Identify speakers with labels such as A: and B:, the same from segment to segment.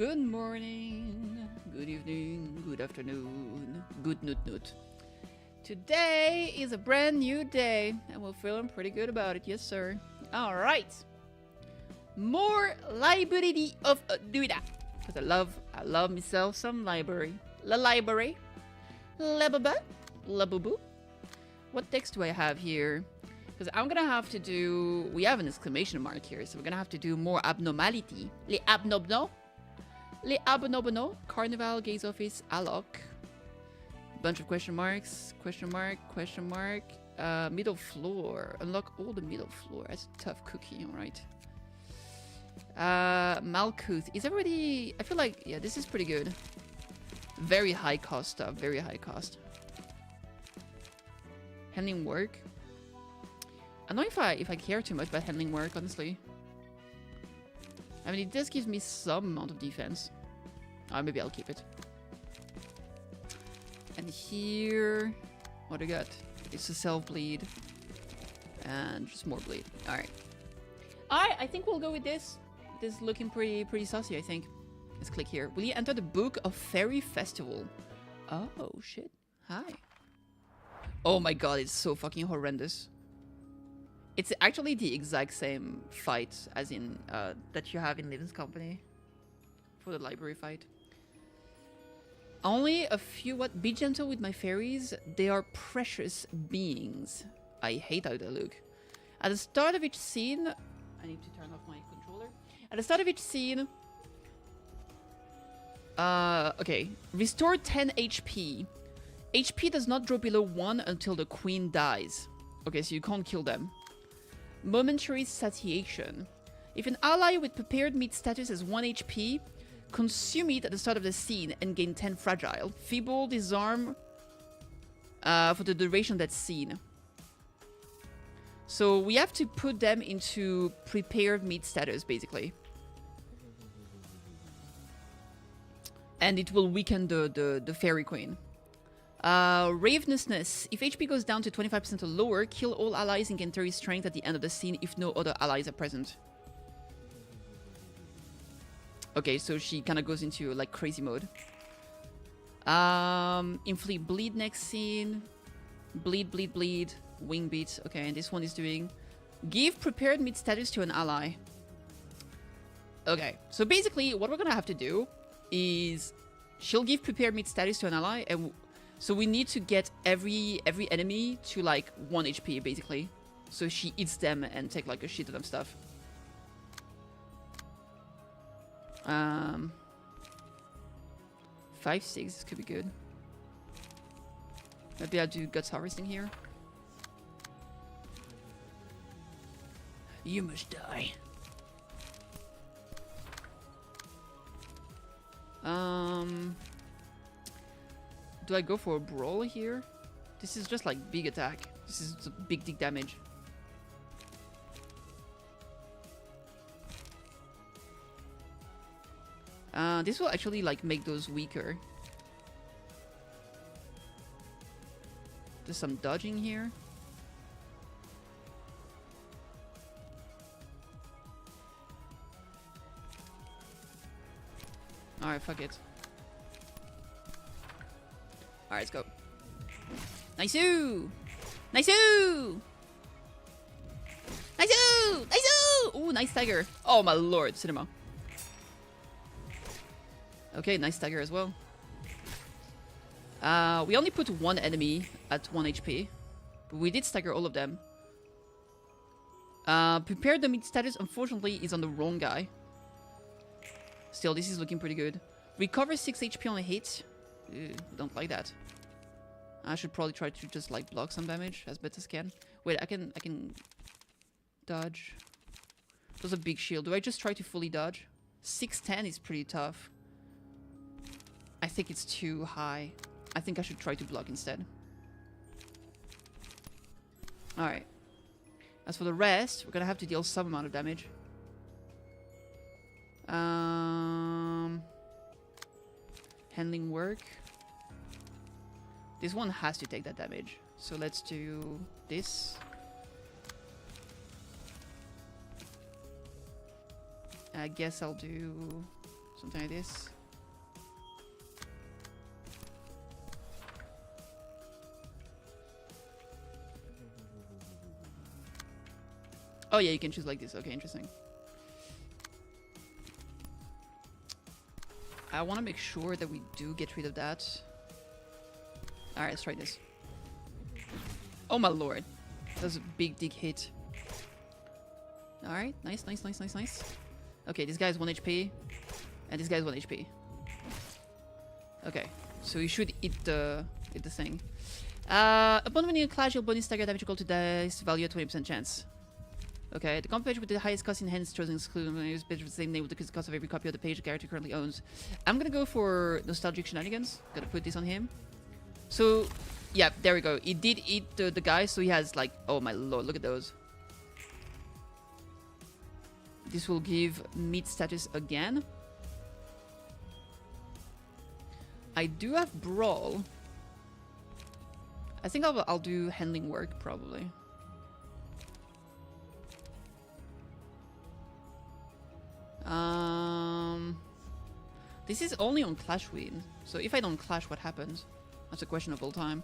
A: Good morning, good evening, good afternoon, good noot. Today is a brand new day, and we're feeling pretty good about it, yes sir. Alright. More library of Duda. Because I love myself some library. La library. La baba. La boo boo. What text do I have here? Because I'm gonna have to do... We have an exclamation mark here, so we're gonna have to do more abnormality. Les abnormaux. Les abnormaux. Carnival, gaze office, alloc. Bunch of question marks. Question mark, question mark. Middle floor. Unlock all the middle floor. That's a tough cookie, alright. Malkuth. Is everybody... I feel like... Yeah, this is pretty good. Very high cost stuff. Very high cost. Handling work. I don't know if I care too much about handling work, honestly. I mean, it does give me some amount of defense. Maybe I'll keep it. And here... What do I got? It's a self-bleed. And just more bleed. Alright. I think we'll go with this. This is looking pretty saucy, I think. Let's click here. Will you enter the Book of Fairy Festival? Oh, shit. Hi. Oh my god, it's so fucking horrendous. It's actually the exact same fight as in that you have in Living's Company for the library fight. Only a few what? Be gentle with my fairies. They are precious beings. I hate how they look. At the start of each scene... I need to turn off my controller. At the start of each scene... okay. Restore 10 HP. HP does not drop below 1 until the queen dies. Okay, so you can't kill them. Momentary satiation. If an ally with prepared meat status has 1 HP, consume it at the start of the scene and gain 10 fragile. Feeble disarm for the duration of that scene. So we have to put them into prepared meat status, basically. And it will weaken the fairy queen. Ravenousness. If HP goes down to 25% or lower, kill all allies and gain 30 strength at the end of the scene if no other allies are present. Okay, so she kind of goes into like crazy mode. Inflict bleed next scene. Bleed, bleed, bleed. Wing beat. Okay, and this one is doing... Give prepared meat status to an ally. Okay, so basically what we're gonna have to do is... She'll give prepared meat status to an ally, and... So we need to get every enemy to like 1 HP basically. So she eats them and take like a shit ton of stuff. 5-6, this could be good. Maybe I'll do guts harvesting here. You must die. Do I go for a brawl here? This is just like big attack. This is big damage. This will actually like make those weaker. There's some dodging here. Alright, fuck it. Alright, let's go. Nice-oo! Nice-oo! Nice-oo! Nice-oo! Ooh, nice tiger. Oh my lord, cinema. Okay, nice tiger as well. We only put 1 enemy at 1 HP. But we did stagger all of them. Prepare the meat status, unfortunately, is on the wrong guy. Still, this is looking pretty good. Recover 6 HP on a hit. Ew, don't like that. I should probably try to just like block some damage as best as can. Wait, I can dodge. There's a big shield. Do I just try to fully dodge? 610 is pretty tough. I think it's too high. I think I should try to block instead. Alright. As for the rest, we're gonna have to deal some amount of damage. Handling work. This one has to take that damage. So let's do this. I guess I'll do Something like this. Oh yeah, you can choose like this. Okay, interesting. I want to make sure that we do get rid of that. Alright, let's try this. Oh my lord. That's a big dig hit. Alright, nice, nice, nice, nice, nice. Okay, this guy's 1 HP. And this guy's 1 HP. Okay, so you should eat the thing. Upon winning a clash, you'll bonus stagger damage equal to dice value at 20% chance. Okay, the comp page with the highest cost in hands chosen excludes page with the same name with the cost of every copy of the page the character currently owns. I'm gonna go for nostalgic shenanigans. Gotta put this on him. So, yeah, there we go. He did eat the guy, so he has like, oh my lord, look at those. This will give meat status again. I do have brawl. I think I'll do handling work probably. This is only on clash win, so if I don't clash, what happens? That's a question of all time.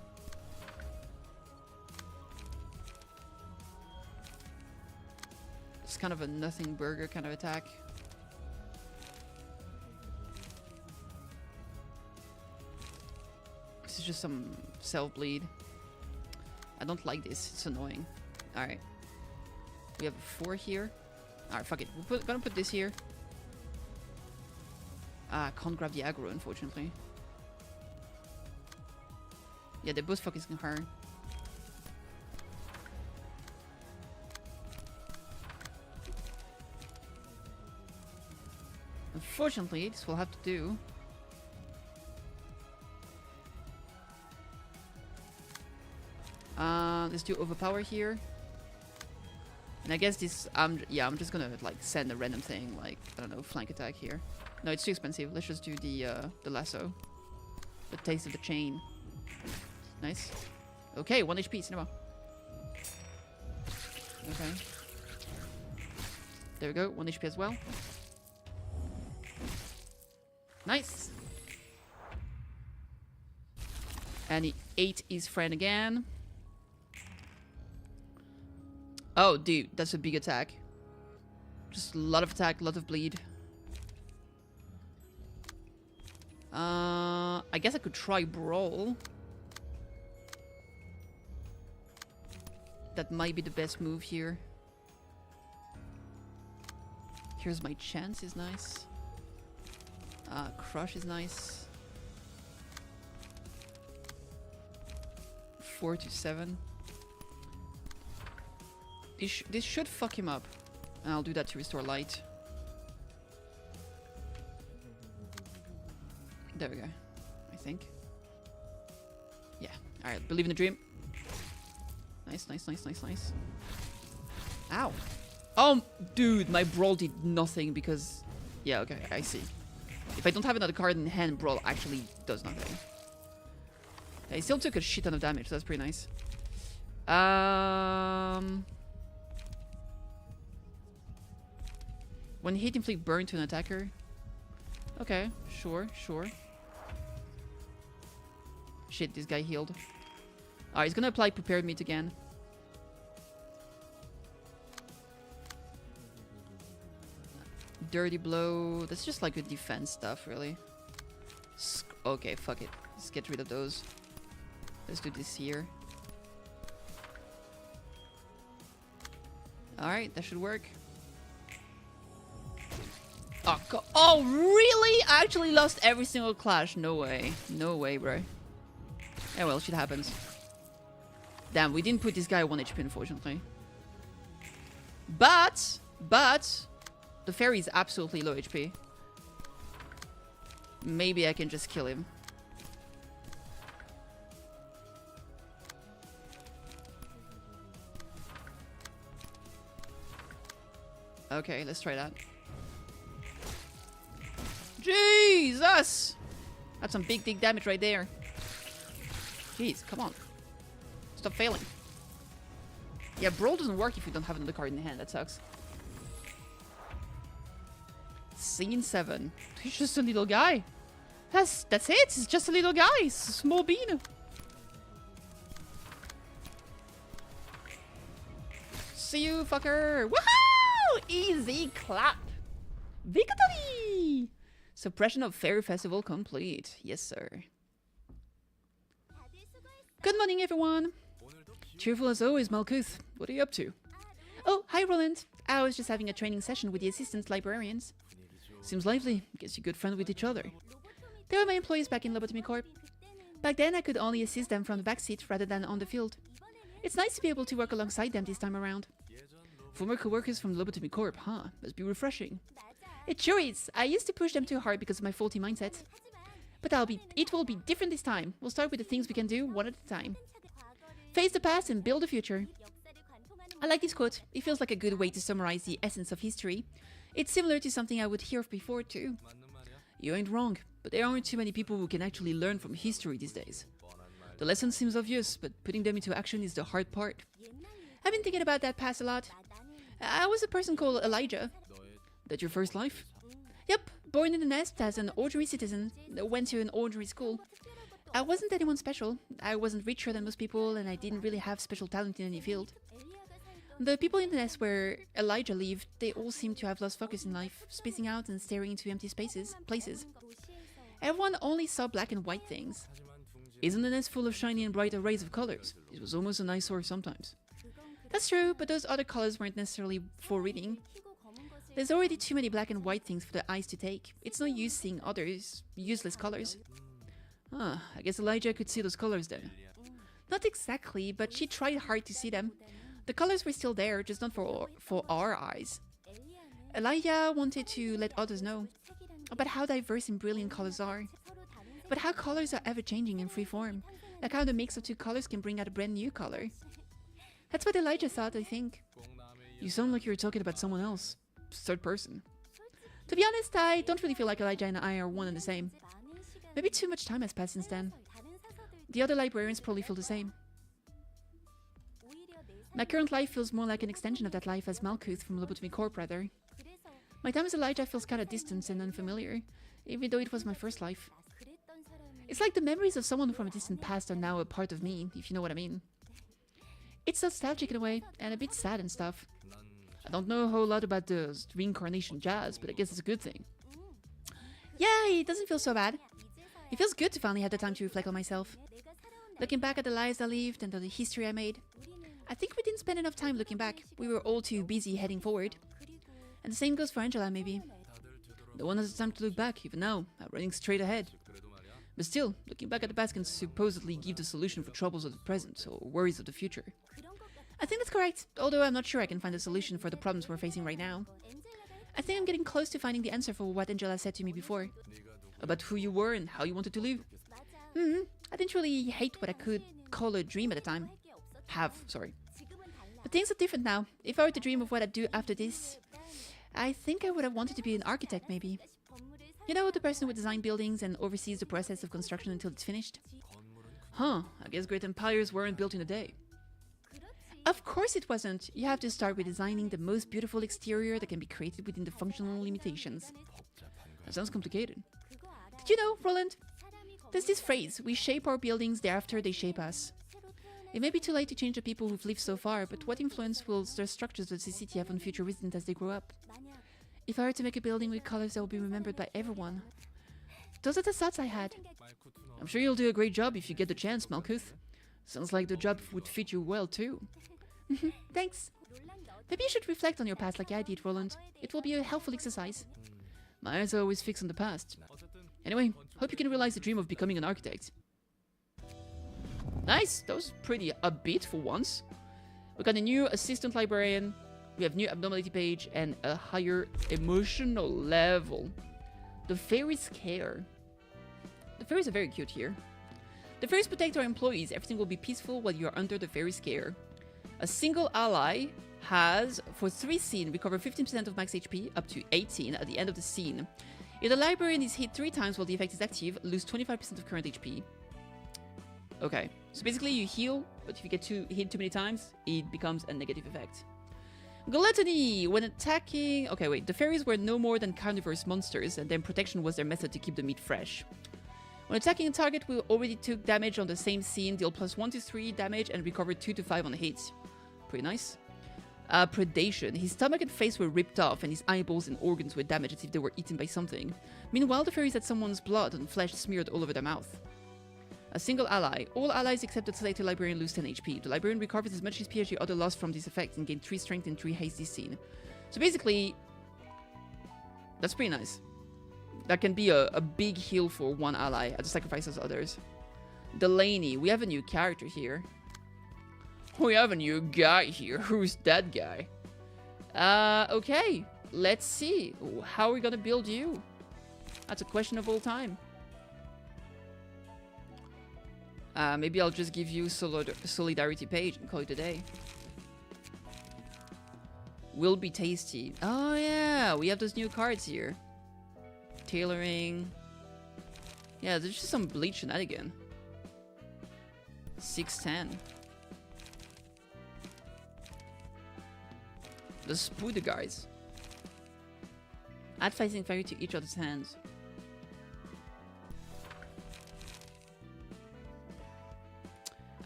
A: It's kind of a nothing burger kind of attack. This is just some self-bleed. I don't like this, it's annoying. Alright. We have a 4 here. Alright, fuck it. We're gonna put this here. Ah, can't grab the aggro, unfortunately. Yeah, they're both focusing hard. Unfortunately, this will have to do. Let's do overpower here. And I guess this, I'm just gonna like send a random thing, like, I don't know, flank attack here. No, it's too expensive. Let's just do the lasso. The taste of the chain. Nice. Okay, 1 HP, cinema. Okay. There we go, 1 HP as well. Nice. And he ate his friend again. Oh, dude, that's a big attack. Just a lot of attack, a lot of bleed. I guess I could try brawl. That might be the best move here. Here's my chance is nice. Crush is nice. 4 to 7. This should fuck him up. And I'll do that to restore light. There we go. I think. Yeah. Alright, believe in the dream. Nice, nice, nice, nice, nice. Ow. Oh, dude, my brawl did nothing because... Yeah, okay, I see. If I don't have another card in hand, brawl actually does nothing. I still took a shit ton of damage, so that's pretty nice. When hit inflict burn to an attacker. Okay, sure, sure. Shit, this guy healed. Alright, he's gonna apply prepared meat again. Dirty blow. That's just like a defense stuff, really. Okay, fuck it. Let's get rid of those. Let's do this here. Alright, that should work. Oh, oh, really? I actually lost every single clash. No way. No way, bro. Yeah, well, shit happens. Damn, we didn't put this guy 1 HP, unfortunately. But, the fairy is absolutely low HP. Maybe I can just kill him. Okay, let's try that. Jesus! That's some big damage right there. Jeez, come on. Stop failing. Yeah, brawl doesn't work if you don't have another card in the hand. That sucks. Scene 7. He's just a little guy. That's it. It's just a little guy. It's a small bean. See you, fucker. Woohoo! Easy clap. Victory! Suppression of Fairy Festival complete. Yes, sir. Good morning, everyone. Cheerful as always, Malkuth. What are you up to? Oh, hi, Roland. I was just having a training session with the assistant librarians. Seems lively. Guess you're good friends with each other. They were my employees back in Lobotomy Corp. Back then, I could only assist them from the backseat rather than on the field. It's nice to be able to work alongside them this time around. Former co-workers from Lobotomy Corp, huh? Must be refreshing. It sure is. I used to push them too hard because of my faulty mindset. But it will be different this time. We'll start with the things we can do one at a time. Face the past and build the future. I like this quote. It feels like a good way to summarize the essence of history. It's similar to something I would hear before too. You ain't wrong, but there aren't too many people who can actually learn from history these days. The lesson seems obvious, but putting them into action is the hard part. I've been thinking about that past a lot. I was a person called Elijah. That your first life? Yep, born in the nest as an ordinary citizen, went to an ordinary school. I wasn't anyone special. I wasn't richer than most people, and I didn't really have special talent in any field. The people in the nest where Elijah lived, they all seemed to have lost focus in life, spacing out and staring into empty places. Everyone only saw black and white things. Isn't the nest full of shiny and bright arrays of colors? It was almost an eyesore sometimes. That's true, but those other colors weren't necessarily for reading. There's already too many black and white things for the eyes to take. It's no use seeing others, useless colors. I guess Elijah could see those colors then. Not exactly, but she tried hard to see them. The colors were still there, just not for our eyes. Elijah wanted to let others know about how diverse and brilliant colors are. But how colors are ever-changing in free form. Like how the mix of two colors can bring out a brand new color. That's what Elijah thought, I think. You sound like you were talking about someone else. Third person. To be honest, I don't really feel like Elijah and I are one and the same. Maybe too much time has passed since then. The other librarians probably feel the same. My current life feels more like an extension of that life as Malkuth from Lobotomy Corp, rather. My time as Elijah feels kinda distant and unfamiliar, even though it was my first life. It's like the memories of someone from a distant past are now a part of me, if you know what I mean. It's nostalgic in a way, and a bit sad and stuff. I don't know a whole lot about the reincarnation jazz, but I guess it's a good thing. Yeah, it doesn't feel so bad. It feels good to finally have the time to reflect on myself. Looking back at the lives I lived and the history I made. I think we didn't spend enough time looking back. We were all too busy heading forward. And the same goes for Angela, maybe. No one has the time to look back, even now. I'm running straight ahead. But still, looking back at the past can supposedly give the solution for troubles of the present or worries of the future. I think that's correct, although I'm not sure I can find a solution for the problems we're facing right now. I think I'm getting close to finding the answer for what Angela said to me before. About who you were and how you wanted to live. I didn't really hate what I could call a dream at the time. But things are different now. If I were to dream of what I'd do after this, I think I would have wanted to be an architect, maybe. You know, the person who designs buildings and oversees the process of construction until it's finished? I guess great empires weren't built in a day. Of course it wasn't. You have to start with designing the most beautiful exterior that can be created within the functional limitations. That sounds complicated. Did you know, Roland? There's this phrase, we shape our buildings thereafter they shape us. It may be too late to change the people who've lived so far, but what influence will the structures of the city have on future residents as they grow up? If I were to make a building with colors that will be remembered by everyone. Those are the thoughts I had. I'm sure you'll do a great job if you get the chance, Malkuth. Sounds like the job would fit you well, too. Thanks. Maybe you should reflect on your past like I did, Roland. It will be a helpful exercise. My eyes are always fixed on the past. Anyway, hope you can realize the dream of becoming an architect. Nice! That was pretty upbeat for once. We got a new assistant librarian, we have new abnormality page, and a higher emotional level. The fairies care. The fairies are very cute here. The fairies protect our employees. Everything will be peaceful while you are under the fairies care. A single ally has, for 3 scenes, recover 15% of max HP up to 18 at the end of the scene. If the librarian is hit 3 times while the effect is active, lose 25% of current HP. Okay, so basically you heal, but if you get hit too many times, it becomes a negative effect. Gluttony! When attacking... Okay, wait. The fairies were no more than carnivorous monsters, and then protection was their method to keep the meat fresh. When attacking a target who already took damage on the same scene, deal +1 to 3 damage and recover 2 to 5 on hits. Pretty nice. Predation. His stomach and face were ripped off, and his eyeballs and organs were damaged as if they were eaten by something. Meanwhile, the fairies had someone's blood and flesh smeared all over their mouth. A single ally. All allies except the selected librarian lose 10 HP. The librarian recovers as much HP as the other lost from this effect and gained 3 strength and 3 haste this scene. So basically, that's pretty nice. That can be a big heal for one ally at the sacrifice of others. Delaney. We have a new character here. We have a new guy here. Who's that guy? Okay. Let's see. How are we gonna build you? That's a question of all time. Maybe I'll just give you solidarity page and call it a day. Will be tasty. Oh yeah, we have those new cards here. Tailoring. Yeah, there's just some bleach shenanigan. 610. The Spooder guys. Add fighting fairy to each other's hands.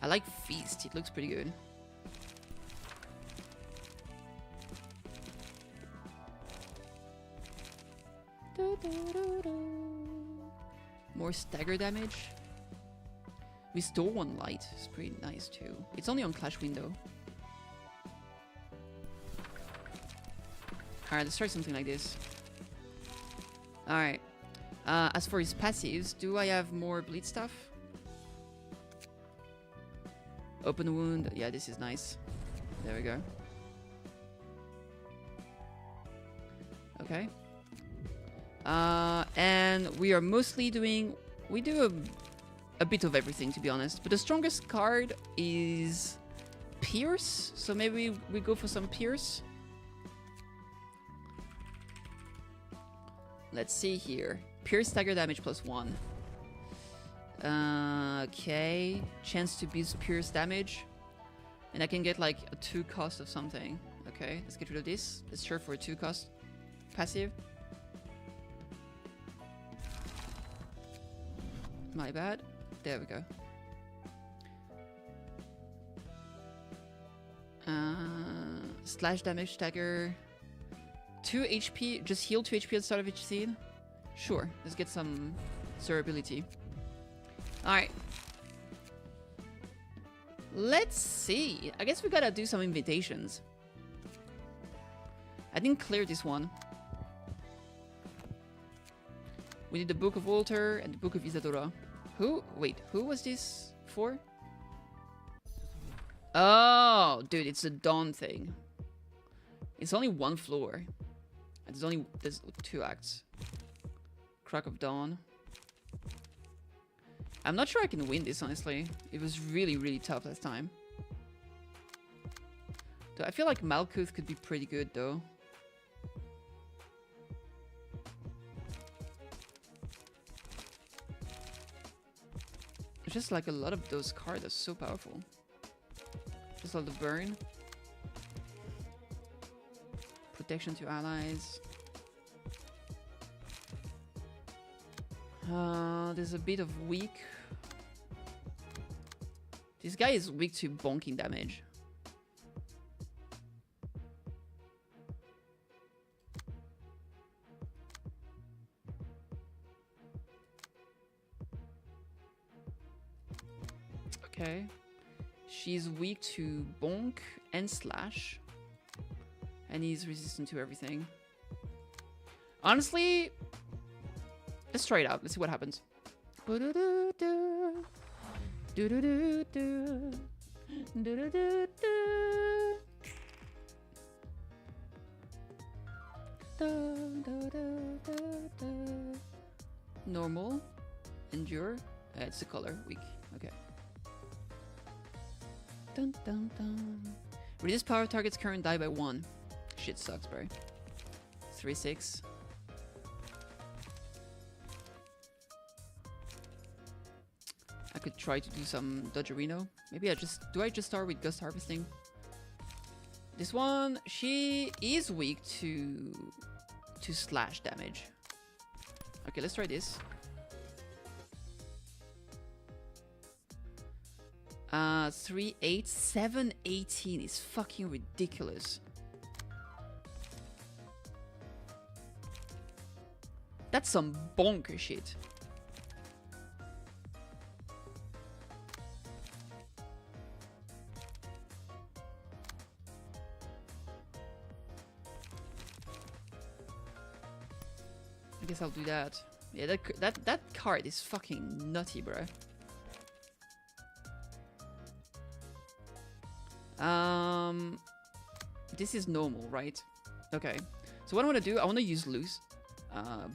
A: I like Feast, it looks pretty good. More stagger damage. Restore 1 light, it's pretty nice too. It's only on Clash Window. Alright, let's try something like this. Alright. As for his passives, do I have more bleed stuff? Open wound. Yeah, this is nice. There we go. Okay. And we are mostly doing... We do a bit of everything, to be honest. But the strongest card is Pierce. So maybe we go for some Pierce. Let's see here. Pierce stagger damage +1. Okay. Chance to boost Pierce damage. And I can get like a 2 cost of something. Okay, let's get rid of this. Let's try for a 2 cost passive. My bad. There we go. Slash damage stagger. 2 HP. Just heal 2 HP at the start of each scene. Sure. Let's get some durability. Alright. Let's see. I guess we gotta do some invitations. I didn't clear this one. We did the Book of Walter and the Book of Isadora. Who? Wait, who was this for? Oh, dude, it's a Dawn thing. It's only 1 floor. There's 2 acts. Crack of Dawn. I'm not sure I can win this, honestly. It was really, really tough last time. So I feel like Malkuth could be pretty good, though. It's just like a lot of those cards are so powerful. Just like the burn. Protection to allies. There's a bit of weak. This guy is weak to bonking damage. Okay. She's weak to bonk and slash. And he's resistant to everything. Honestly, let's try it out. Let's see what happens. Normal. Endure. It's the color. Weak. Okay. Dun, dun, dun. Reduce power target's current die by 1. Shit sucks, bro. 3-6. I could try to do some Dodgerino. Maybe do I just start with Gust Harvesting? This one, she is weak to slash damage. Okay, let's try this. 3, 8, 7, 18 is fucking ridiculous. That's some bonker shit. I guess I'll do that. Yeah, that card is fucking nutty, bro. This is normal, right? Okay. So what I want to do, I want to use loose.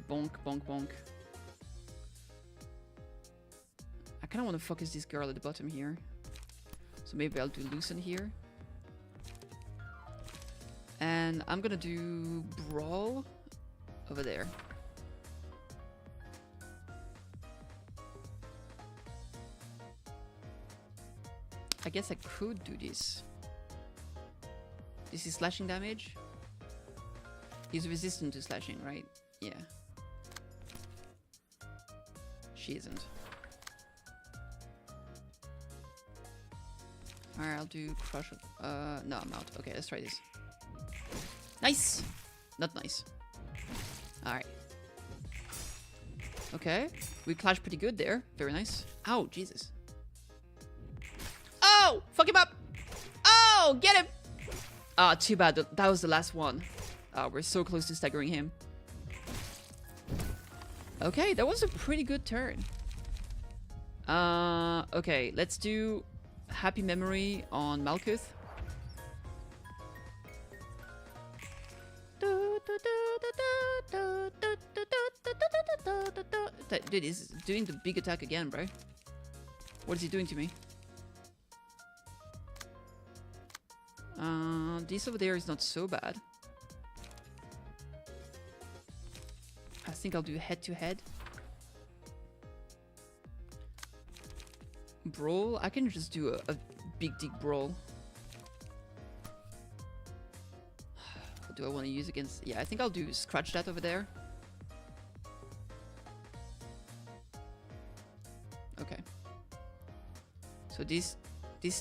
A: Bonk, bonk, bonk. I kind of want to focus this girl at the bottom here. So maybe I'll do loosen here. And I'm gonna do brawl over there. I guess I could do this. This is slashing damage. He's resistant to slashing, right? Yeah. She isn't. Alright, I'll do crush. No, I'm out. Okay, let's try this. Nice! Not nice. Alright. Okay. We clashed pretty good there. Very nice. Ow, Jesus. Oh! Fuck him up! Oh! Get him! Ah, too bad. That was the last one. We're so close to staggering him. Okay, that was a pretty good turn. Okay, let's do Happy Memory on Malkuth. Dude, he's doing the big attack again, bro. What is he doing to me? This over there is not so bad. I think I'll do head-to-head. Brawl? I can just do a big dick brawl. What do I want to use against? Yeah, I think I'll do scratch that over there. Okay. So this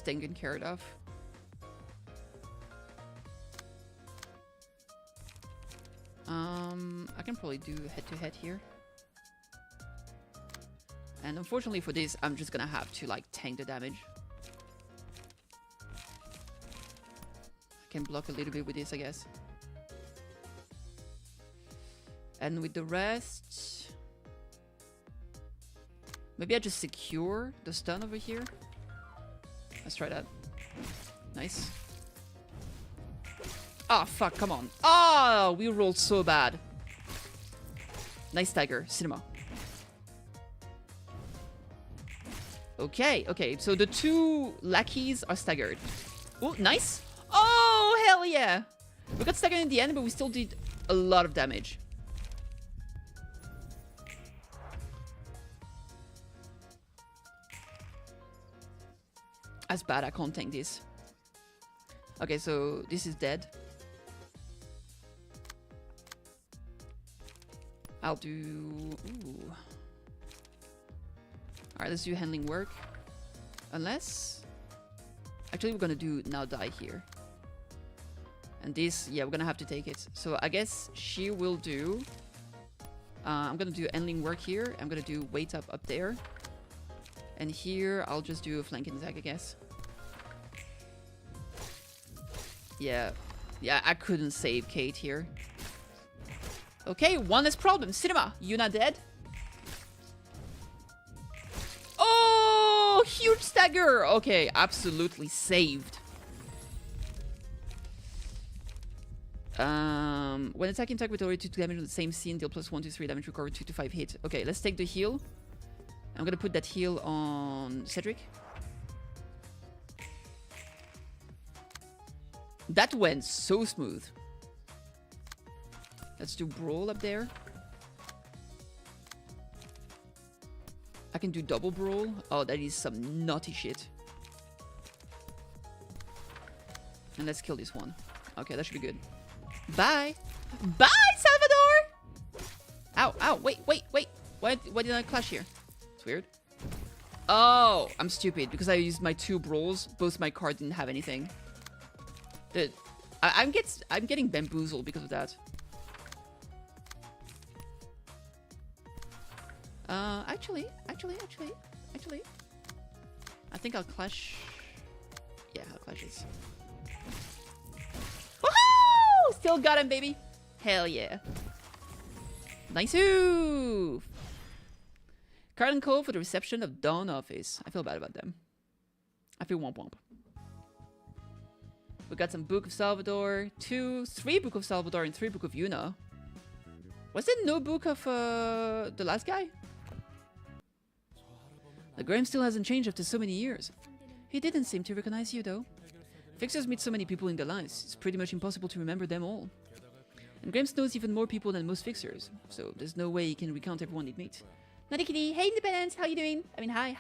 A: taken care of. I can probably do head-to-head here. And unfortunately for this, I'm just gonna have to like tank the damage. I can block a little bit with this, I guess. And with the rest... Maybe I just secure the stun over here. Let's try that. Nice. Oh, fuck, come on. Oh, we rolled so bad. Nice stagger. Cinema. Okay, okay. So the two lackeys are staggered. Oh, nice. Oh, hell yeah. We got staggered in the end, but we still did a lot of damage. That's bad. I can't tank this. Okay, so this is dead. I'll do... Ooh. Alright, let's do handling work. Unless... Actually, we're gonna do now die here. And this, yeah, we're gonna have to take it. So I guess she will do... I'm gonna do handling work here. I'm gonna do weight up there. And here, I'll just do a flanking attack, I guess. Yeah. Yeah, I couldn't save Kate here. Okay, one less problem. Cinema, you not dead? Oh, huge stagger. Okay, absolutely saved. When attacking target with already 2 damage on the same scene, deal +1 to 3 damage, recover 2 to 5 hit. Okay, let's take the heal. I'm gonna put that heal on Cedric. That went so smooth. Let's do brawl up there. I can do double brawl. Oh, that is some naughty shit. And let's kill this one. Okay, that should be good. Bye! Bye, Salvador! Ow, ow, wait. Why did I clash here? It's weird. Oh, I'm stupid because I used my 2 brawls. Both my cards didn't have anything. Dude, I'm getting bamboozled because of that. Actually. I think I'll clash. Yeah, I'll clash this. Woohoo! Still got him, baby. Hell yeah. Nice-oo! Card and call for the reception of Dawn Office. I feel bad about them. I feel womp womp. We got some Book of Salvador, 3 Book of Salvador, and 3 Book of Yuna. Was there no book of the last guy? The Graham still hasn't changed after so many years. He didn't seem to recognize you, though. Fixers meet so many people in their lives, it's pretty much impossible to remember them all. And Grimes knows even more people than most fixers, so there's no way he can recount everyone he'd meet. Naughty Kitty, hey Independence, how you doing? I mean, hi.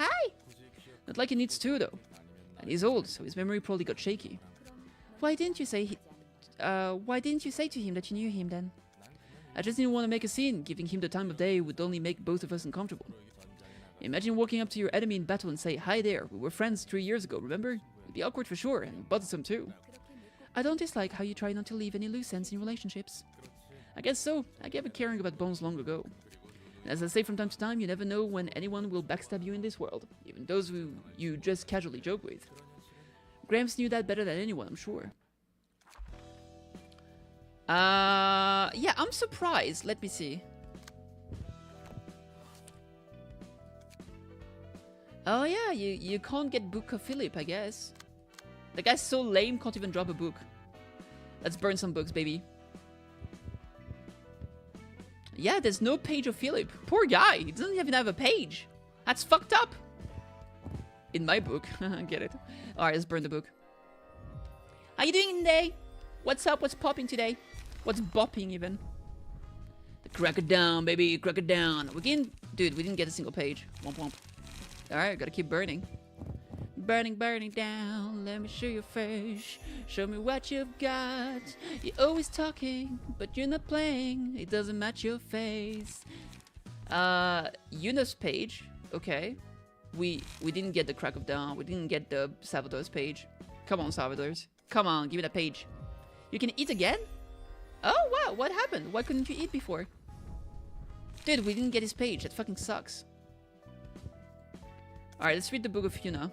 A: Not like he needs to, though. And he's old, so his memory probably got shaky. Why didn't you say to him that you knew him then? I just didn't want to make a scene. Giving him the time of day would only make both of us uncomfortable. Imagine walking up to your enemy in battle and say, "Hi there, we were friends 3 years ago, remember?" It'd be awkward for sure, and bothersome too. I don't dislike how you try not to leave any loose ends in relationships. I guess so. I gave up caring about bones long ago. And as I say from time to time, you never know when anyone will backstab you in this world, even those who you just casually joke with. Gramps knew that better than anyone, I'm sure. Yeah, I'm surprised. Let me see. Oh yeah, you can't get Book of Philip, I guess. The guy's so lame, can't even drop a book. Let's burn some books, baby. Yeah, there's no page of Philip. Poor guy, he doesn't even have a page. That's fucked up. In my book, get it. Alright, let's burn the book. How you doing today? What's up? What's popping today? What's bopping even? The crack it down, baby, crack it down. Dude, we didn't get a single page. Womp womp. Alright, gotta keep burning. Burning, burning down, let me show your face. Show me what you've got. You're always talking, but you're not playing. It doesn't match your face. Yuna's page. Okay. We didn't get the Crack of Dawn. We didn't get the Salvador's page. Come on, Salvador's. Come on, give me that page. You can eat again? Oh, wow, what happened? Why couldn't you eat before? Dude, we didn't get his page. That fucking sucks. Alright, let's read the Book of Yuna.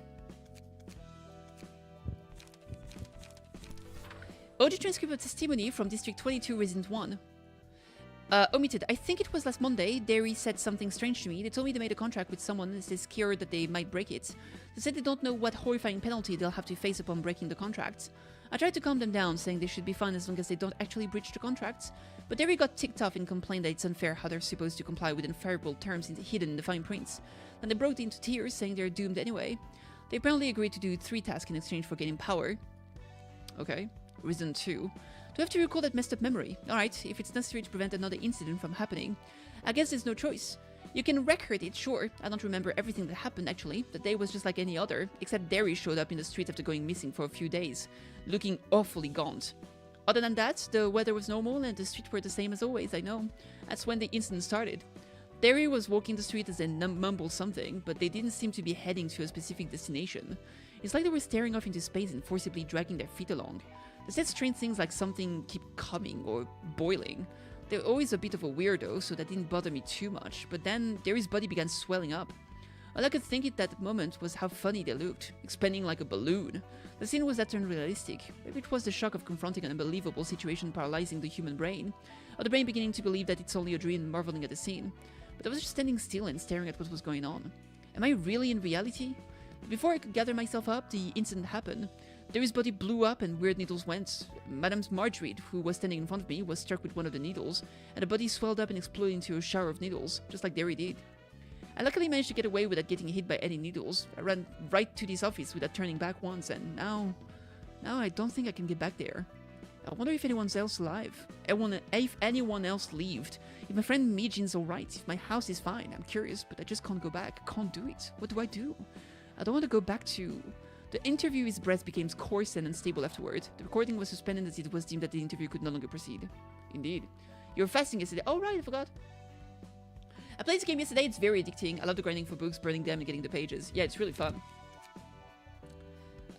A: Audio transcript of testimony from District 22, Resident 1. Omitted. I think it was last Monday. Derry said something strange to me. They told me they made a contract with someone and they're scared that they might break it. They said they don't know what horrifying penalty they'll have to face upon breaking the contract. I tried to calm them down, saying they should be fine as long as they don't actually breach the contract. But Derry got ticked off and complained that it's unfair how they're supposed to comply with unfavorable terms hidden in the fine prints. Then they broke into tears, saying they're doomed anyway. They apparently agreed to do 3 tasks in exchange for getting power. Okay. Reason 2. Do I have to recall that messed up memory? Alright, if it's necessary to prevent another incident from happening. I guess there's no choice. You can record it, sure. I don't remember everything that happened, actually. The day was just like any other, except Derry showed up in the street after going missing for a few days, looking awfully gaunt. Other than that, the weather was normal and the streets were the same as always, I know. That's when the incident started. Derry was walking the street as they mumbled something, but they didn't seem to be heading to a specific destination. It's like they were staring off into space and forcibly dragging their feet along. They said strange things like something keep coming or boiling. They were always a bit of a weirdo, so that didn't bother me too much, but then Derry's body began swelling up. All I could think at that moment was how funny they looked, expanding like a balloon. The scene was that unrealistic. Maybe it was the shock of confronting an unbelievable situation paralyzing the human brain, or the brain beginning to believe that it's only a dream and marveling at the scene. But I was just standing still and staring at what was going on. Am I really in reality? Before I could gather myself up, the incident happened. Derry's body blew up and weird needles went. Madame Marjorie, who was standing in front of me, was struck with one of the needles, and the body swelled up and exploded into a shower of needles, just like Derry did. I luckily managed to get away without getting hit by any needles. I ran right to this office without turning back once, and now I don't think I can get back there. I wonder if anyone's else alive. If anyone else lived. If my friend Mijin's alright. If my house is fine. I'm curious, but I just can't go back. I can't do it. What do? I don't want to go back to The interviewee's breath became coarse and unstable afterward. The recording was suspended as it was deemed that the interview could no longer proceed. Indeed. You were fasting yesterday. Oh, right, I forgot. I played this game yesterday. It's very addicting. I love the grinding for books, burning them, and getting the pages. Yeah, it's really fun.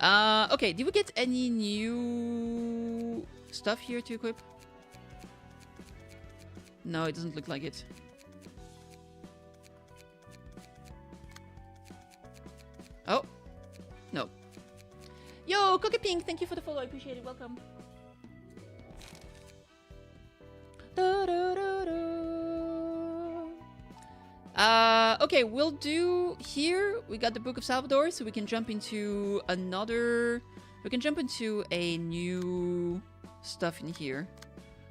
A: Okay, did we get any new stuff here to equip? No, it doesn't look like it. Oh. No. Yo, Cookie Pink, thank you for the follow. I appreciate it. Welcome. Okay, we'll do here. We got the Book of Salvador, so we can jump into another. We can jump into a new stuff in here.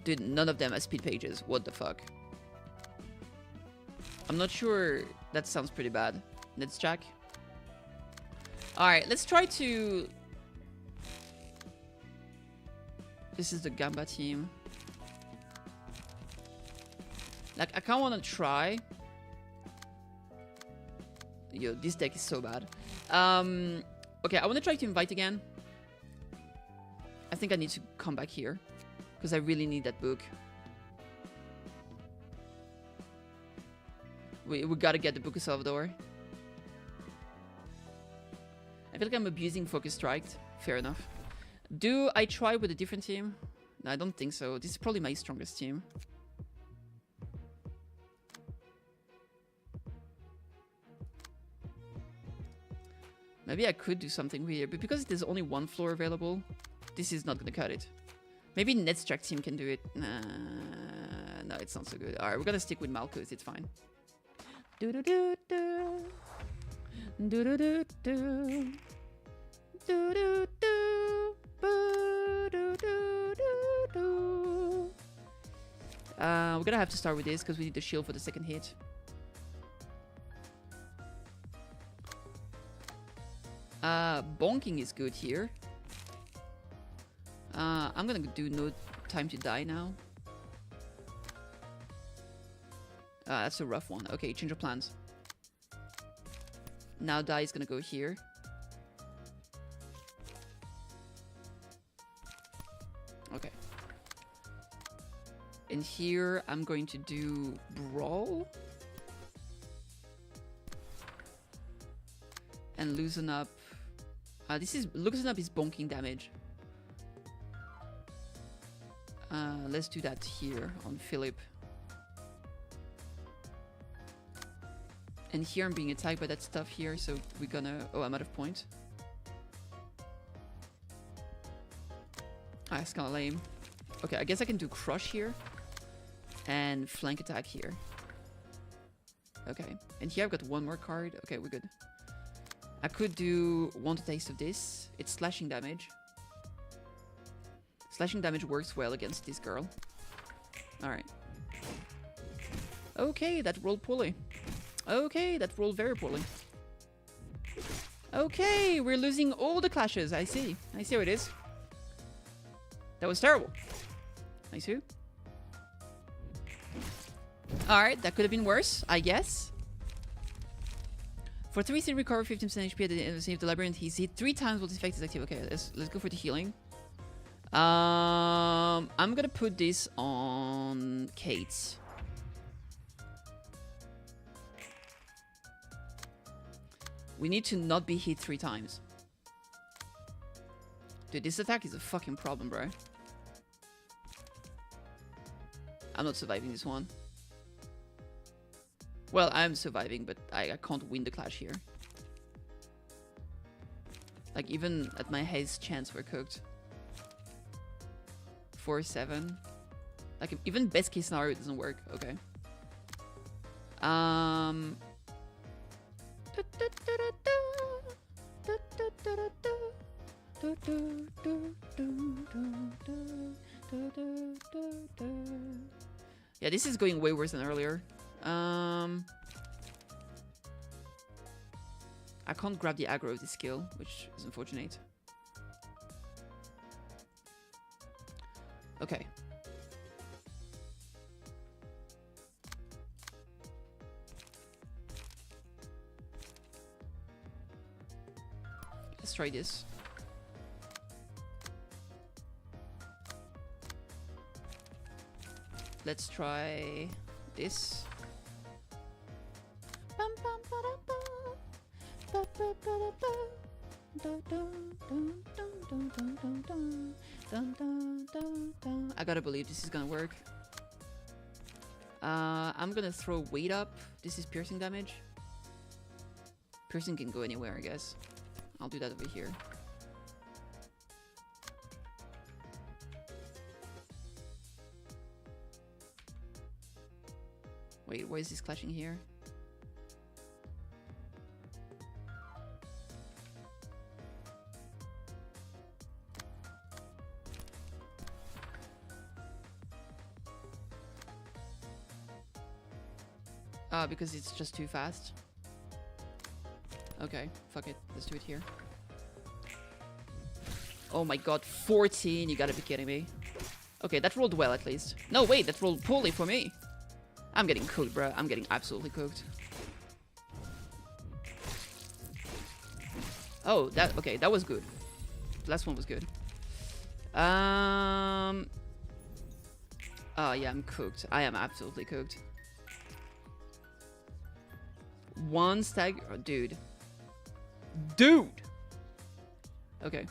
A: Dude, none of them are speed pages. What the fuck? I'm not sure. That sounds pretty bad. Let's check. Alright, let's try to... This is the Gamba team. Like, I kind of want to try. Yo, this deck is so bad. Okay, I want to try to invite again. I think I need to come back here. Because I really need that book. We gotta get the Book of Salvador. I feel like I'm abusing Focus Strike. Fair enough. Do I try with a different team? No, I don't think so. This is probably my strongest team. Maybe I could do something weird, but because there's only one floor available, this is not gonna cut it. Maybe Ned's track team can do it. No, it's not so good. Alright, we're gonna stick with Malchus, it's fine. We're gonna have to start with this because we need the shield for the second hit. Bonking is good here. I'm gonna do No Time to Die now. That's a rough one. Okay, change of plans. Now Die is gonna go here. Okay. And here I'm going to do Brawl. And Loosen Up. Loosen Up is bonking damage. Let's do that here on Philip. And here I'm being attacked by that stuff here, so we're gonna... Oh, I'm out of point. Ah, that's kinda lame. Okay, I guess I can do Crush here. And Flank Attack here. Okay, and here I've got one more card. Okay, we're good. I could do Want a Taste of This. It's slashing damage. Slashing damage works well against this girl. Alright. Okay, that rolled poorly. Okay, that rolled very poorly. Okay, we're losing all the clashes. I see. I see how it is. That was terrible. I see. Alright, that could have been worse, I guess. For 3 recover 15% HP at the end of the labyrinth. He's hit 3 times while this effect is active. Okay, let's go for the healing. I'm gonna put this on Kate. We need to not be hit 3 times. Dude, this attack is a fucking problem, bro. I'm not surviving this one. Well, I'm surviving, but I can't win the clash here. Like, even at my highest chance, we're cooked. 4-7. Like, even best case scenario, it doesn't work. Okay. Yeah, this is going way worse than earlier. I can't grab the aggro of this skill, which is unfortunate. Okay. Let's try this. Let's try this. I gotta believe this is gonna work. I'm gonna throw weight up. This is piercing damage. Piercing can go anywhere, I guess. I'll do that over here. Wait, why is this clashing here? Because it's just too fast. Okay, fuck it. Let's do it here. Oh my god, 14! You gotta be kidding me. Okay, that rolled well at least. No, wait, that rolled poorly for me. I'm getting cooked, bro. I'm getting absolutely cooked. Oh, that... Okay, that was good. The last one was good. Oh, yeah, I'm cooked. I am absolutely cooked. One stag... Oh, dude. Dude! Okay.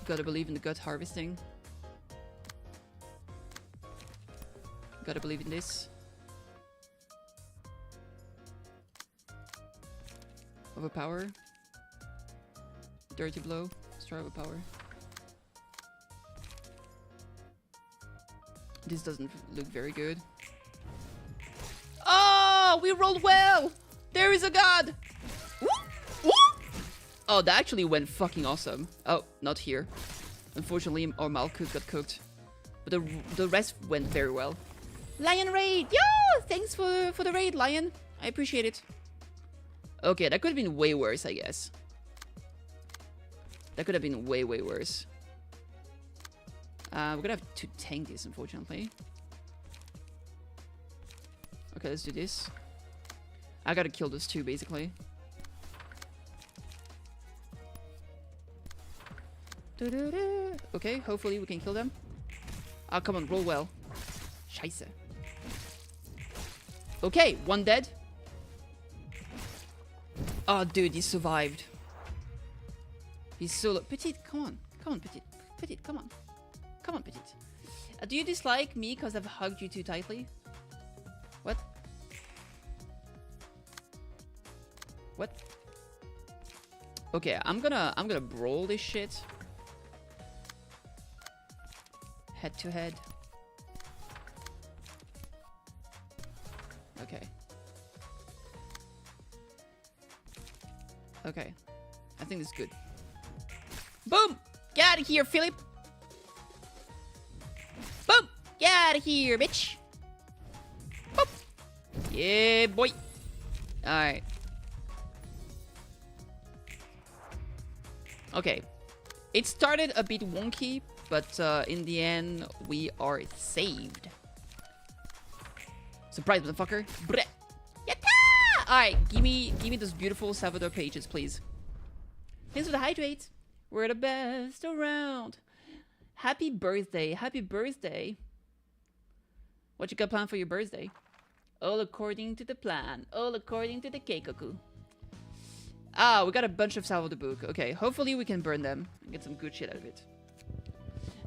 A: Gotta believe in the gut harvesting. Gotta believe in this. Overpower. Dirty blow. Let's try overpower. This doesn't look very good. Oh, we rolled well! There is a god! Woo! Woo! Oh, that actually went fucking awesome. Oh, not here. Unfortunately, our Malkut got cooked. But the rest went very well. Lion raid! Yo! Thanks for the raid, Lion. I appreciate it. Okay, that could have been way worse, I guess. That could have been way, way worse. We're gonna have to tank this, unfortunately. Okay, let's do this. I gotta kill those two, basically. Okay, hopefully we can kill them. Oh, come on, roll well. Scheiße. Okay, one dead. Oh, dude, he survived. He's so... Petite, come on. Come on, Petite. Petite, come on. Come on, Petite. Do you dislike me because I've hugged you too tightly? What? What? Okay, I'm gonna brawl this shit. Head to head. Okay. Okay. I think this is good. Boom! Get out of here, Philip! Boom! Get out of here, bitch! Boop! Yeah, boy! Alright. Okay. It started a bit wonky, but in the end, we are saved. Surprise, motherfucker! Bleh. Yatta! Alright, give me those beautiful Salvador pages, please. Thanks for the hydrate. We're the best around. Happy birthday. Happy birthday. What you got planned for your birthday? All according to the plan. All according to the keikoku. Ah, we got a bunch of Salvador book. Okay, hopefully we can burn them and get some good shit out of it.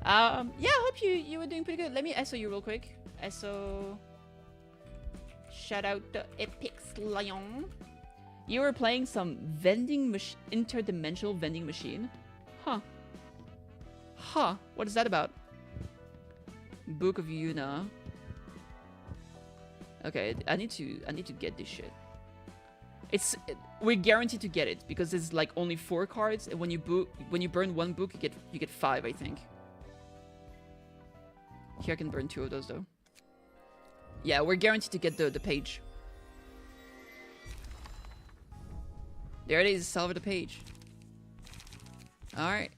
A: Yeah, I hope you were doing pretty good. Let me SO you real quick. SO. Shout out to Epix Lion. You were playing some interdimensional vending machine. Huh. Huh. What is that about? Book of Yuna. Okay, I need to get this shit. We're guaranteed to get it because there's like only 4 cards, and when you burn one book, you get 5, I think. Here I can burn 2 of those though. Yeah, we're guaranteed to get the page. There it is, Salvador page. Alright.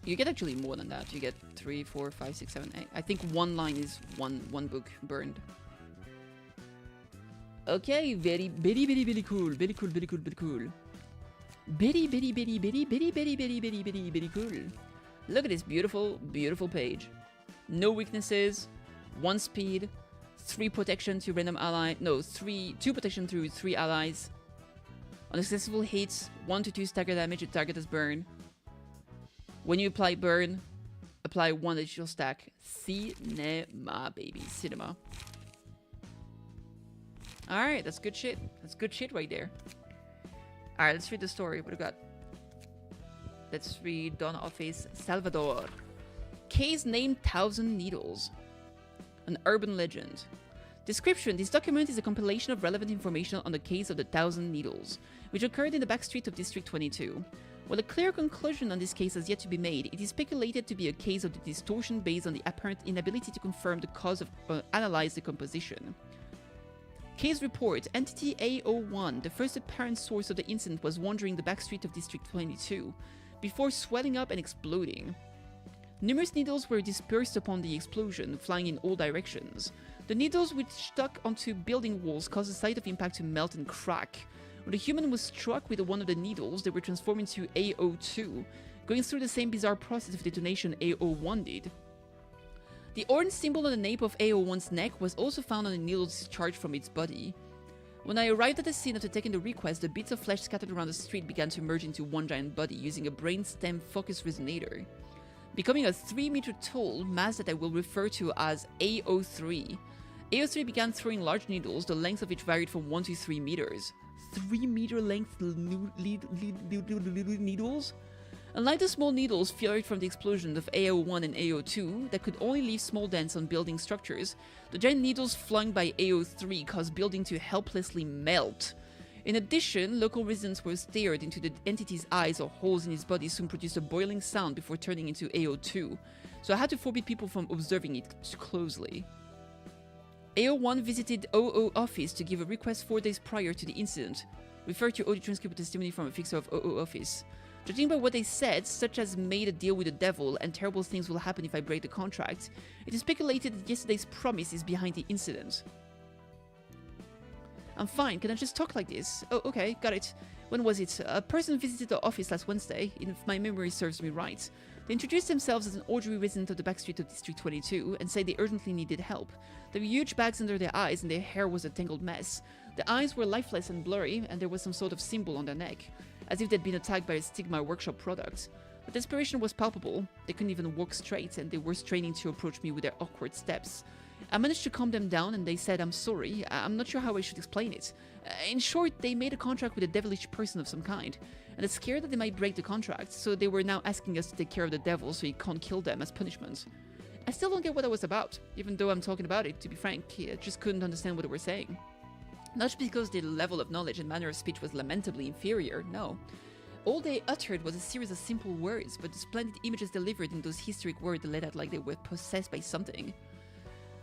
A: You get actually more than that. You get 3, 4, 5, 6, 7, 8. I think one line is one book burned. Okay, very cool. Very cool. Very cool. Look at this beautiful page. No weaknesses, 1 speed, 3 protection to random ally. No, 2 protection through 3 allies. On successful hits, 1 to 2 stagger damage if target is burned. When you apply burn, apply 1 additional stack. Cinema, baby. Cinema. Alright, that's good shit. That's good shit right there. Alright, let's read the story. What do we got? Let's read Dawn Office, Salvador. Case named 1,000 Needles. An urban legend. Description: this document is a compilation of relevant information on the case of the 1,000 Needles, which occurred in the back street of District 22. While a clear conclusion on this case has yet to be made, it is speculated to be a case of the distortion based on the apparent inability to confirm the cause of analyze the composition. Case report: Entity A01, the first apparent source of the incident, was wandering the back street of District 22, before swelling up and exploding. Numerous needles were dispersed upon the explosion, flying in all directions. The needles which stuck onto building walls caused the site of impact to melt and crack. When the human was struck with one of the needles, they were transformed into A02, going through the same bizarre process of detonation A01 did. The orange symbol on the nape of A01's neck was also found on the needle discharged from its body. When I arrived at the scene after taking the request, the bits of flesh scattered around the street began to merge into one giant body using a brainstem focus resonator, becoming a 3-meter tall mass that I will refer to as A03. A03 began throwing large needles, the length of which varied from 1 to 3 meters. 3-meter length needles? Unlike the small needles fired from the explosion of A01 and A02 that could only leave small dents on building structures, the giant needles flung by A03 caused building to helplessly melt. In addition, local residents were stared into the entity's eyes, or holes in his body soon produced a boiling sound before turning into AO2, so I had to forbid people from observing it closely. AO1 visited OO office to give a request 4 days prior to the incident. Refer to audio transcript testimony from a fixer of OO office. Judging by what they said, such as made a deal with the devil and terrible things will happen if I break the contract, it is speculated that yesterday's promise is behind the incident. I'm fine, can I just talk like this? Oh, okay, got it. When was it? A person visited the office last Wednesday, if my memory serves me right. They introduced themselves as an ordinary resident of the back street of District 22 and said they urgently needed help. There were huge bags under their eyes and their hair was a tangled mess. The eyes were lifeless and blurry and there was some sort of symbol on their neck, as if they'd been attacked by a Stigma workshop product. The desperation was palpable. They couldn't even walk straight and they were straining to approach me with their awkward steps. I managed to calm them down and they said, I'm sorry, I'm not sure how I should explain it. In short, they made a contract with a devilish person of some kind, and they're scared that they might break the contract, so they were now asking us to take care of the devil so he can't kill them as punishment. I still don't get what that was about, even though I'm talking about it, to be frank, I just couldn't understand what they were saying. Not because their level of knowledge and manner of speech was lamentably inferior, no. All they uttered was a series of simple words, but the splendid images delivered in those historic words let out like they were possessed by something.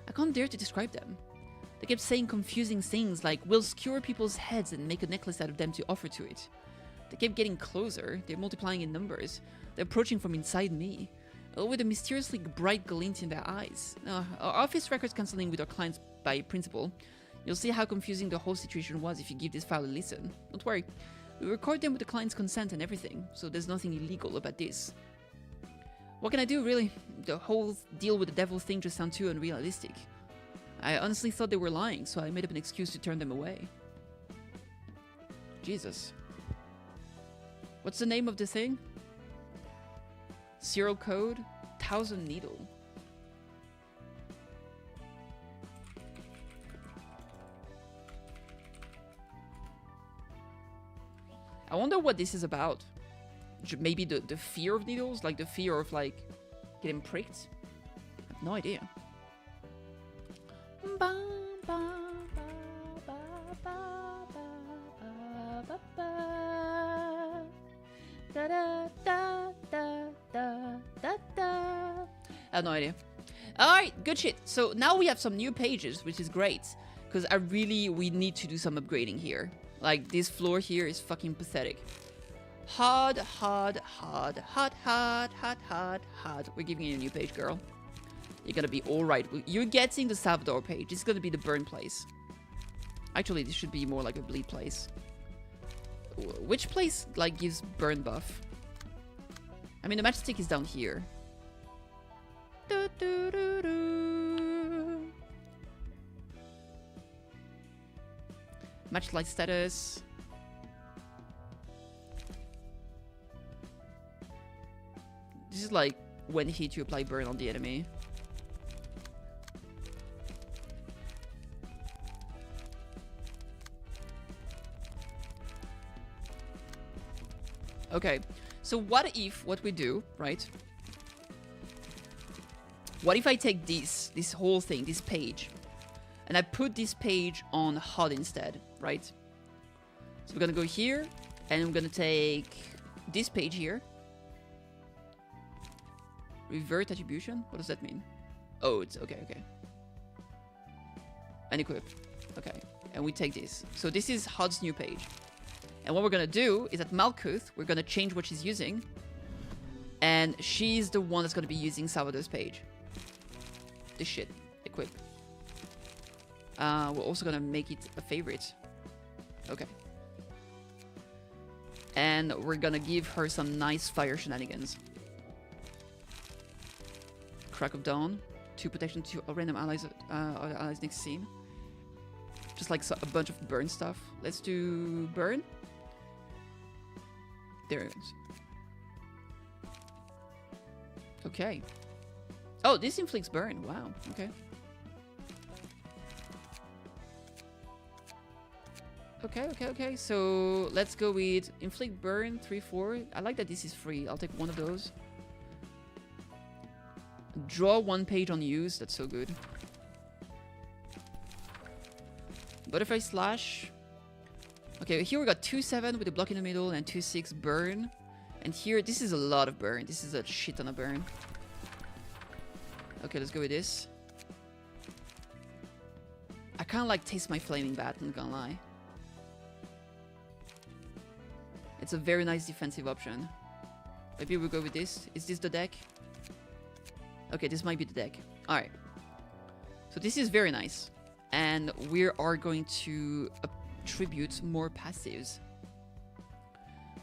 A: I can't dare to describe them. They kept saying confusing things like, we'll skewer people's heads and make a necklace out of them to offer to it. They kept getting closer, they're multiplying in numbers, they're approaching from inside me, all with a mysteriously bright glint in their eyes. Our office records counseling with our clients by principle. You'll see how confusing the whole situation was if you give this file a listen. Don't worry, we record them with the client's consent and everything, so there's nothing illegal about this. What can I do, really? The whole deal with the devil thing just sounds too unrealistic. I honestly thought they were lying, so I made up an excuse to turn them away. Jesus. What's the name of the thing? Serial code? 1000 Needle. I wonder what this is about. Maybe the fear of needles? Like the fear of like getting pricked? I have no idea. I have no idea. Alright, good shit. So now we have some new pages, which is great. Because we need to do some upgrading here. Like, this floor here is fucking pathetic. Hard. We're giving you a new page, girl. You're gonna be alright. You're getting the Salvador page. It's gonna be the burn place. Actually, this should be more like a bleed place. Which place, like, gives burn buff? I mean, the matchstick is down here. Match light status. This is like when hit you apply burn on the enemy. Okay, so what we do, right? What if I take this whole thing, this page, and I put this page on HUD instead, right? So we're gonna go here, and I'm gonna take this page here. Revert attribution? What does that mean? Oh, it's okay, okay. And equip. Okay, and we take this. So this is HUD's new page. And what we're gonna do is at Malkuth, we're gonna change what she's using. And she's the one that's gonna be using Salvador's page. This shit. Equip. We're also gonna make it a favorite. Okay. And we're gonna give her some nice fire shenanigans. Crack of Dawn. 2 protection to random allies, allies next scene. Just like a bunch of burn stuff. Let's do burn. There it is. Okay. Oh, this inflicts burn. Wow. Okay. Okay. So let's go with inflict burn 3/4. I like that this is free. I'll take one of those. Draw 1 page on use. That's so good. Butterfly slash. Okay, here we got 2/7 with a block in the middle and 2/6 burn. And here, this is a lot of burn. This is a shit ton of burn. Okay, let's go with this. I kind of like taste my flaming bat, I'm not gonna lie. It's a very nice defensive option. Maybe we'll go with this. Is this the deck? Okay, this might be the deck. Alright. So this is very nice. And we are going to attribute more passives.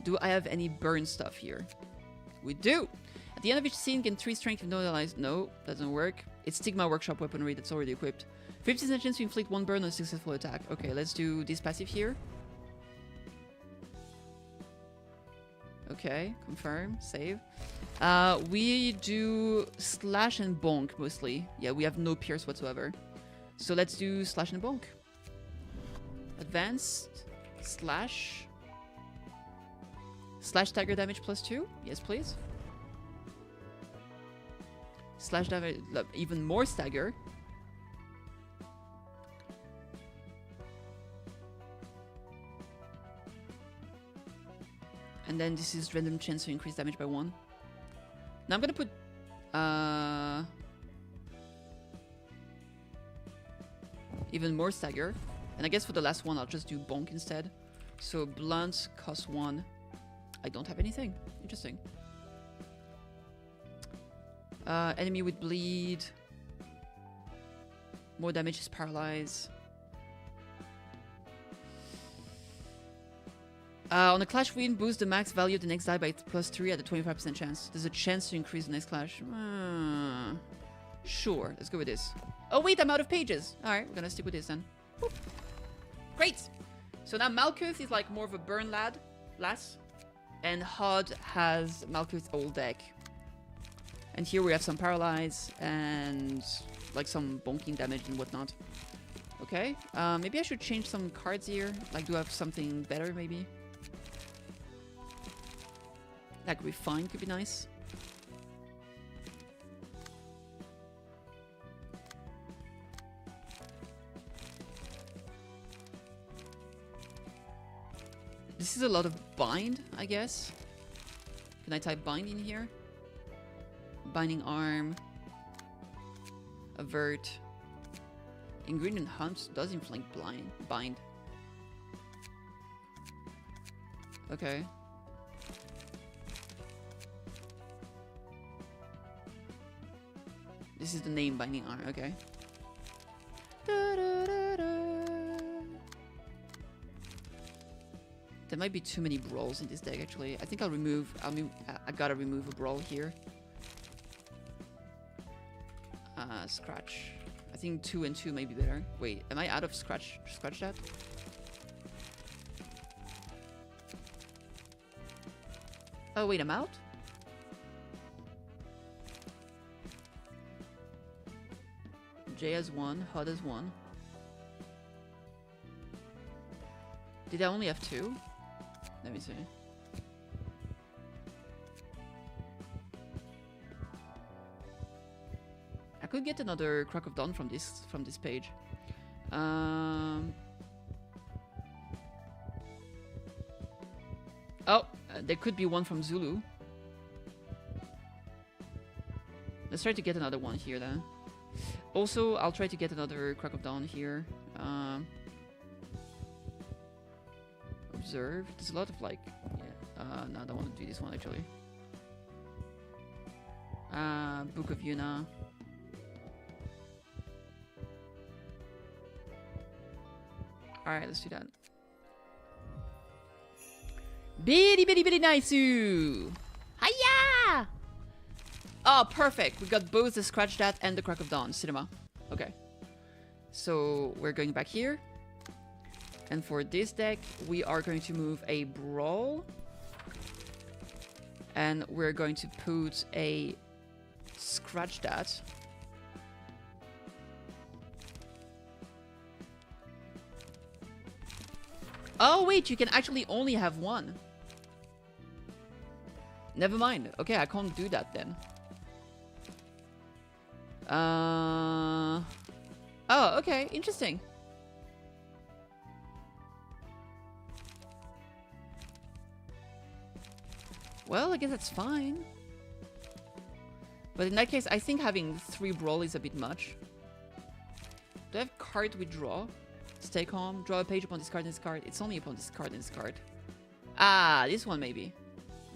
A: Do I have any burn stuff here? We do! At the end of each scene, gain 3 strength with no allies. No, doesn't work. It's Stigma Workshop weaponry that's already equipped. 50% chance to inflict 1 burn on a successful attack. Okay, let's do this passive here. Okay, confirm, save. We do slash and bonk mostly. Yeah, we have no pierce whatsoever. So let's do slash and bonk. Advanced, slash. Slash stagger damage +2. Yes, please. Slash damage, even more stagger. And then this is random chance to increase damage by 1. Now I'm gonna put even more stagger. And I guess for the last one I'll just do bonk instead. So blunt costs 1. I don't have anything. Interesting. Enemy with bleed. More damage is paralyze. On a clash win, boost the max value of the next die by +3 at a 25% chance. There's a chance to increase the next clash. Sure, let's go with this. Oh wait, I'm out of pages. Alright, we're gonna stick with this then. Whoop. Great! So now Malkuth is like more of a burn lass. And HUD has Malkuth's old deck. And here we have some paralyze and like some bonking damage and whatnot. Okay, maybe I should change some cards here. Like, do I have something better maybe? Like refine could be nice. This is a lot of bind, I guess. Can I type bind in here? Binding arm. Avert. Ingredient hunts does inflict bind. Okay. This is the name binding arm, okay. there might be too many brawls in this deck, actually. I think I'll remove... I gotta remove a brawl here. Scratch. I think 2 and 2 may be better. Wait, am I out of scratch that? Oh, wait, I'm out? J has 1, HUD has 1. Did I only have 2? Let me see. I could get another Crack of Dawn from this page. Oh, there could be one from Zulu. Let's try to get another one here then. Also, I'll try to get another Crack of Dawn here. Observe. There's a lot of like... Yeah. No, I don't want to do this one actually. Book of Yuna. Alright, let's do that. Bitty bitty bitty nice-oo! Hiya! Oh, perfect. We got both the Scratch That and the Crack of Dawn. Cinema. Okay. So, we're going back here. And for this deck, we are going to move a Brawl. And we're going to put a Scratch That. Oh, wait, you can actually only have one. Never mind. Okay, I can't do that then. Oh, okay, interesting. Well, I guess that's fine. But in that case, I think having 3 Brawl is a bit much. Do I have card withdraw? Stay calm. Draw a page upon discard and discard. It's only upon discard and discard. Ah, this one maybe.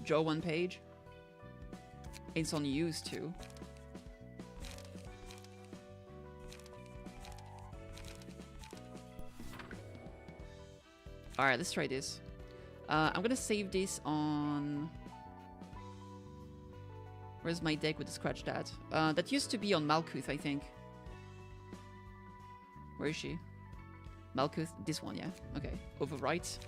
A: Draw 1 page. It's on use too. Alright, let's try this. I'm gonna save this on... Where's my deck with the Scratch That? That used to be on Malkuth, I think. Where is she? Malkuth, this one, yeah. Okay, overwrite.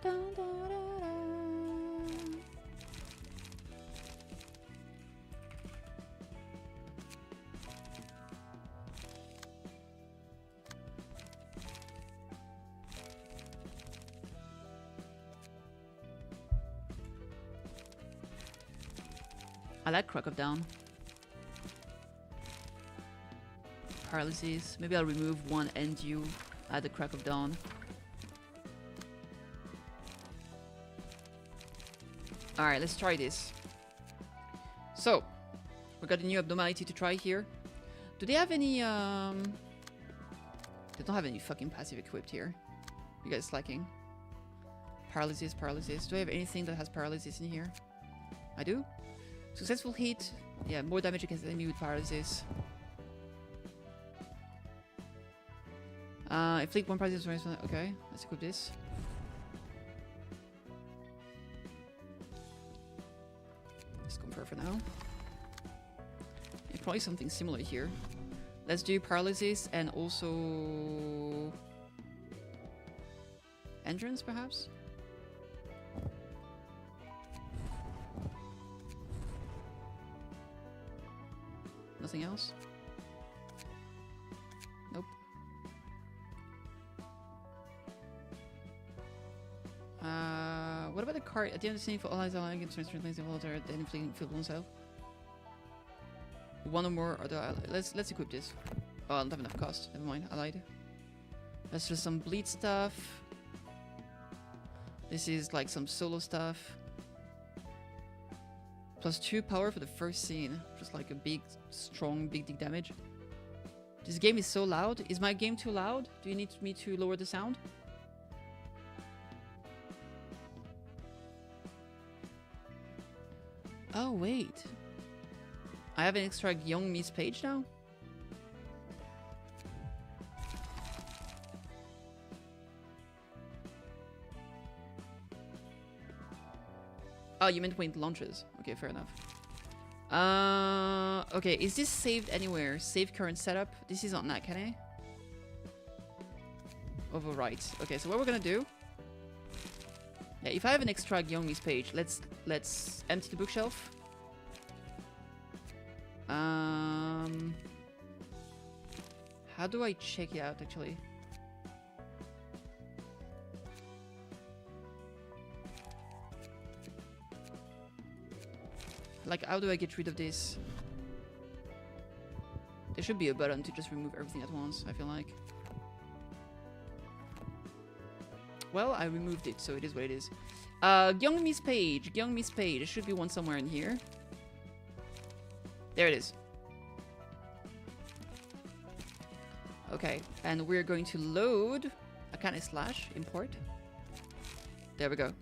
A: Dun, dun, dun, dun. I like Crack of Dawn. Paralysis. Maybe I'll remove 1 and you add the Crack of Dawn. Alright, let's try this. So, we got a new abnormality to try here. Do they have any, They don't have any fucking passive equipped here. You guys slacking. Paralysis, paralysis. Do I have anything that has paralysis in here? I do? Successful hit. Yeah, more damage against the enemy with paralysis. Inflict 1 paralysis. Okay, let's equip this. Let's confer for now. Yeah, probably something similar here. Let's do paralysis and also entrance, perhaps. Nothing else? Nope. What about the card at the end of the scene for all eyes on against strength of water, then inflicting field oneself? 1 or more other. Let's equip this. Oh, I don't have enough cost. Never mind, I lied. Let's do some bleed stuff. This is like some solo stuff. +2 power for the first scene. Just like a big, strong, big damage. This game is so loud. Is my game too loud? Do you need me to lower the sound? Oh, wait. I have an extra Young Miss page now? Oh, you meant when it launches. Okay, fair enough. Okay, is this saved anywhere? Save current setup. This is on that, can I? Overwrite. Okay, so what we're gonna do? Yeah, if I have an extract Youngmi's page, let's empty the bookshelf. How do I check it out actually? Like, how do I get rid of this? There should be a button to just remove everything at once, I feel like. Well, I removed it, so it is what it is. Youngmi's page. Youngmi's page. There should be one somewhere in here. There it is. Okay, and we're going to load a kind of slash import. There we go.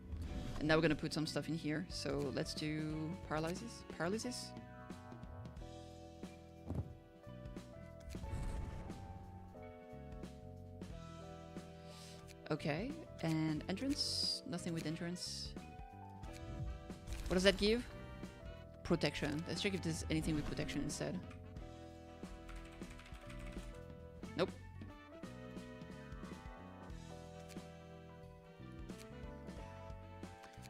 A: And now we're gonna put some stuff in here. So let's do paralysis. Paralysis. Okay, and entrance. Nothing with entrance. What does that give? Protection. Let's check if there's anything with protection instead. Nope.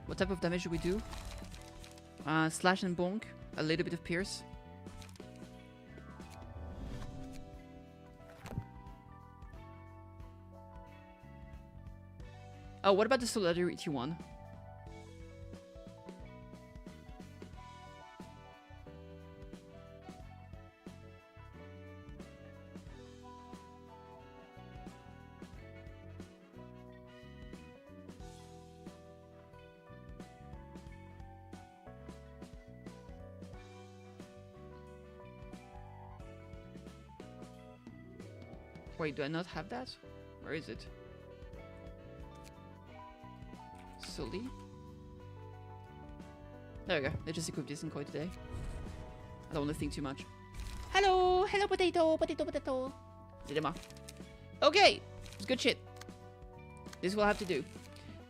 A: What type of damage do we do? Slash and bonk. A little bit of pierce. Oh, what about the solidarity one? Wait, do I not have that? Where is it? Sully? There we go. Let's just equip this in Koi today. I don't want to think too much. Hello! Hello, potato! Potato, potato! Dilemma. Okay! It's good shit. This will have to do.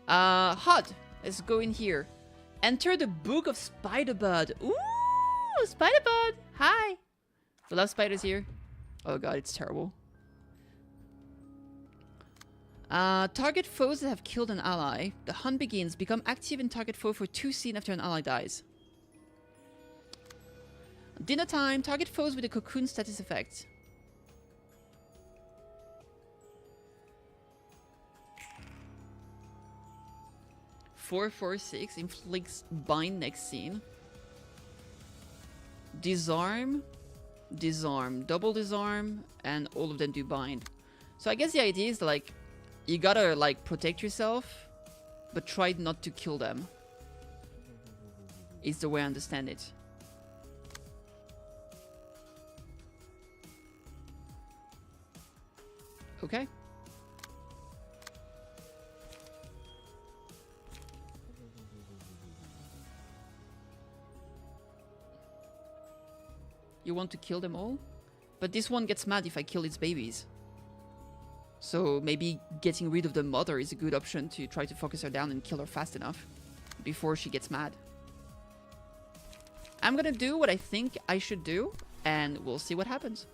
A: HUD! Let's go in here. Enter the Book of Spiderbud. Ooh! Spiderbud! Hi! We love spiders here. Oh god, it's terrible. Target foes that have killed an ally. The hunt begins. Become active in target foe for 2 scenes after an ally dies. Dinner time. Target foes with a cocoon status effect. Four, 6 inflicts bind next scene. Disarm, disarm, double disarm, and all of them do bind. So I guess the idea is like you gotta like protect yourself, but try not to kill them. Is the way I understand it. Okay. You want to kill them all? But this one gets mad if I kill its babies. So maybe getting rid of the mother is a good option to try to focus her down and kill her fast enough before she gets mad. I'm gonna do what I think I should do, and we'll see what happens.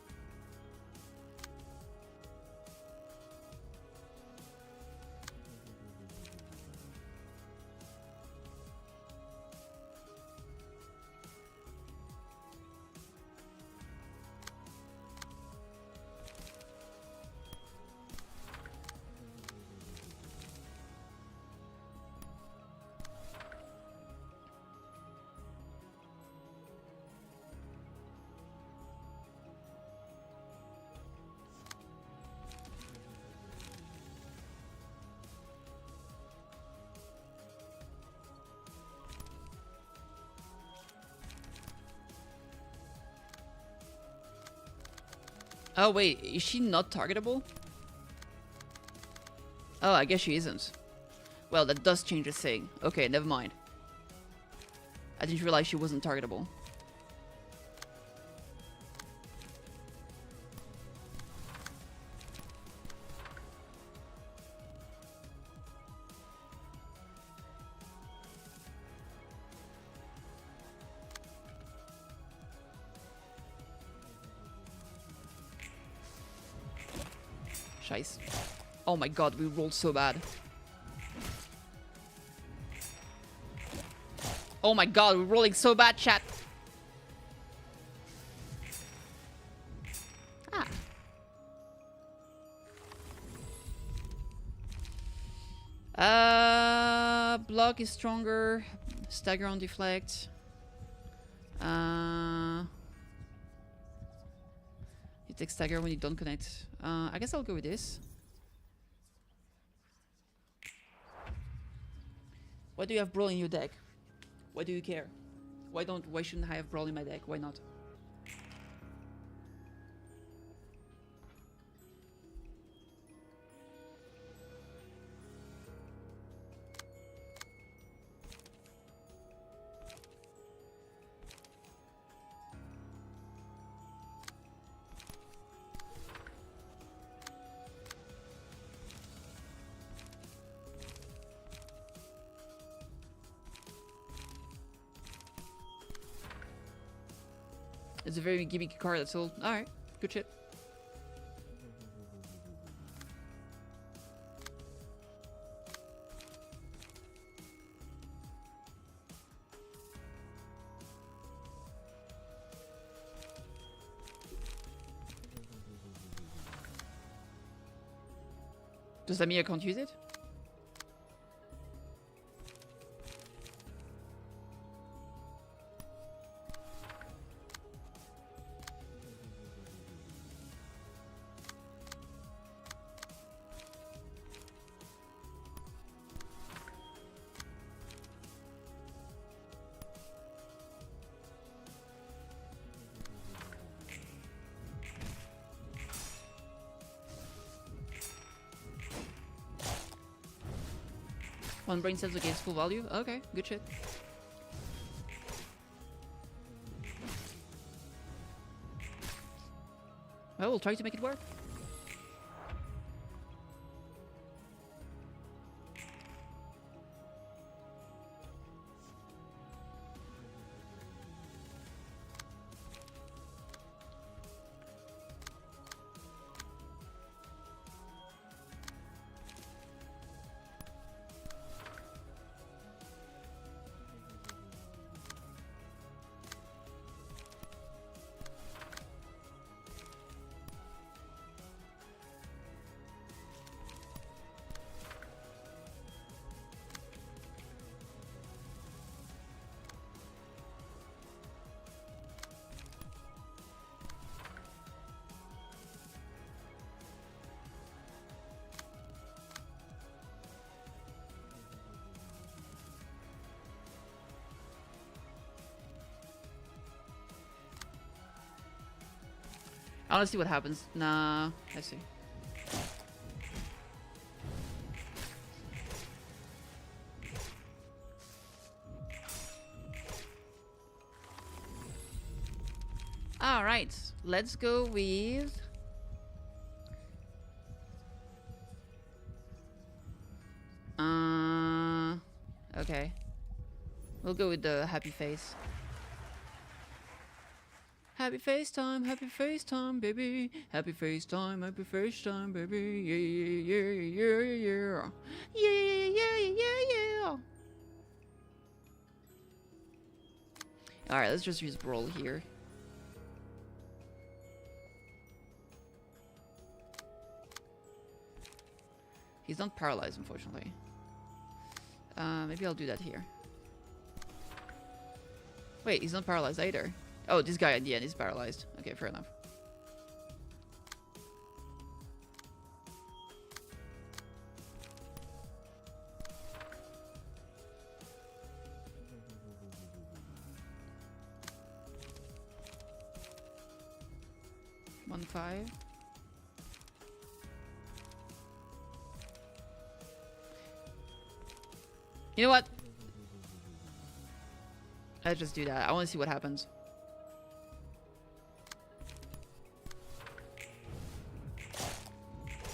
A: Oh wait, is she not targetable? Oh, I guess she isn't. Well, that does change the thing. Okay, never mind. I didn't realize she wasn't targetable. Scheiße. Oh my god, we rolled so bad. Oh my god, we're rolling so bad, chat. Block is stronger. Stagger on deflect. You take stagger when you don't connect. I guess I'll go with this. Why do you have Brawl in your deck? Why do you care? Why shouldn't I have Brawl in my deck? Why not? It's a very gimmicky card, that's all. Alright, good shit. Does that mean I can't use it? One brain cells against full value? Okay, good shit. Well, we'll try to make it work. I want to see what happens. Nah, I see. All right, let's go with okay. We'll go with the happy face. Happy FaceTime, baby. Happy FaceTime, baby. Yeah, yeah, yeah, yeah, yeah, yeah, yeah, yeah. All right, let's just use Brawl here. He's not paralyzed, unfortunately. Maybe I'll do that here. Wait, he's not paralyzed either. Oh, this guy at the end is paralyzed. Okay, fair enough. One five. You know what? Let's just do that. I want to see what happens.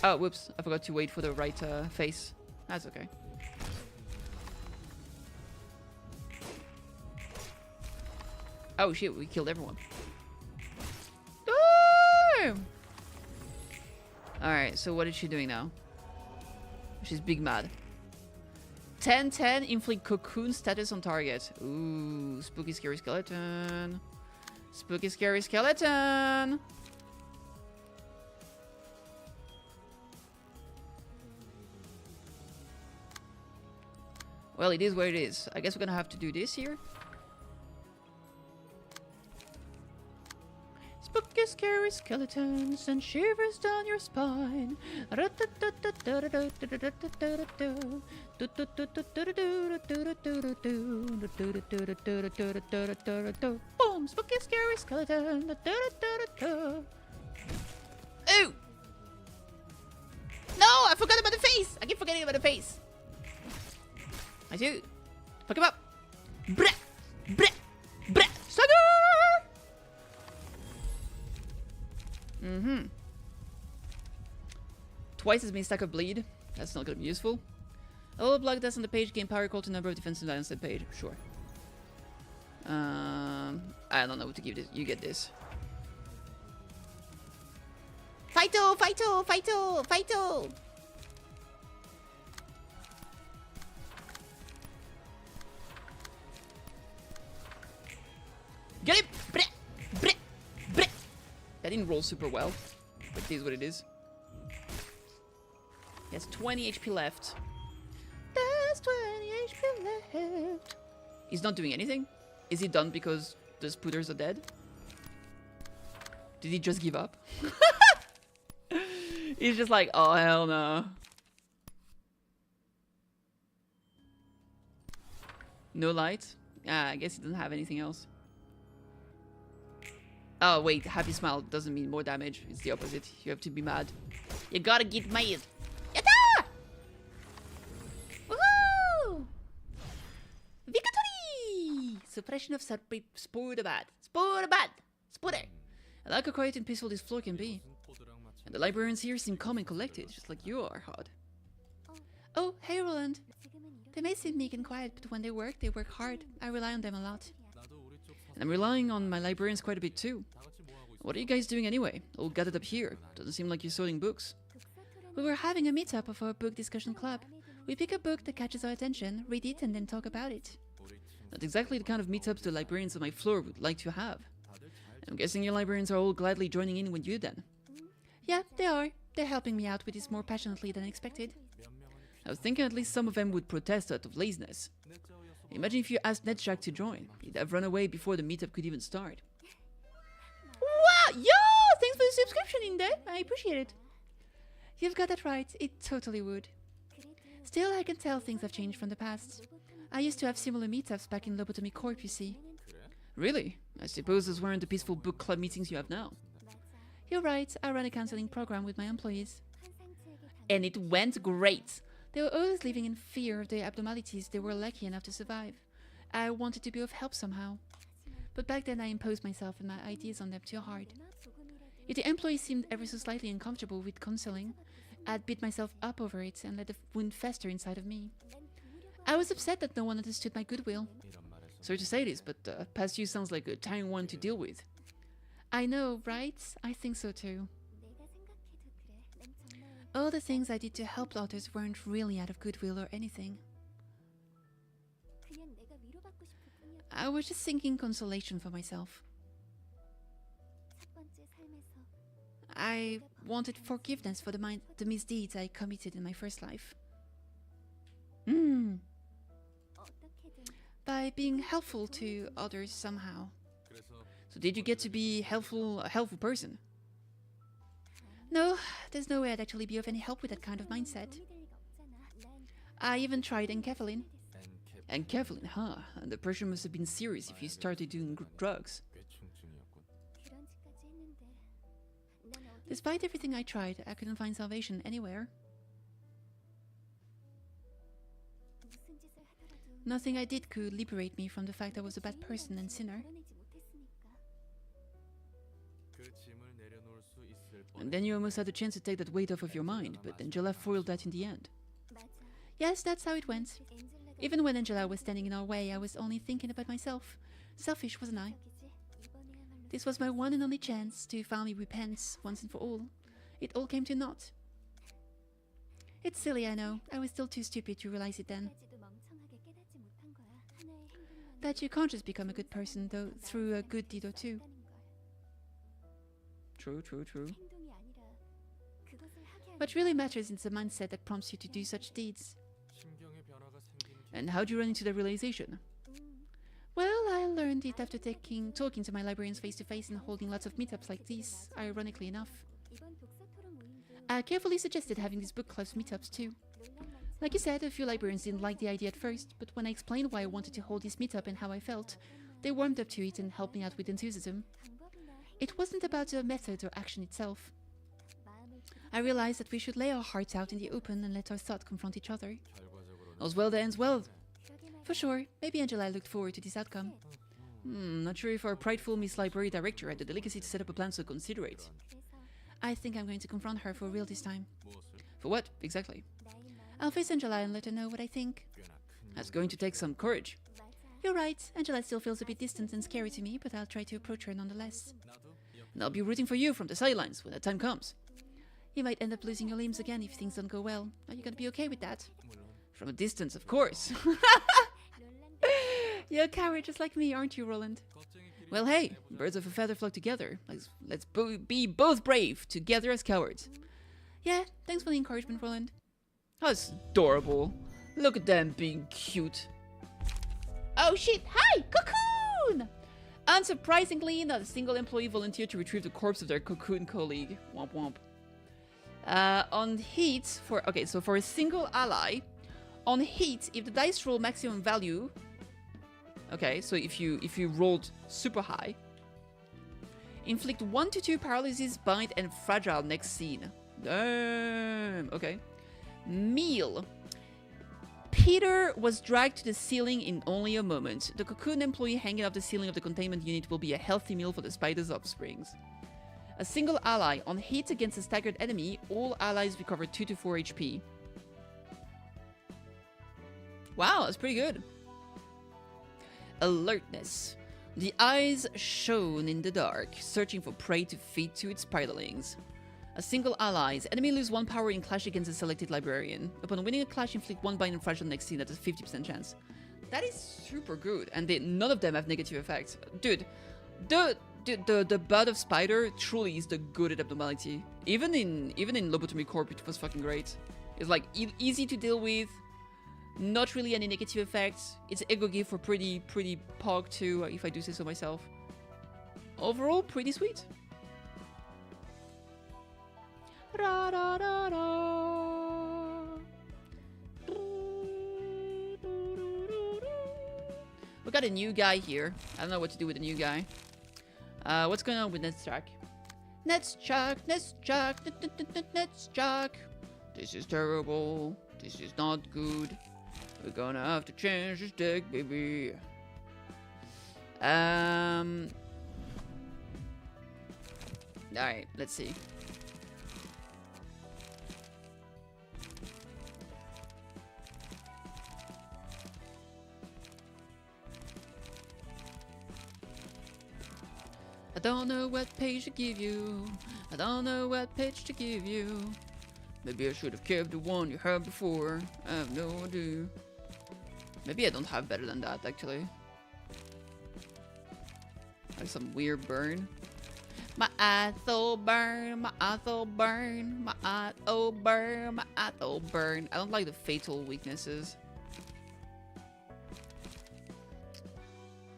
A: Oh, whoops. I forgot to wait for the right face. That's okay. Oh shit, we killed everyone. Damn! Alright, so what is she doing now? She's big mad. 10-10, inflict cocoon status on target. Ooh, spooky scary skeleton. Spooky scary skeleton! Well, it is what it is. I guess we're gonna have to do this here. Spooky scary skeletons and shivers down your spine. Boom! Spooky scary skeleton. Ooh! No! I forgot about the face! I keep forgetting about the face. I do. Fuck him up. Brah! Brah! Brah! Sucker! Mm-hmm. Twice as many stack of bleed. That's not gonna be useful. A little block that's on the page gain power equal to number of defensive items on the page. Sure. I don't know what to give this. You get this. Fighto! Fighto! Fighto! Fighto! Get him! Breh! Breh! Breh! That didn't roll super well, but it is what it is. He has 20 HP left. There's 20 HP left. He's not doing anything? Is he done because the spooters are dead? Did he just give up? He's just like, oh hell no. No light? Ah, I guess he doesn't have anything else. Oh wait, happy smile doesn't mean more damage. It's the opposite. You have to be mad. You gotta get mad. Yatta! Woohoo! Victory! Suppression of Spooderbat. Spooderbat! Spooder! I like how quiet and peaceful this floor can be. And the librarians here seem calm and collected, just like you are, Hod. Oh, hey Roland. They may seem meek and quiet, but when they work hard. I rely on them a lot. And I'm relying on my librarians quite a bit too. What are you guys doing anyway? All gathered up here. Doesn't seem like you're sorting books. We were having a meetup of our book discussion club. We pick a book that catches our attention, read it, and then talk about it. Not exactly the kind of meetups the librarians on my floor would like to have. I'm guessing your librarians are all gladly joining in with you then. Yeah, they are. They're helping me out with this more passionately than expected. I was thinking at least some of them would protest out of laziness. Imagine if you asked Netjack to join. He'd have run away before the meetup could even start. Wow! Yo! Thanks for the subscription, Inde. I appreciate it. You've got that right. It totally would. Still, I can tell things have changed from the past. I used to have similar meetups back in Lobotomy Corp, you see. Really? I suppose those weren't the peaceful book club meetings you have now. You're right. I ran a counseling program with my employees. And it went great. They were always living in fear of the abnormalities they were lucky enough to survive. I wanted to be of help somehow. But back then I imposed myself and my ideas on them too hard. If the employees seemed ever so slightly uncomfortable with counseling, I'd beat myself up over it and let the wound fester inside of me. I was upset that no one understood my goodwill. Sorry to say this, but past you sounds like a tiring one to deal with. I know, right? I think so too. All the things I did to help others weren't really out of goodwill or anything. I was just seeking consolation for myself. I wanted forgiveness for the misdeeds I committed in my first life. By being helpful to others somehow. So did you get to be a helpful person? No, there's no way I'd actually be of any help with that kind of mindset. I even tried enkephalin. Enkephalin, huh? And the pressure must have been serious if you started doing drugs. Despite everything I tried, I couldn't find salvation anywhere. Nothing I did could liberate me from the fact I was a bad person and sinner. And then you almost had the chance to take that weight off of your mind, but Angela foiled that in the end. Yes, that's how it went. Even when Angela was standing in our way, I was only thinking about myself. Selfish, wasn't I? This was my one and only chance to finally repent once and for all, it all came to naught. It's silly, I know. I was still too stupid to realize it then. That you can't just become a good person, though, through a good deed or two. True, true, true. What really matters is the mindset that prompts you to do such deeds. And how'd you run into the realization? Well, I learned it after talking to my librarians face to face and holding lots of meetups like these, ironically enough. I carefully suggested having these book clubs meetups too. Like you said, a few librarians didn't like the idea at first, but when I explained why I wanted to hold this meetup and how I felt, they warmed up to it and helped me out with enthusiasm. It wasn't about the method or action itself. I realized that we should lay our hearts out in the open and let our thoughts confront each other. All's well that ends well. For sure, maybe Angela looked forward to this outcome. Not sure if our prideful Miss Library Director had the delicacy to set up a plan so considerate. I think I'm going to confront her for real this time. For what, exactly? I'll face Angela and let her know what I think. That's going to take some courage. You're right, Angela still feels a bit distant and scary to me, but I'll try to approach her nonetheless. And I'll be rooting for you from the sidelines when that time comes. You might end up losing your limbs again if things don't go well. Are you gonna be okay with that? From a distance, of course. You're a coward just like me, aren't you, Roland? Well, hey, birds of a feather flock together. Let's be both brave, together as cowards. Yeah, thanks for the encouragement, Roland. That's adorable. Look at them being cute. Oh shit, hi, cocoon! Unsurprisingly, not a single employee volunteered to retrieve the corpse of their cocoon colleague. Womp womp. On heat, for a single ally, on heat, if the dice roll maximum value, okay, so if you rolled super high, inflict 1 to 2 paralysis, bind, and fragile next scene. Damn. Okay. Meal. Peter was dragged to the ceiling in only a moment. The cocoon employee hanging off the ceiling of the containment unit will be a healthy meal for the spider's offsprings. A single ally. On hit against a staggered enemy, all allies recover 2 to 4 HP. Wow, that's pretty good. Alertness. The eyes shone in the dark, searching for prey to feed to its spiderlings. A single allies. Enemy lose 1 power in clash against a selected librarian. Upon winning a clash, inflict 1 bind and fragile next scene at a 50% chance. That is super good, and none of them have negative effects. Dude, the bud of spider truly is the good at abnormality. Even in Lobotomy Corp, it was fucking great. It's like easy to deal with, not really any negative effects. It's ego give for pretty pog too, if I do say so myself. Overall, pretty sweet. Da, da, da, da. We got a new guy here. I don't know what to do with the new guy. What's going on with Netstruck? Netstruck. This is terrible. This is not good. We're gonna have to change this deck, baby. Alright, let's see. I don't know what page to give you. I don't know what page to give you. Maybe I should have kept the one you had before. I have no idea. Maybe I don't have better than that, actually. Like some weird burn. My eyes so burn, my eyes so burn, my eyes so burn, my eyes so burn. I don't like the fatal weaknesses.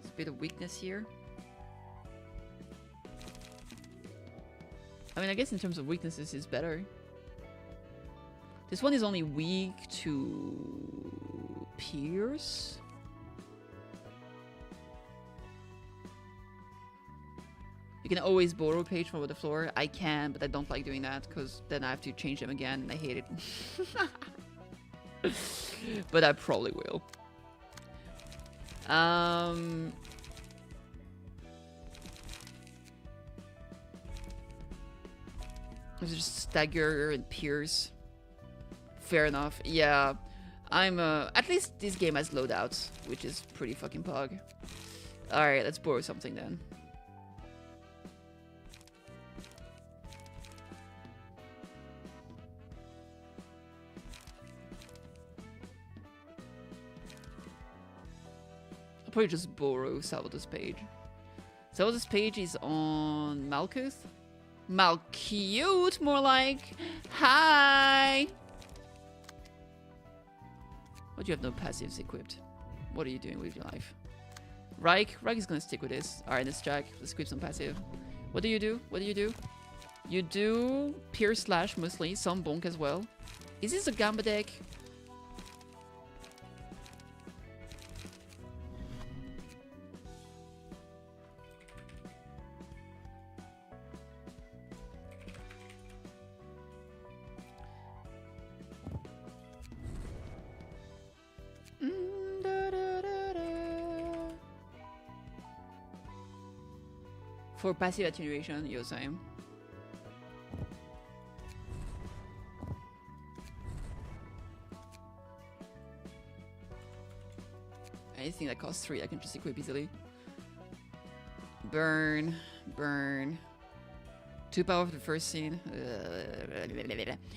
A: There's a bit of weakness here. I mean, I guess in terms of weaknesses, it's better. This one is only weak to Pierce. You can always borrow a page from the floor. I can, but I don't like doing that because then I have to change them again and I hate it. But I probably will. There's just Stagger and Pierce. Fair enough. Yeah, I'm at least this game has loadouts, which is pretty fucking pog. Alright, let's borrow something then. I'll probably just borrow Salvador's page. Salvador's page is on Malkuth. Malcute, more like. Hi! What do you have no passives equipped? What are you doing with your life? Reich is gonna stick with this. Alright, let's check. Let's equip some passive. What do you do? What do you do? You do Pierce Slash mostly, some Bonk as well. Is this a Gamba deck? For passive attenuation, you're saying. Anything that costs 3 I can just equip easily. Burn. 2 power for the first scene.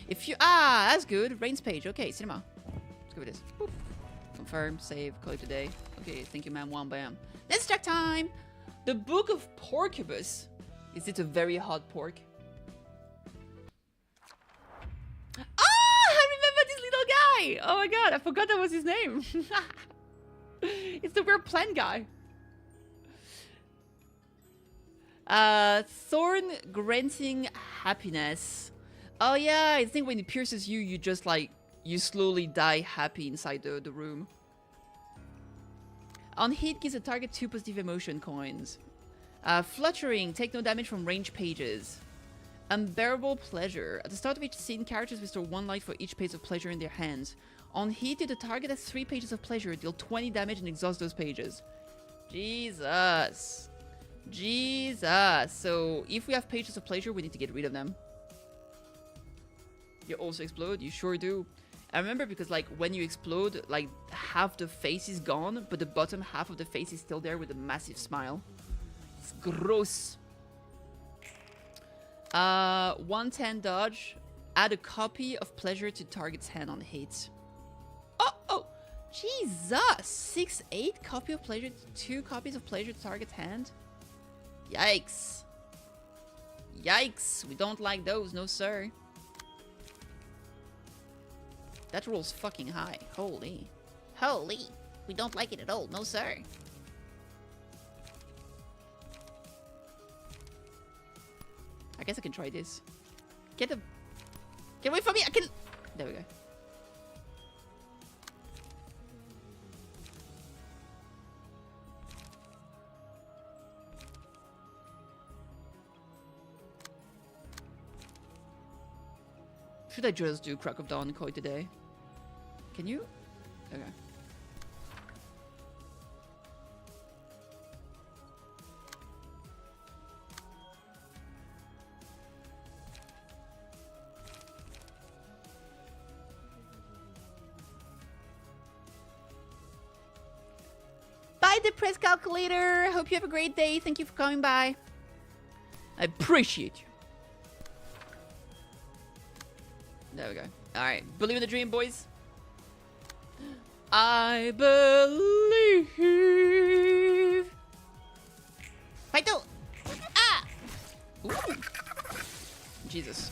A: If you that's good. Rain's page. Okay, cinema. Let's go with this. Boop. Confirm, save, call it a day. Okay, thank you, ma'am. One bam. Let's check time. The Book of Porcubus. Is it a very hot pork? Ah, I remember this little guy. Oh my god, I forgot that was his name. It's the weird plant guy. Thorn granting happiness. Oh yeah, I think when it pierces you, you just like, you slowly die happy inside the room. On hit, gives a target 2 positive emotion coins. Fluttering, take no damage from range pages. Unbearable pleasure. At the start of each scene, characters restore 1 life for each page of pleasure in their hands. On hit, if the target has 3 pages of pleasure, deal 20 damage and exhaust those pages. Jesus. So, if we have pages of pleasure, we need to get rid of them. You also explode? You sure do. I remember because, like, when you explode, like, half the face is gone, but the bottom half of the face is still there with a massive smile. It's gross. 110 dodge. Add a copy of pleasure to target's hand on hit. Oh! Jesus! 6-8 copy of pleasure, 2 copies of pleasure to target's hand? Yikes. Yikes! We don't like those, no sir. That roll's fucking high. Holy. We don't like it at all. No, sir. I guess I can try this. Get away from me! I can... There we go. Should I just do Crack of Dawn Koi today? Can you? Okay. Bye, Depressed Calculator. Hope you have a great day. Thank you for coming by. I appreciate you. There we go. Alright. Believe in the dream, boys. I believe. Fight though. Ah! Ooh. Jesus.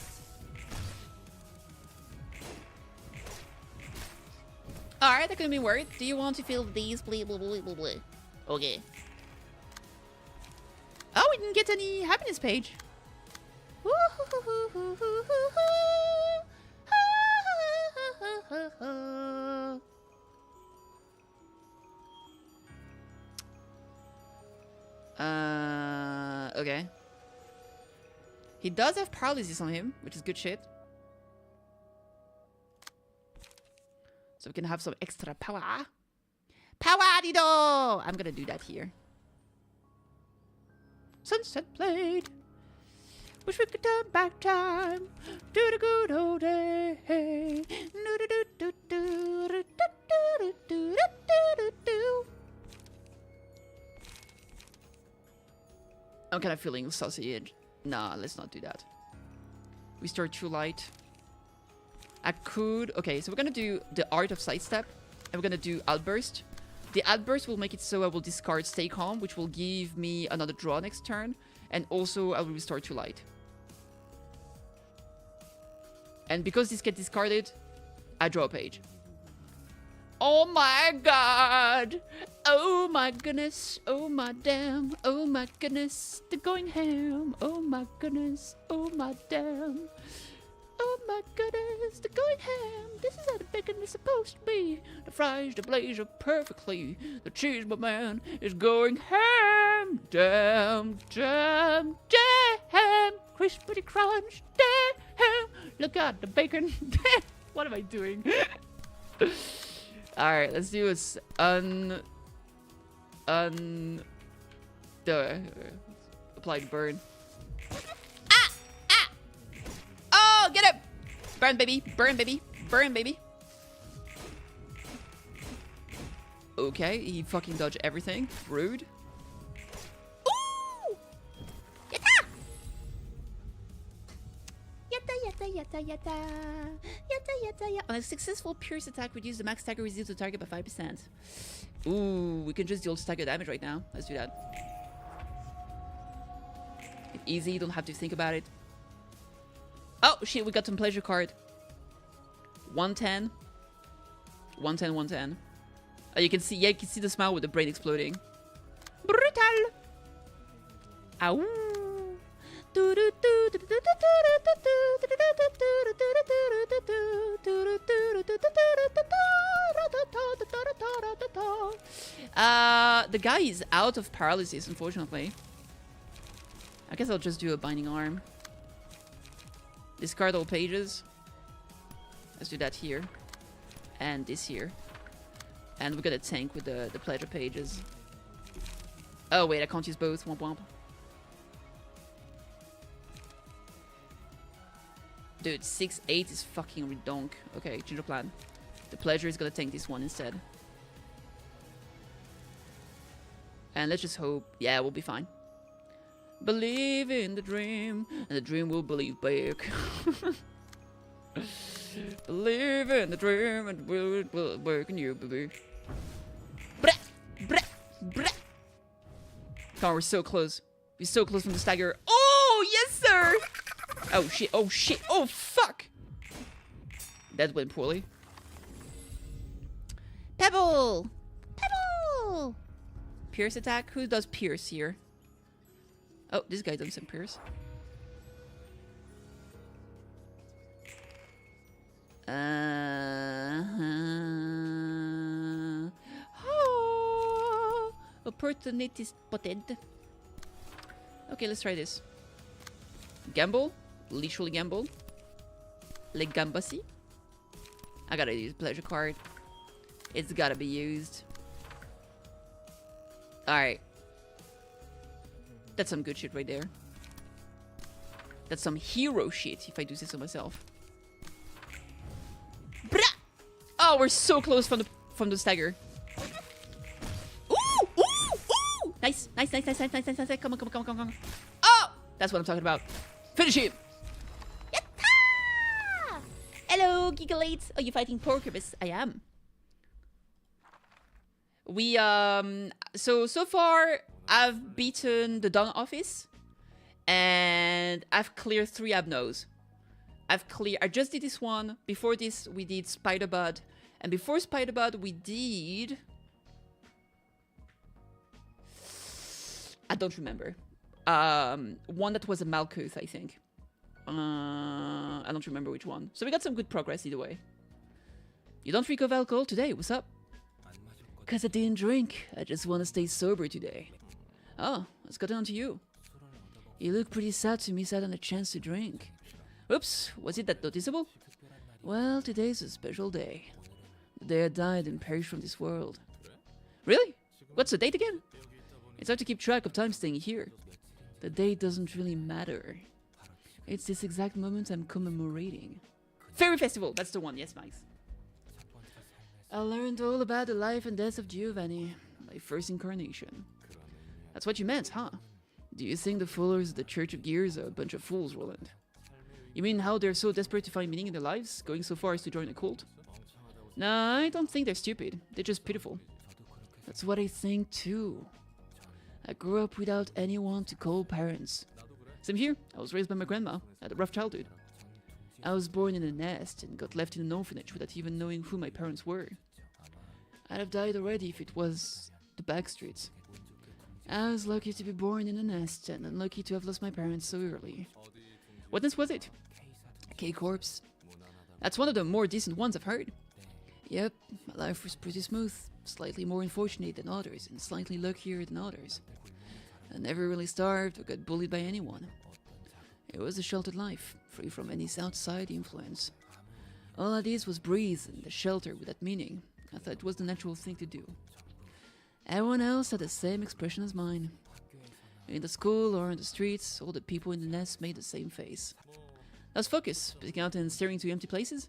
A: Alright, that couldn't be worried. Do you want to feel these? Blah, blah, blah, blah, blah. Okay. Oh, we didn't get any happiness page. Okay. He does have paralysis on him, which is good shit. So we can have some extra power. Power, Dido! I'm gonna do that here. Sunset Blade. Wish we could turn back time to the good old days. I'm kind of feeling sausage. Nah, let's not do that. Restore True Light. I could... Okay, so we're gonna do the Art of Sidestep. And we're gonna do Outburst. The outburst will make it so I will discard Stay Calm, which will give me another draw next turn. And also I will restore 2 light. And because this gets discarded, I draw a page. Oh my god! Oh my goodness! Oh my damn! Oh my goodness! They're going ham! Oh my goodness! Oh my damn! Oh my goodness! They're going ham! This is how the bacon is supposed to be. The fries, the blaze up perfectly. The cheese, my man, is going ham! Damn! Damn! Damn! Crispy crunch! Damn! Look at the bacon! What am I doing? Alright, let's do this. Applied burn. Ah! Ah! Oh, get him! Burn, baby! Burn, baby! Burn, baby! Okay, he fucking dodged everything. Rude. Ooh! Yatta! Yatta, yatta, yatta, yatta. Yatta, yatta, yatta. On a successful Pierce attack, reduce the max stagger resistance to target by 5%. Ooh, we can just deal stagger damage right now. Let's do that. Easy, don't have to think about it. Oh, shit, we got some pleasure card. 110. 110, 110. Oh, you can see, yeah, you can see the smile with the brain exploding. Brutal! Ow! The guy is out of paralysis, unfortunately. I guess I'll just do a binding arm. Discard all pages. Let's do that here. And this here. And we got a tank with the pleasure pages. Oh wait, I can't use both. Womp womp. Dude, 6-8 is fucking redonk. Okay, change of plan. The pleasure is gonna tank this one instead. And let's just hope, yeah, we'll be fine. Believe in the dream, and the dream will believe back. Believe in the dream, and will work in you, baby. Brah, brah, brah. Come on, we're so close. We're so close from the stagger. Oh, yes, sir! Oh, shit, oh, shit, oh, fuck! That went poorly. Pebble! Pebble! Pierce attack? Who does pierce here? Oh, this guy does some pierce. Oh, opportunity spotted. Okay, let's try this. Gamble. Literally gamble. Like gambasi. I gotta use pleasure card. It's gotta be used. Alright. That's some good shit right there. That's some hero shit, if I do say so myself. Brah! Oh, we're so close from the stagger. Ooh! Ooh! Ooh! Nice, nice, nice, nice, nice, nice, nice, nice. Come on, come on, come on, come on. Oh! That's what I'm talking about. Finish him! Yatta! Hello, Gigalates. Are you fighting Porcupus? I am. We, so far, I've beaten the Dawn Office. And I've cleared 3 Abnos. I just did this one. Before this, we did Spiderbud. And before Spiderbud, we did... I don't remember. One that was a Malkuth, I think. I don't remember which one. So we got some good progress either way. You don't drink of alcohol today, what's up? Cause I didn't drink. I just want to stay sober today. Oh, let's go down to you. You look pretty sad to miss out on a chance to drink. Oops, was it that noticeable? Well, today's a special day. The day I died and perished from this world. Really? What's the date again? It's hard to keep track of time staying here. The date doesn't really matter. It's this exact moment I'm commemorating. Fairy Festival! That's the one, yes, Max. I learned all about the life and death of Giovanni, my first incarnation. That's what you meant, huh? Do you think the followers of the Church of Gears are a bunch of fools, Roland? You mean how they're so desperate to find meaning in their lives, going so far as to join a cult? Nah, I don't think they're stupid. They're just pitiful. That's what I think too. I grew up without anyone to call parents. Same here. I was raised by my grandma. I had a rough childhood. I was born in a nest and got left in an orphanage without even knowing who my parents were. I'd have died already if it was the back streets. I was lucky to be born in a nest and unlucky to have lost my parents so early. What nest was it? A K-Corpse. That's one of the more decent ones I've heard. Yep, my life was pretty smooth, slightly more unfortunate than others and slightly luckier than others. I never really starved or got bullied by anyone. It was a sheltered life, free from any outside influence. All I did was breathe in the shelter without meaning. I thought it was the natural thing to do. Everyone else had the same expression as mine. In the school or in the streets, all the people in the nest made the same face. That's focus, picking out and staring into empty places?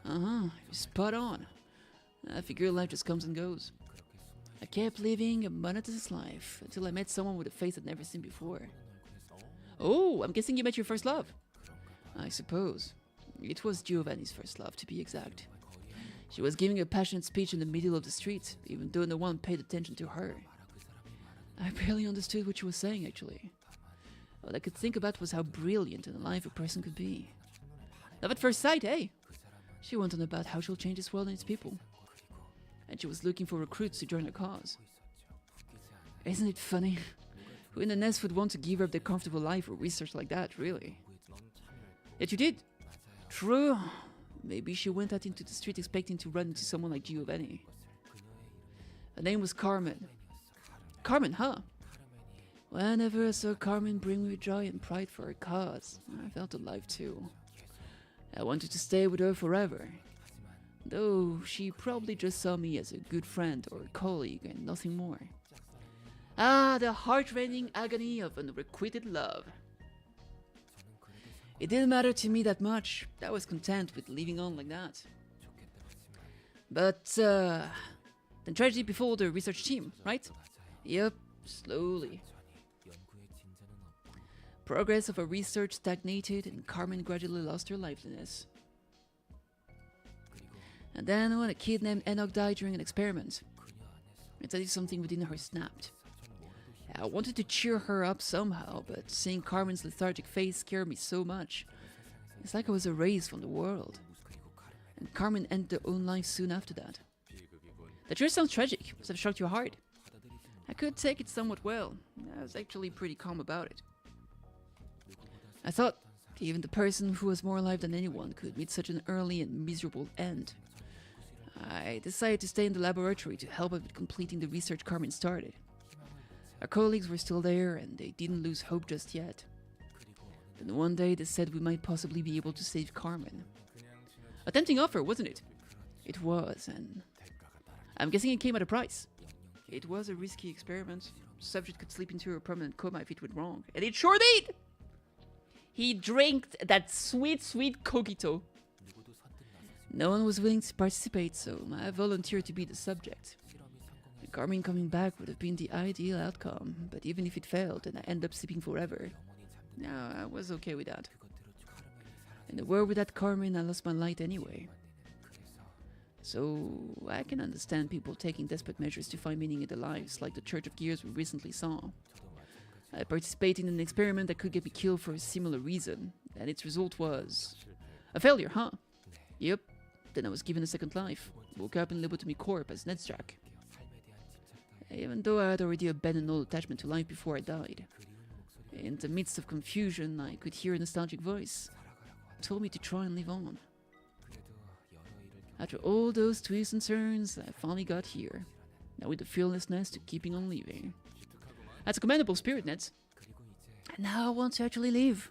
A: You're spot on. I figure life just comes and goes. I kept living a monotonous life until I met someone with a face I'd never seen before. Oh, I'm guessing you met your first love. I suppose. It was Giovanni's first love, to be exact. She was giving a passionate speech in the middle of the street, even though no one paid attention to her. I barely understood what she was saying, actually. All I could think about was how brilliant and alive a person could be. Love at first sight, eh? She went on about how she'll change this world and its people. And she was looking for recruits to join her cause. Isn't it funny? Who in the nest would want to give up their comfortable life for research like that, really? Yet you did. True. Maybe she went out into the street expecting to run into someone like Giovanni. Her name was Carmen. Carmen, huh? Whenever I saw Carmen bring me joy and pride for her cause, I felt alive too. I wanted to stay with her forever. Though she probably just saw me as a good friend or colleague and nothing more. Ah, the heart-rending agony of unrequited love. It didn't matter to me that much. I was content with living on like that. But, then tragedy befell the research team, right? Yep, slowly. Progress of her research stagnated and Carmen gradually lost her liveliness. And then when a kid named Enoch died during an experiment, it's as if something within her snapped. I wanted to cheer her up somehow, but seeing Carmen's lethargic face scared me so much. It's like I was erased from the world. And Carmen ended her own life soon after that. That sure sounds tragic. Must have shocked your heart. I could take it somewhat well. I was actually pretty calm about it. I thought even the person who was more alive than anyone could meet such an early and miserable end. I decided to stay in the laboratory to help out with completing the research Carmen started. Our colleagues were still there and they didn't lose hope just yet. Then one day they said we might possibly be able to save Carmen. A tempting offer, wasn't it? It was, and I'm guessing it came at a price. It was a risky experiment. The subject could slip into a permanent coma if it went wrong. And it sure did! He drank that sweet, sweet cogito. No one was willing to participate, so I volunteered to be the subject. Carmen coming back would have been the ideal outcome, but even if it failed and I ended up sleeping forever, no, I was okay with that. In a world without Carmen, I lost my light anyway. So I can understand people taking desperate measures to find meaning in their lives, like the Church of Gears we recently saw. I participated in an experiment that could get me killed for a similar reason, and its result was a failure, huh? Yep. Then I was given a second life. Woke up in Lobotomy Corp as Nedstrack. Even though I had already abandoned all attachment to life before I died. In the midst of confusion, I could hear a nostalgic voice. It told me to try and live on. After all those twists and turns, I finally got here. Now with the fearlessness to keeping on living. That's a commendable spirit, Neds. And now I want to actually live,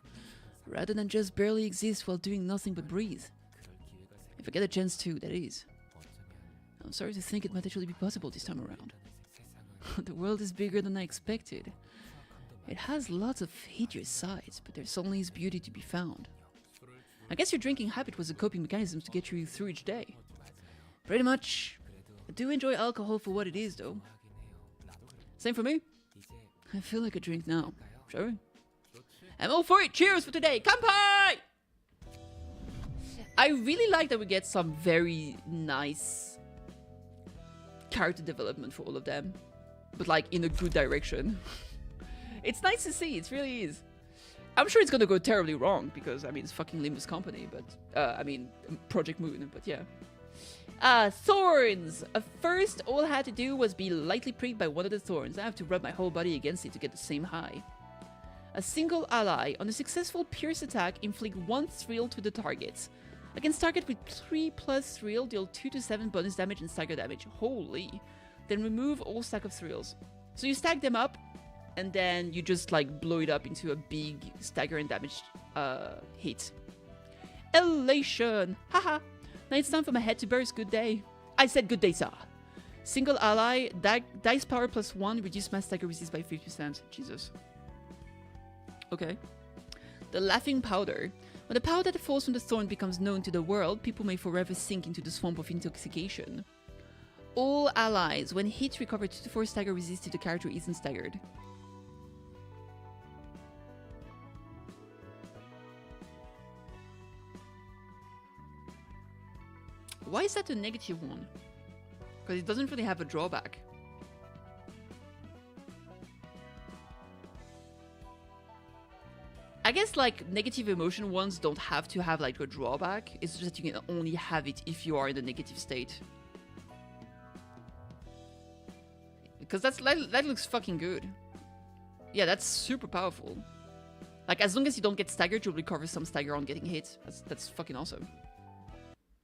A: rather than just barely exist while doing nothing but breathe. If I get a chance to, that is. I'm sorry to think it might actually be possible this time around. The world is bigger than I expected. It has lots of hideous sides, but there's always beauty to be found. I guess your drinking habit was a coping mechanism to get you through each day. Pretty much. I do enjoy alcohol for what it is, though. Same for me. I feel like a drink now. Shall we? I'm all for it. Cheers for today. Kanpai! I really like that we get some very nice character development for all of them, but like in a good direction. It's nice to see. It really is. I'm sure it's gonna go terribly wrong because I mean it's fucking Limbus Company, but I mean Project Moon, but yeah. Thorns! At first, all I had to do was be lightly pricked by one of the thorns. I have to rub my whole body against it to get the same high. A single ally. On a successful pierce attack, inflict 1 thrill to the target. Against target with 3+ thrill, deal 2 to 7 bonus damage and stagger damage. Holy. Then remove all stack of thrills. So you stack them up, and then you just like blow it up into a big stagger and damage hit. Elation! Haha! Now it's time for my head to burst. Good day. I said good day, sir. Single ally, dice power +1, reduce mass stagger resist by 50%. Jesus. Okay. The laughing powder. When the powder that falls from the thorn becomes known to the world, people may forever sink into the swamp of intoxication. All allies, when hit, recover 2 to 4 stagger resist if the character isn't staggered. Why is that a negative one? Because it doesn't really have a drawback. I guess like negative emotion ones don't have to have like a drawback. It's just that you can only have it if you are in the negative state. Because that looks fucking good. Yeah, that's super powerful. Like as long as you don't get staggered, you'll recover some stagger on getting hit. That's fucking awesome.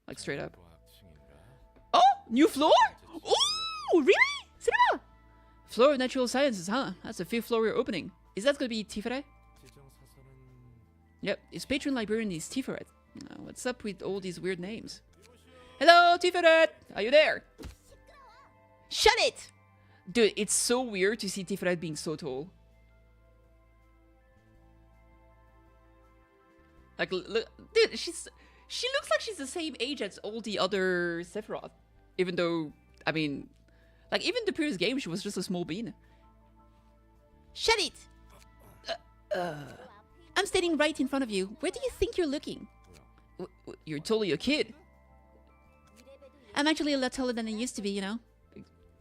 A: Like straight up. Oh, new floor? Oh, really? Cinema? Floor of Natural Sciences, huh? That's the 5th floor we're opening. Is that gonna be Tiferet? Yep, his patron librarian is Tiferet. What's up with all these weird names? Hello, Tiferet! Are you there? Shut it! Dude, it's so weird to see Tiferet being so tall. Like, look, dude, she looks like she's the same age as all the other Sephiroth. Even though, I mean, like, even the previous game, she was just a small bean. Shut it! I'm standing right in front of you. Where do you think you're looking? You're totally a kid. I'm actually a lot taller than I used to be, you know?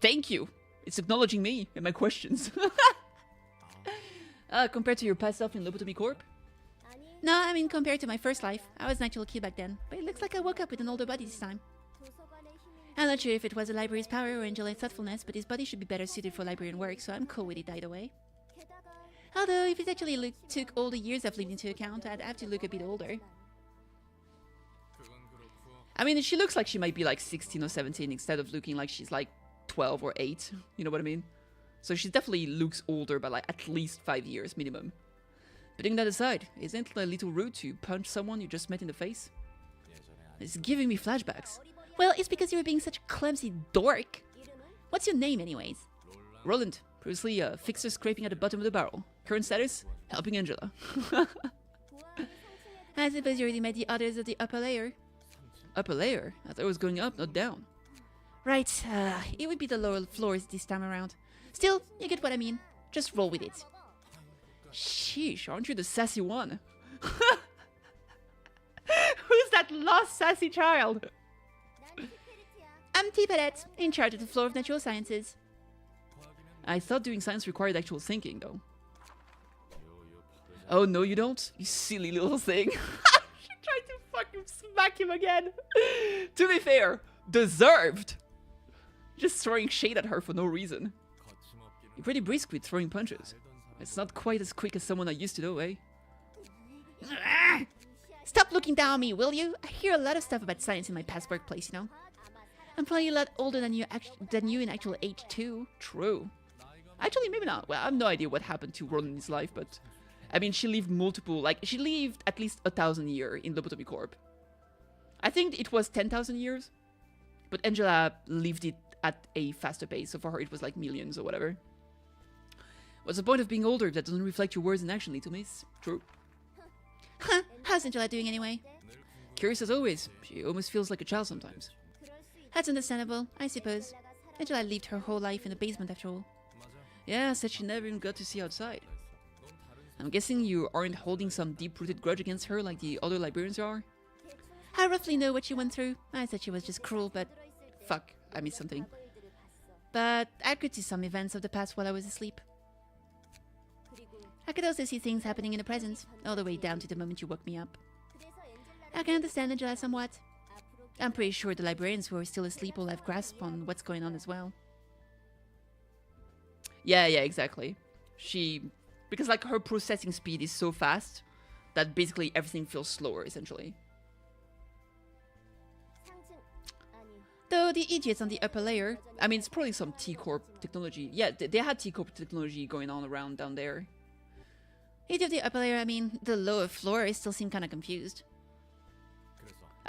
A: Thank you. It's acknowledging me and my questions. Compared to your past self in Lobotomy Corp? No, I mean compared to my first life. I was an actual kid back then, but it looks like I woke up with an older body this time. I'm not sure if it was the library's power or Angela's thoughtfulness, but his body should be better suited for librarian work, so I'm cool with it either way. Although, if it actually took all the years I've lived into account, I'd have to look a bit older. I mean, she looks like she might be like 16 or 17 instead of looking like she's like 12 or 8. You know what I mean? So she definitely looks older by like at least 5 years minimum. Putting that aside, isn't it a little rude to punch someone you just met in the face? It's giving me flashbacks. Well, it's because you were being such a clumsy dork. What's your name anyways? Roland. Previously a fixer scraping at the bottom of the barrel. Current status? Helping Angela. I suppose you already met the others of the upper layer. Upper layer? I thought it was going up, not down. Right, it would be the lower floors this time around. Still, you get what I mean. Just roll with it. Sheesh, aren't you the sassy one? Who's that lost sassy child? I'm Tiferet, in charge of the floor of Natural Sciences. I thought doing science required actual thinking, though. Oh, no you don't? You silly little thing. She tried to fucking smack him again. To be fair, deserved. Just throwing shade at her for no reason. You're pretty brisk with throwing punches. It's not quite as quick as someone I used to know, eh? Stop looking down on me, will you? I hear a lot of stuff about science in my past workplace, you know? I'm probably a lot older than you in actual age, too. True. Actually, maybe not. Well, I have no idea what happened to Ron in his life, but... I mean, she lived she lived at least 1,000 years in Lobotomy Corp. I think it was 10,000 years. But Angela lived it at a faster pace, so for her it was like millions or whatever. What's the point of being older if that doesn't reflect your words and action, little miss? True. Huh, how's Angela doing anyway? Curious as always. She almost feels like a child sometimes. That's understandable, I suppose. Angela lived her whole life in the basement after all. Yeah, said she never even got to see outside. I'm guessing you aren't holding some deep-rooted grudge against her like the other librarians are? I roughly know what she went through. I said she was just cruel, but... Fuck, I missed something. but I could see some events of the past while I was asleep. I could also see things happening in the present, all the way down to the moment you woke me up. I can understand Angela somewhat. I'm pretty sure the librarians who are still asleep will have grasp on what's going on as well. Yeah, exactly. Because like her processing speed is so fast that basically everything feels slower, essentially. Though the idiots on the upper layer, I mean, it's probably some T-Corp technology. Yeah, they had T-Corp technology going on around down there. Idiot of the upper layer, I mean, the lower floor still seem kind of confused.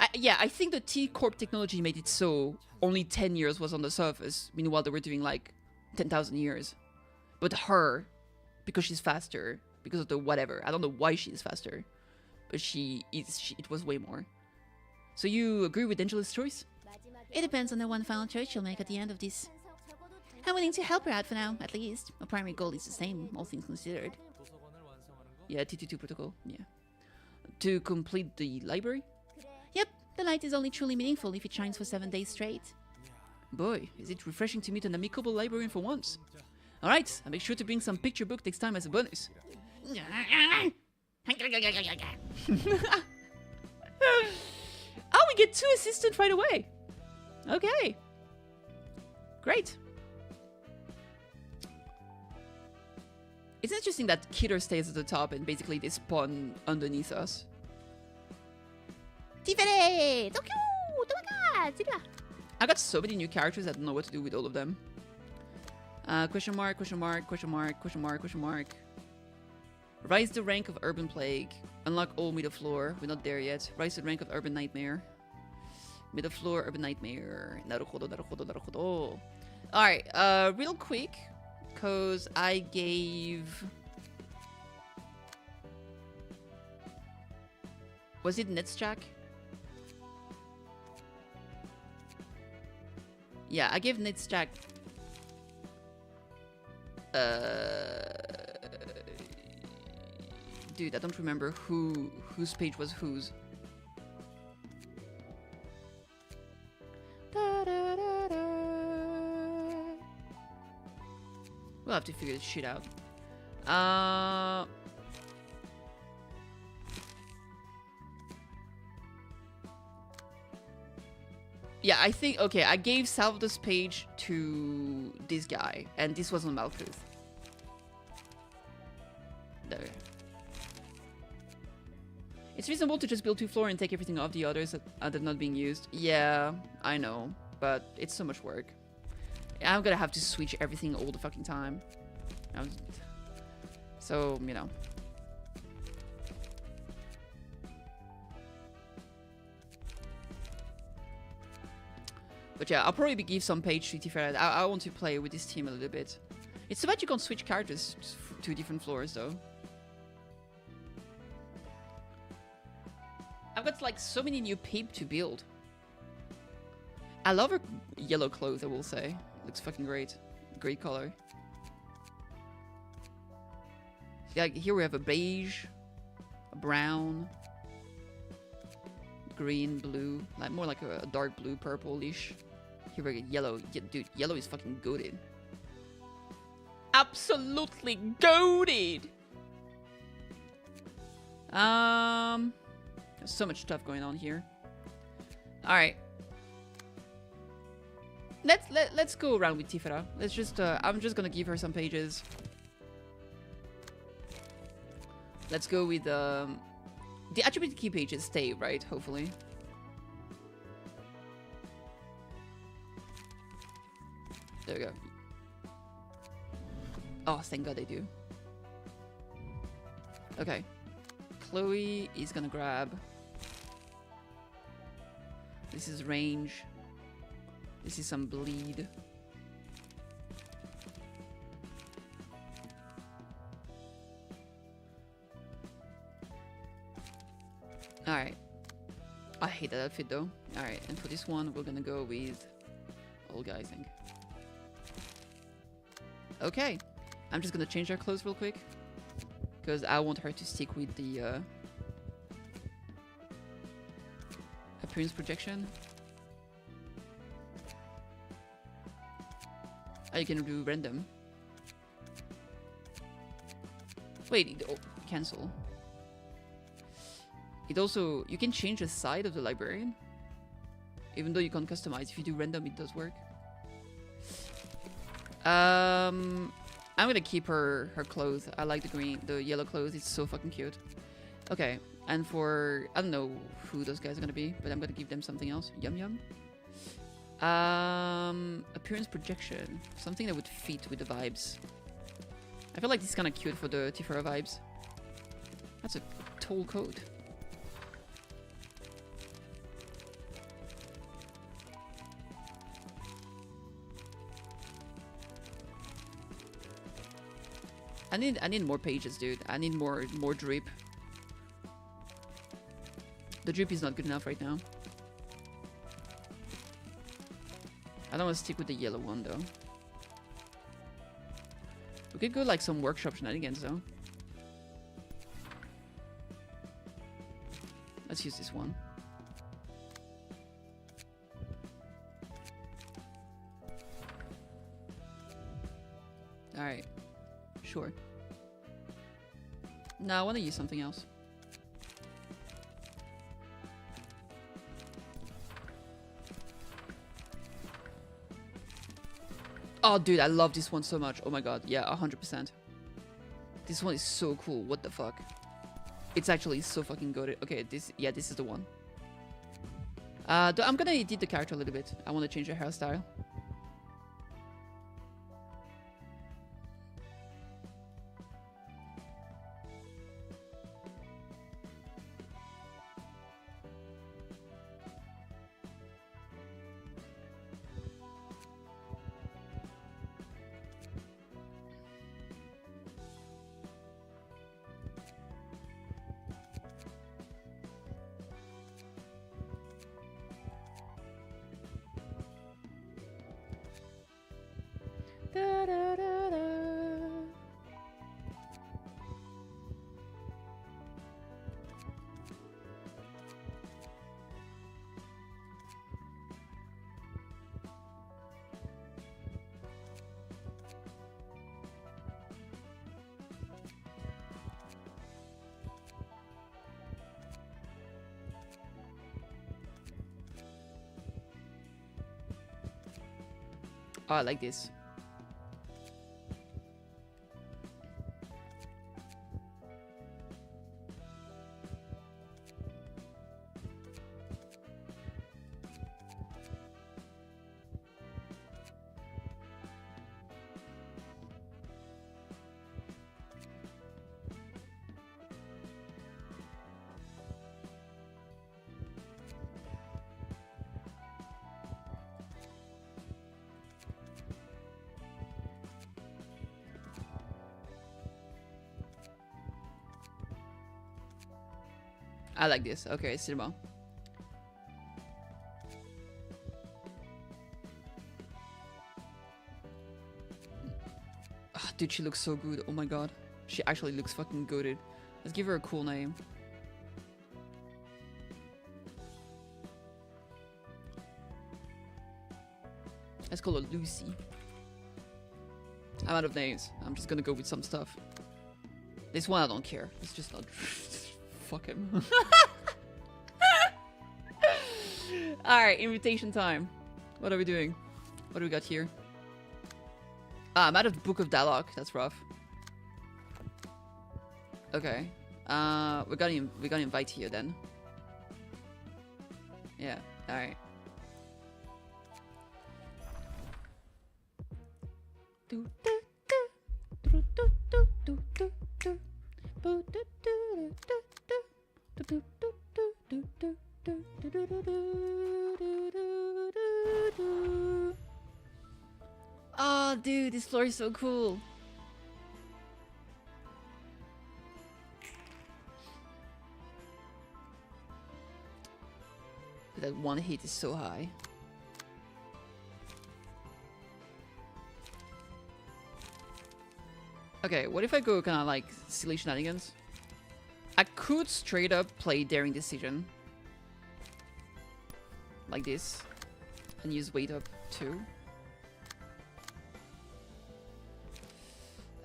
A: I think the T-Corp technology made it so only 10 years was on the surface, meanwhile they were doing like 10,000 years. But her, because she's faster, because of the whatever, I don't know why she's faster, but it was way more. So you agree with Angela's choice? It depends on the one final choice she'll make at the end of this. I'm willing to help her out for now, at least. Our primary goal is the same, all things considered. Yeah, T22 protocol, yeah. To complete the library? Yep, the light is only truly meaningful if it shines for 7 days straight. Boy, is it refreshing to meet an amicable librarian for once. Alright, I'll make sure to bring some picture book next time as a bonus. Oh, we get 2 assistants right away. Okay. Great. It's interesting that Kidder stays at the top and basically they spawn underneath us. I got so many new characters, I don't know what to do with all of them. Question mark, question mark, question mark, question mark, question mark. Rise the rank of Urban Plague. Unlock all middle floor. We're not there yet. Rise the rank of Urban Nightmare. Middle floor, Urban Nightmare. Naruhodo. Alright, real quick. Because I gave... Was it Netzjack? Yeah, I gave Netzjack... Dude, I don't remember whose page was whose. We'll have to figure this shit out. Yeah, I think, okay, I gave Salvador's page to this guy, and this was on Malkuth. There. It's reasonable to just build 2 floors and take everything off the others that are not being used. Yeah, I know, but it's so much work. I'm gonna have to switch everything all the fucking time. So, you know. But yeah, I'll probably give some page to Tiferet. I want to play with this team a little bit. It's too bad you can't switch characters to different floors, though. I've got like so many new peep to build. I love her yellow clothes, I will say. Looks fucking great. Great color. Yeah, here we have a beige, a brown, green, blue, like more like a dark blue, purple-ish. Here we get yellow. Yeah, dude, yellow is fucking goated. Absolutely goated. There's so much stuff going on here. All right. Let's go around with Tifera. Let's just I'm just gonna give her some pages. Let's go with the attribute key pages stay, right? Hopefully. There we go. Oh, thank God they do. Okay. Chloe is gonna grab. This is range. This is some bleed. Alright. I hate that outfit though. Alright, and for this one, we're gonna go with old guy, I think. Okay. I'm just gonna change her clothes real quick. Because I want her to stick with the appearance projection. Oh, you can do random. Wait, cancel. It also, you can change the side of the librarian. Even though you can't customize. If you do random, it does work. I'm gonna keep her clothes. I like the yellow clothes. It's so fucking cute. Okay, and for, I don't know who those guys are gonna be, but I'm gonna give them something else. Yum yum. Appearance projection. Something that would fit with the vibes. I feel like this is kind of cute for the Tifera vibes. That's a tall coat. I need more pages, dude. I need more drip. The drip is not good enough right now. I don't want to stick with the yellow one though. We could go like some workshop shenanigans though. Let's use this one. Alright. Sure. No, I want to use something else. Oh, dude, I love this one so much. Oh my god, yeah, 100%. This one is so cool. What the fuck? It's actually so fucking good. Okay, this is the one. I'm gonna edit the character a little bit. I want to change her hairstyle. Da, da, da, da. Oh, I like this. I like this. Okay, cinema. Oh, dude, she looks so good. Oh my god. She actually looks fucking good. Let's give her a cool name. Let's call her Lucy. I'm out of names. I'm just gonna go with some stuff. This one I don't care. It's just not... Fuck him. Alright, invitation time. What are we doing? What do we got here? Ah, I'm out of the Book of Dialogue. That's rough. Okay. We gotta invite here then. Yeah, alright. Oh, dude, this floor is so cool. That one hit is so high. Okay, what if I go kind of like silly shenanigans? I could straight up play Daring Decision. Like this. And use weight up too.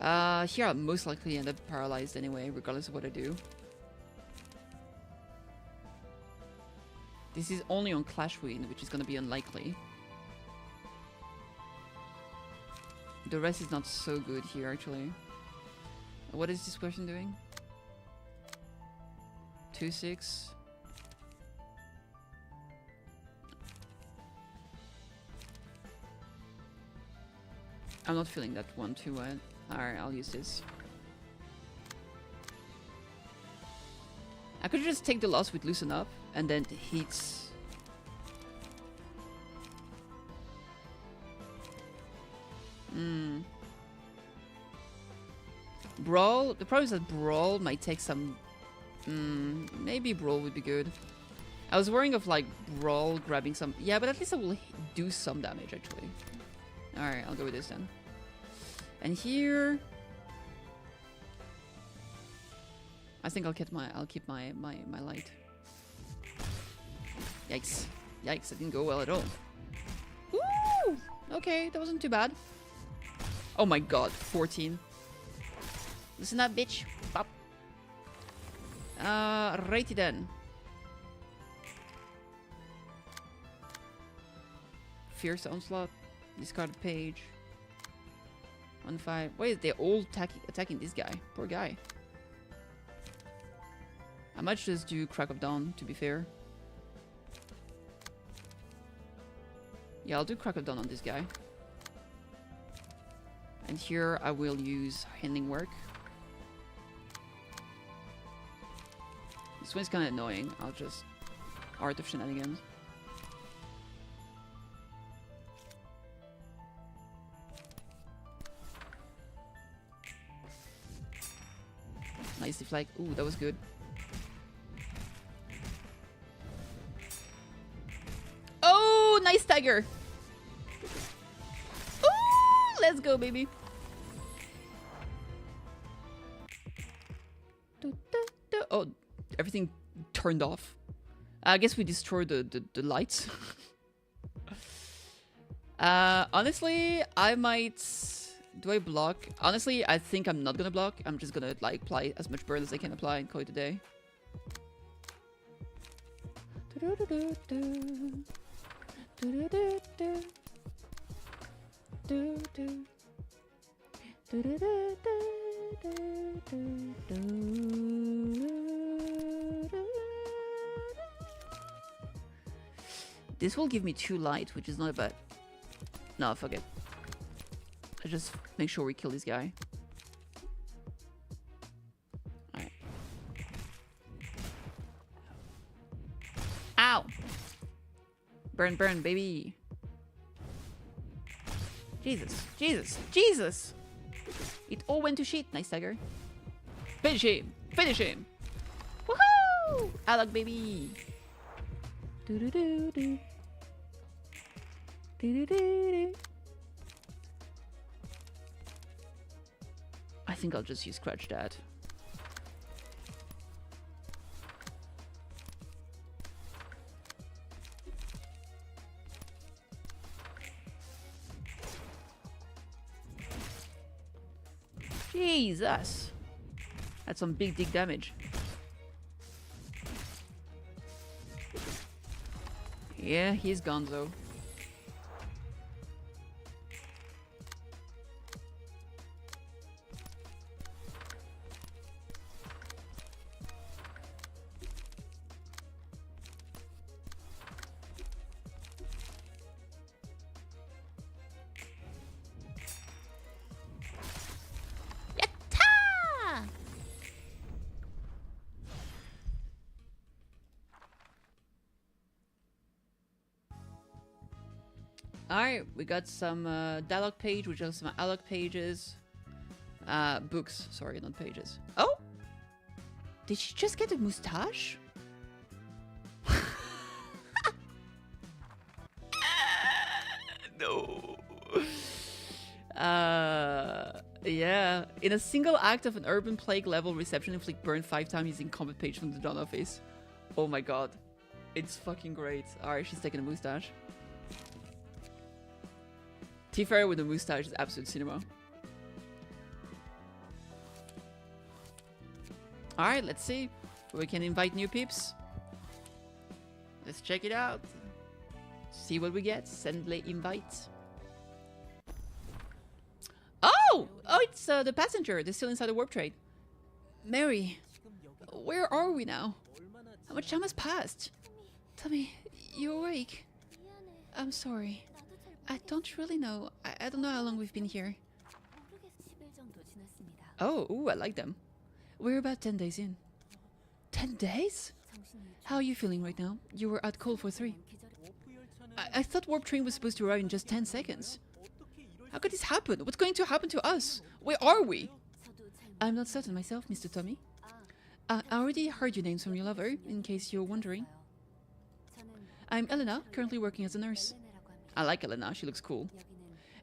A: Here I'll most likely end up paralyzed anyway, regardless of what I do. This is only on Clash Win, which is gonna be unlikely. The rest is not so good here, actually. What is this person doing? 2-6. I'm not feeling that one too well. Alright, I'll use this. I could just take the loss with Loosen Up and then hit. Brawl. The problem is that Brawl might take some. Maybe Brawl would be good. I was worrying of like Brawl grabbing some. Yeah, but at least I will do some damage actually. Alright, I'll go with this then. And here, I think I'll keep my light. Yikes! Yikes! That didn't go well at all. Woo! Okay, that wasn't too bad. Oh my god, 14. Listen up, bitch. Pop. Righty then. Fierce Onslaught. Discard a page. 1-5. Wait, they're all attacking this guy. Poor guy. I might just do Crack of Dawn, to be fair. Yeah, I'll do Crack of Dawn on this guy. And here I will use Handling Work. This one's kind of annoying. I'll just... Art of Shenanigans. Nice deflect. Ooh, that was good. Oh, nice tiger. Ooh, let's go, baby. Oh, everything turned off. I guess we destroyed the lights. Honestly, I might... Do I block? Honestly, I think I'm not gonna block. I'm just gonna like apply as much burn as I can apply and call it a day. This will give me 2 light, which is not bad. No, fuck it. I just make sure we kill this guy. Alright. Ow! Burn, burn, baby! Jesus, Jesus, Jesus! It all went to shit. Nice tiger. Finish him! Finish him! Woohoo! Alec, baby! Do do do do. Do do do do. I think I'll just use Scratch Dad. Jesus! That's some big dick damage. Yeah, he's gonzo. Alright, we got some dialogue page, which are some alloc pages. Books, sorry, not pages. Oh! Did she just get a mustache? No. Yeah. In a single act of an urban plague level, reception inflict burn 5 times using combat page from the Dawn office. Oh my god. It's fucking great. Alright, she's taking a mustache. T-Fairy with a mustache is absolute cinema. Alright, let's see. We can invite new peeps. Let's check it out. See what we get. Send late invite. Oh! Oh, it's the passenger. They're still inside the warp trade. Mary, where are we now? How much time has passed? Tommy, you awake? I'm sorry. I don't really know. I don't know how long we've been here. Oh, ooh, I like them. We're about 10 days in. 10 days? How are you feeling right now? You were at call for 3. I thought warp train was supposed to arrive in just 10 seconds. How could this happen? What's going to happen to us? Where are we? I'm not certain myself, Mr. Tommy. I already heard your names from your lover, in case you're wondering. I'm Elena, currently working as a nurse. I like Elena, she looks cool.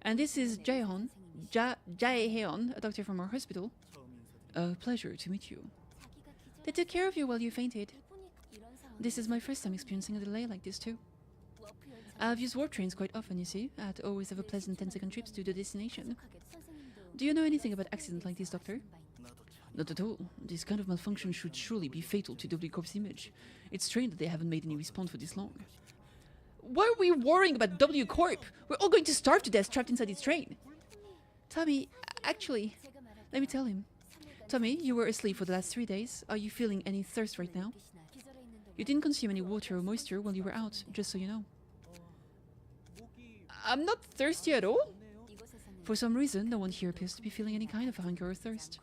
A: And this is Jaehyun, a doctor from our hospital. A pleasure to meet you. They took care of you while you fainted. This is my first time experiencing a delay like this too. I've used warp trains quite often, you see. I'd always have a pleasant 10-second trips to the destination. Do you know anything about accidents like this, Doctor? Not at all. This kind of malfunction should surely be fatal to W Corp's image. It's strange that they haven't made any response for this long. Why are we worrying about W Corp? We're all going to starve to death trapped inside this train. Tommy, actually, let me tell him. Tommy, you were asleep for the last 3 days. Are you feeling any thirst right now? You didn't consume any water or moisture while you were out, just so you know. I'm not thirsty at all? For some reason, no one here appears to be feeling any kind of hunger or thirst.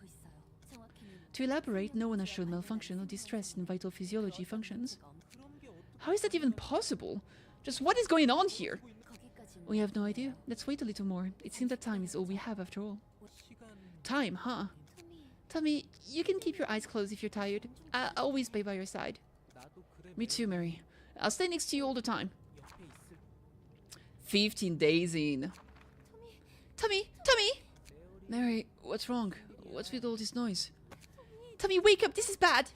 A: To elaborate, no one has shown malfunction or distress in vital physiology functions. How is that even possible? Just what is going on here? We have no idea. Let's wait a little more. It seems that time is all we have after all. Time, huh? Tommy, you can keep your eyes closed if you're tired. I'll always be by your side. Me too, Mary. I'll stay next to you all the time. 15 days in. Tommy! Tommy! Mary, what's wrong? What's with all this noise? Tommy, wake up! This is bad!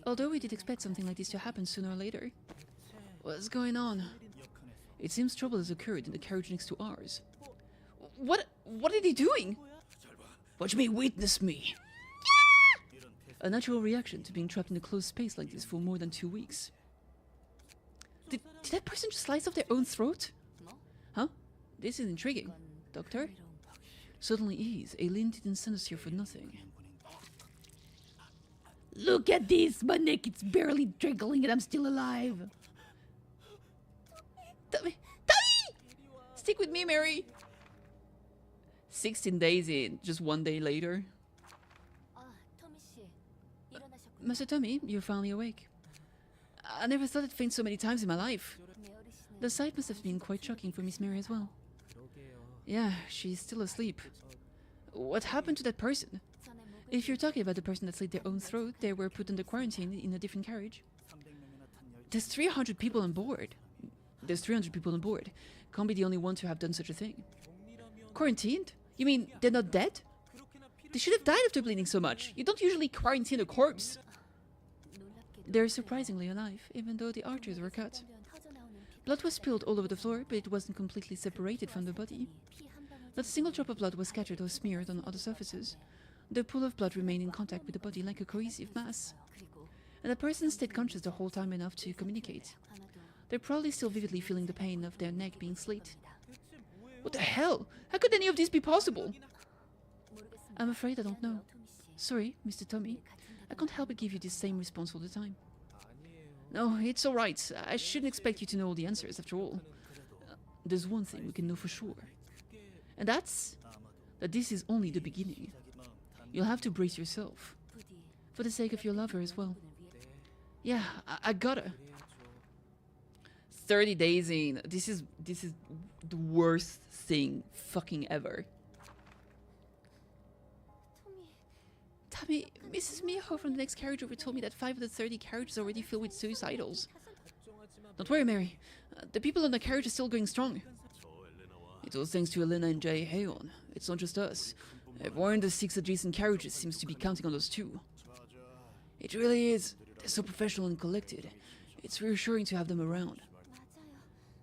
A: Although we did expect something like this to happen sooner or later. What's going on? It seems trouble has occurred in the carriage next to ours. What are they doing? Watch me witness me. Yeah! A natural reaction to being trapped in a closed space like this for more than 2 weeks. Did that person just slice off their own throat? Huh? This is intriguing. Doctor? Certainly is. Aileen didn't send us here for nothing. Look at this! My neck is barely jiggling and I'm still alive. Tommy! Tommy! Stick with me, Mary! 16 days in, just 1 day later. Master Tommy, you're finally awake. I never thought I'd faint so many times in my life. The sight must have been quite shocking for Miss Mary as well. Yeah, she's still asleep. What happened to that person? If you're talking about the person that slit their own throat, they were put under quarantine in a different carriage. There's 300 people on board. There's 300 people on board. Can't be the only one to have done such a thing. Quarantined? You mean they're not dead? They should have died after bleeding so much. You don't usually quarantine a corpse. They're surprisingly alive, even though the arteries were cut. Blood was spilled all over the floor, but it wasn't completely separated from the body. Not a single drop of blood was scattered or smeared on other surfaces. The pool of blood remained in contact with the body like a cohesive mass. And the person stayed conscious the whole time enough to communicate. They're probably still vividly feeling the pain of their neck being slit. What the hell? How could any of this be possible? I'm afraid I don't know. Sorry, Mr. Tommy. I can't help but give you the same response all the time. No, it's alright. I shouldn't expect you to know all the answers, after all. There's one thing we can know for sure. And that's that this is only the beginning. You'll have to brace yourself. For the sake of your lover as well. Yeah, I gotta. 30 days in. This is the worst thing fucking ever. Tommy, Mrs. Miho from the next carriage over told me that 5 of the 30 carriages are already filled with suicidals. Don't worry, Mary. The people on the carriage are still going strong. It's all thanks to Elena and Jaehyun. It's not just us. Everyone in the 6 adjacent carriages seems to be counting on us too. It really is. They're so professional and collected. It's reassuring to have them around.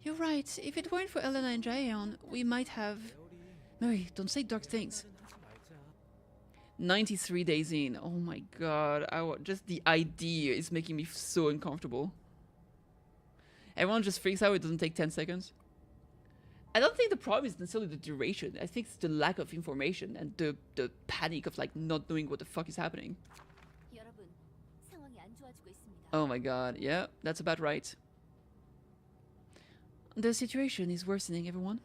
A: You're right. If it weren't for Elena and Jaehyun, we might have... Mary, don't say dark things. 93 days in. Oh my god. Just the idea is making me so uncomfortable. Everyone just freaks out. It doesn't take 10 seconds. I don't think the problem is necessarily the duration. I think it's the lack of information and the panic of like not knowing what the fuck is happening. Oh my god. Yeah, that's about right. The situation is worsening, everyone.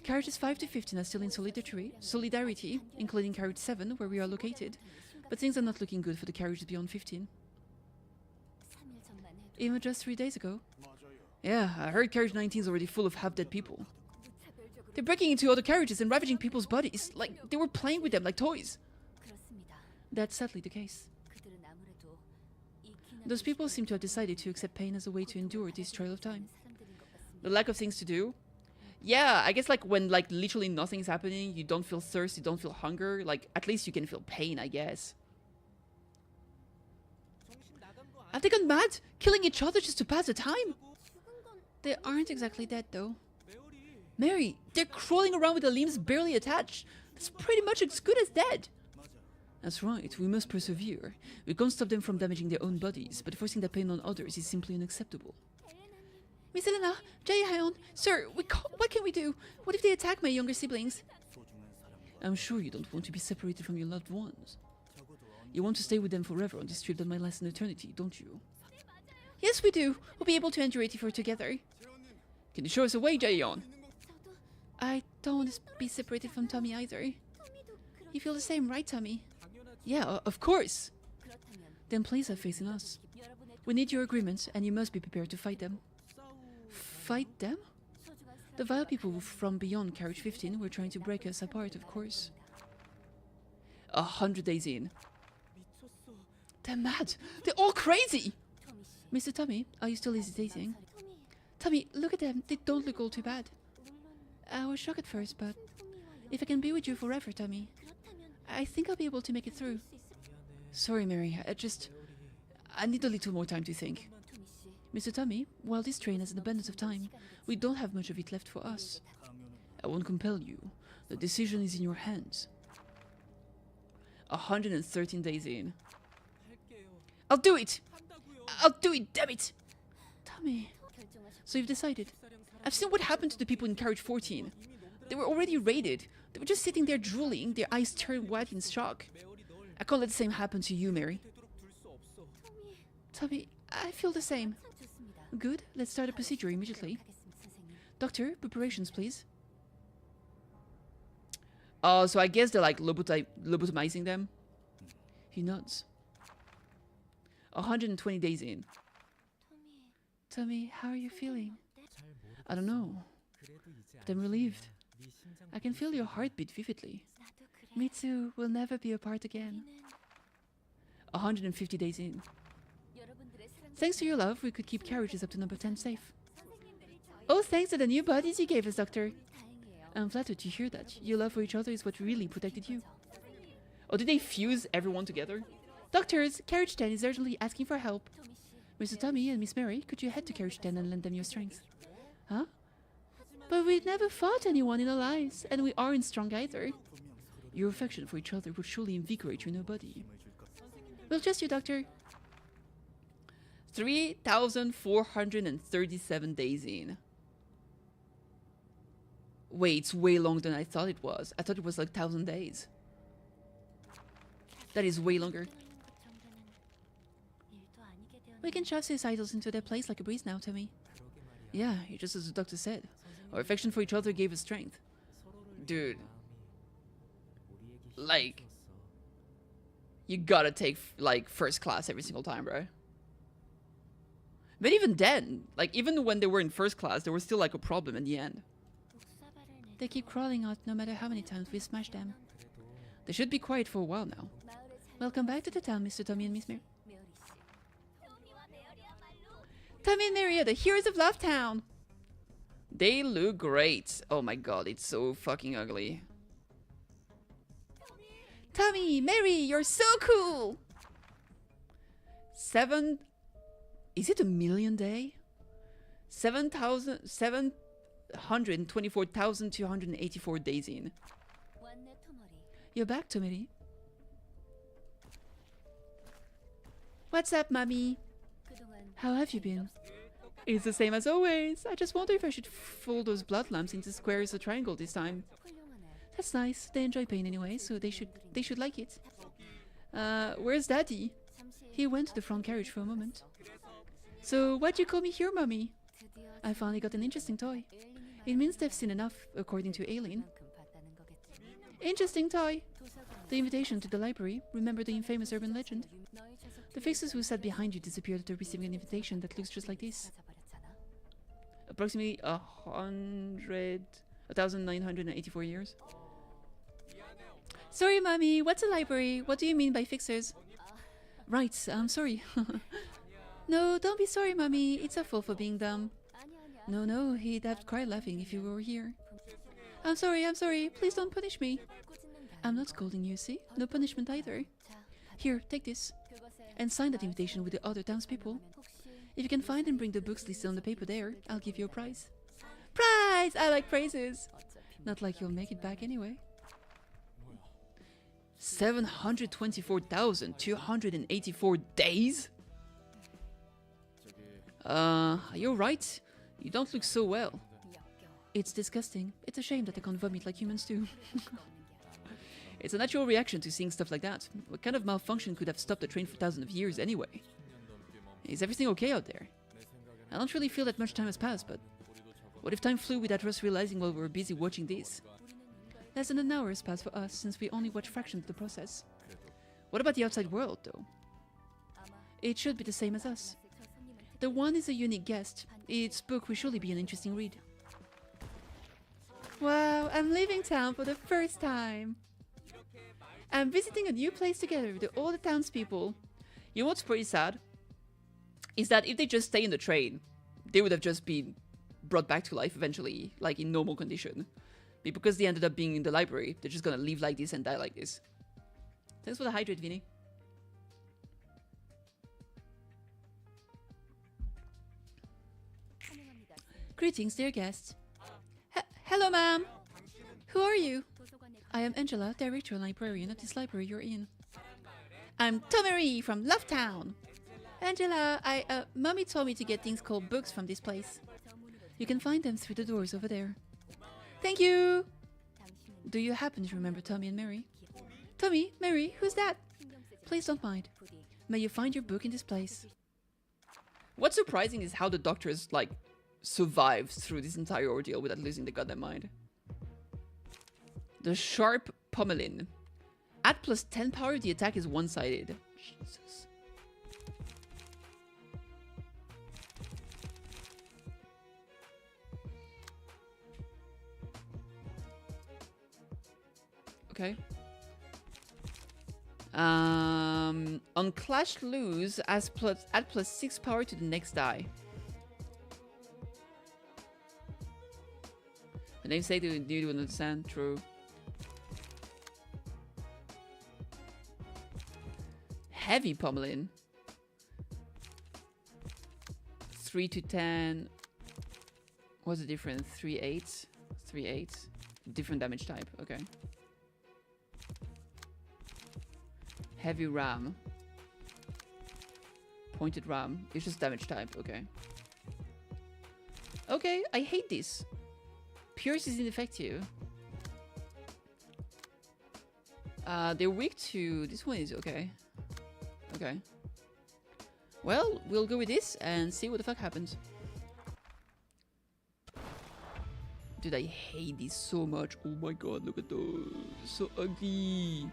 A: Carriages 5 to 15 are still in solidarity, including carriage 7, where we are located. But things are not looking good for the carriages beyond 15. Even just 3 days ago. Yeah, I heard carriage 19 is already full of half-dead people. They're breaking into other carriages and ravaging people's bodies, like they were playing with them like toys. That's sadly the case. Those people seem to have decided to accept pain as a way to endure this trail of time. The lack of things to do. Yeah, I guess like when like literally nothing's happening, you don't feel thirst, you don't feel hunger, like at least you can feel pain, I guess. Have they gone mad? Killing each other just to pass the time? They aren't exactly dead though. Mary, they're crawling around with their limbs barely attached. That's pretty much as good as dead. That's right, we must persevere. We can't stop them from damaging their own bodies, but forcing that pain on others is simply unacceptable. Miss Elena, Jae-hyun, sir, what can we do? What if they attack my younger siblings? I'm sure you don't want to be separated from your loved ones. You want to stay with them forever on this trip that might last an eternity, don't you? Yes, we do. We'll be able to endure it if we're together. Can you show us a way, Jae-hyun? I don't want to be separated from Tommy either. You feel the same, right, Tommy? Yeah, of course. Then please have faith in us. We need your agreement, and you must be prepared to fight them. Fight them? The vile people from beyond Carriage 15 were trying to break us apart, of course. 100 days in. They're mad! They're all crazy! Mr. Tommy, are you still hesitating? Tommy, look at them. They don't look all too bad. I was shocked at first, but if I can be with you forever, Tommy, I think I'll be able to make it through. Sorry, Mary. I need a little more time to think. Mr. Tommy, while this train has an abundance of time, we don't have much of it left for us. I won't compel you. The decision is in your hands. 113 days in. I'll do it! I'll do it, damn it! Tommy. So you've decided. I've seen what happened to the people in Carriage 14. They were already raided. They were just sitting there drooling, their eyes turned white in shock. I can't let the same happen to you, Mary. Tommy, I feel the same. Good, let's start a procedure immediately. Doctor, preparations, please. Oh, so I guess they're like lobotomizing them. He nods. 120 days in. Tommy, how are you feeling? I don't know, but I'm relieved. I can feel your heartbeat vividly. Me too, we'll never be apart again. 150 days in. Thanks to your love, we could keep carriages up to number 10 safe. Oh, thanks to the new bodies you gave us, Doctor. I'm flattered to hear that. Your love for each other is what really protected you. Oh, did they fuse everyone together? Doctors, Carriage 10 is urgently asking for help. Mr. Tommy and Miss Mary, could you head to Carriage 10 and lend them your strength? Huh? But we've never fought anyone in our lives, and we aren't strong either. Your affection for each other will surely invigorate your new body. We'll trust you, Doctor. 3,437 days in. Wait, it's way longer than I thought it was. I thought it was like 1,000 days. That is way longer. We can shove suicidals into their place like a breeze now, Tommy. Yeah, just as the doctor said. Our affection for each other gave us strength. Dude. Like, you gotta take, like, first class every single time, bro. But even then, like, even when they were in first class, there was still, like, a problem in the end. They keep crawling out no matter how many times we smash them. They should be quiet for a while now. Welcome back to the town, Mr. Tommy and Miss Mary. Tommy and Mary are the heroes of Love Town. They look great. Oh my god, it's so fucking ugly. Tommy, Mary, you're so cool. Is it a million day? 724,284 days in. You're back, Tommy. What's up, mommy? How have you been? It's the same as always. I just wonder if I should fold those blood lamps into squares or triangle this time. That's nice. They enjoy pain anyway, so they should like it. Where's Daddy? He went to the front carriage for a moment. So why'd you call me here, mommy? I finally got an interesting toy. It means they've seen enough, according to Aileen. Interesting toy. The invitation to the library. Remember the infamous urban legend? The fixers who sat behind you disappeared after receiving an invitation that looks just like this. Approximately 1,984 years. Sorry, mommy. What's a library? What do you mean by fixers? Right, I'm sorry. No, don't be sorry, mommy. It's our fault for being dumb. No, he'd have cried laughing if you were here. I'm sorry. Please don't punish me. I'm not scolding you, see? No punishment either. Here, take this. And sign that invitation with the other townspeople. If you can find and bring the books listed on the paper there, I'll give you a prize. Prize! I like prizes! Not like you'll make it back anyway. 724,284 days? You're right. You don't look so well. It's disgusting. It's a shame that they can't vomit like humans do. It's a natural reaction to seeing stuff like that. What kind of malfunction could have stopped the train for thousands of years anyway? Is everything okay out there? I don't really feel that much time has passed, but what if time flew without us realizing while we were busy watching this? Less than an hour has passed for us, since we only watched fractions of the process. What about the outside world, though? It should be the same as us. The one is a unique guest. Its book will surely be an interesting read. Wow, I'm leaving town for the first time. I'm visiting a new place together with all the townspeople. You know what's pretty sad? Is that if they just stay in the train, they would have just been brought back to life eventually, like in normal condition. But because they ended up being in the library, they're just gonna live like this and die like this. Thanks for the hydrate, Vinny. Greetings, dear guests. Hello, ma'am. Who are you? I am Angela, director and librarian of this library you're in. I'm Tomari from Lovetown. Angela, Mommy told me to get things called books from this place. You can find them through the doors over there. Thank you! Do you happen to remember Tommy and Mary? Tommy? Mary? Who's that? Please don't mind. May you find your book in this place. What's surprising is how the doctors, like, survived through this entire ordeal without losing the goddamn mind. The sharp pommelin. At plus 10 power, the attack is one-sided. Jesus. Okay. On Clash Lose, add plus 6 power to the next die. The namesake, do you understand? True. Heavy pommelin. 3 to 10. What's the difference? 3-8. 3-8. Different damage type. Okay. Heavy ram. Pointed ram. It's just damage type. Okay. Okay, I hate this. Pierce is ineffective. They're weak to... This one is okay. Okay. Well, we'll go with this and see what the fuck happens. Dude, I hate this so much. Oh my god, look at those. So ugly.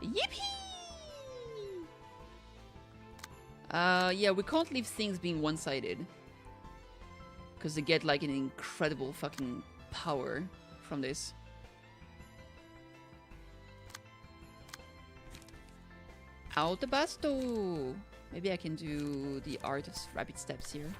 A: Yippee! Yeah, we can't leave things being one-sided. Because they get like an incredible fucking power from this. Out the basto! Maybe I can do the art of rapid steps here.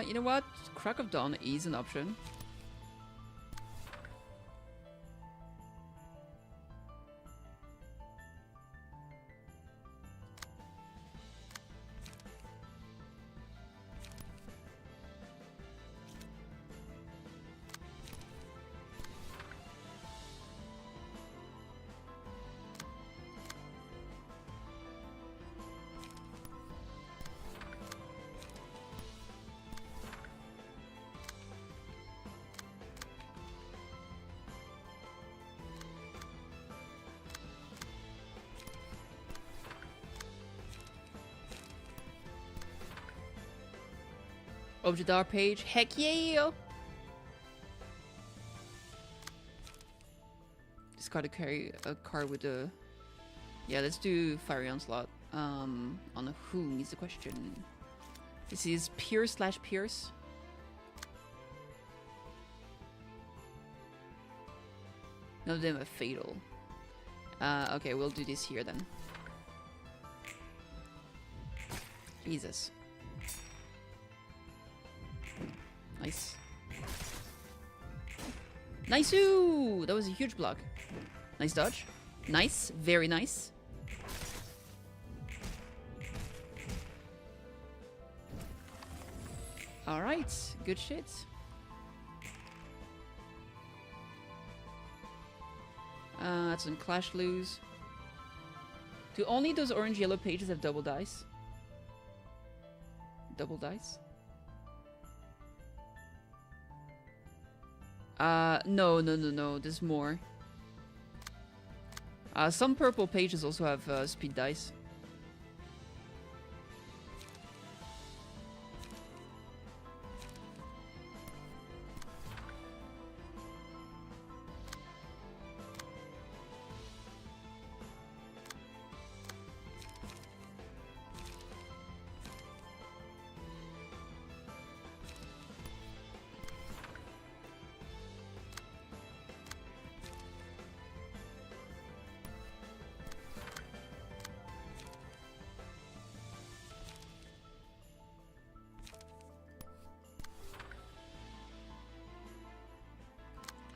A: You know what? Crack of Dawn is an option. Object art page. Heck yeah! Discard to carry a card with a... Yeah, let's do Fiery Onslaught. On a whom is the question. This is Pierce/Pierce. None of them are fatal. Okay, we'll do this here then. Jesus. Nice. Nice-oo! That was a huge block. Nice dodge. Nice. Very nice. Alright. Good shit. That's on Clash lose. Do only those orange-yellow pages have double dice? Double dice? No. There's more. Some purple pages also have speed dice.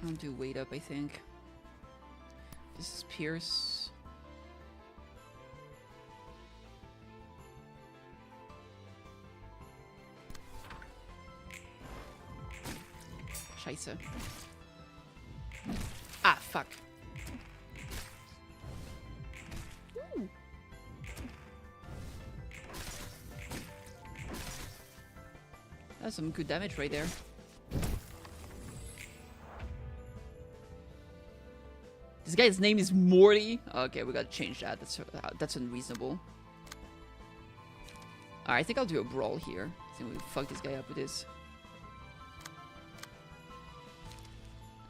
A: I'll do weight up, I think. This is Pierce. Scheiße. Ah, fuck. Ooh. That's some good damage right there. This guy's name is Morty. Okay, we gotta change that. That's unreasonable. Alright, I think I'll do a brawl here. I think we fuck this guy up with this.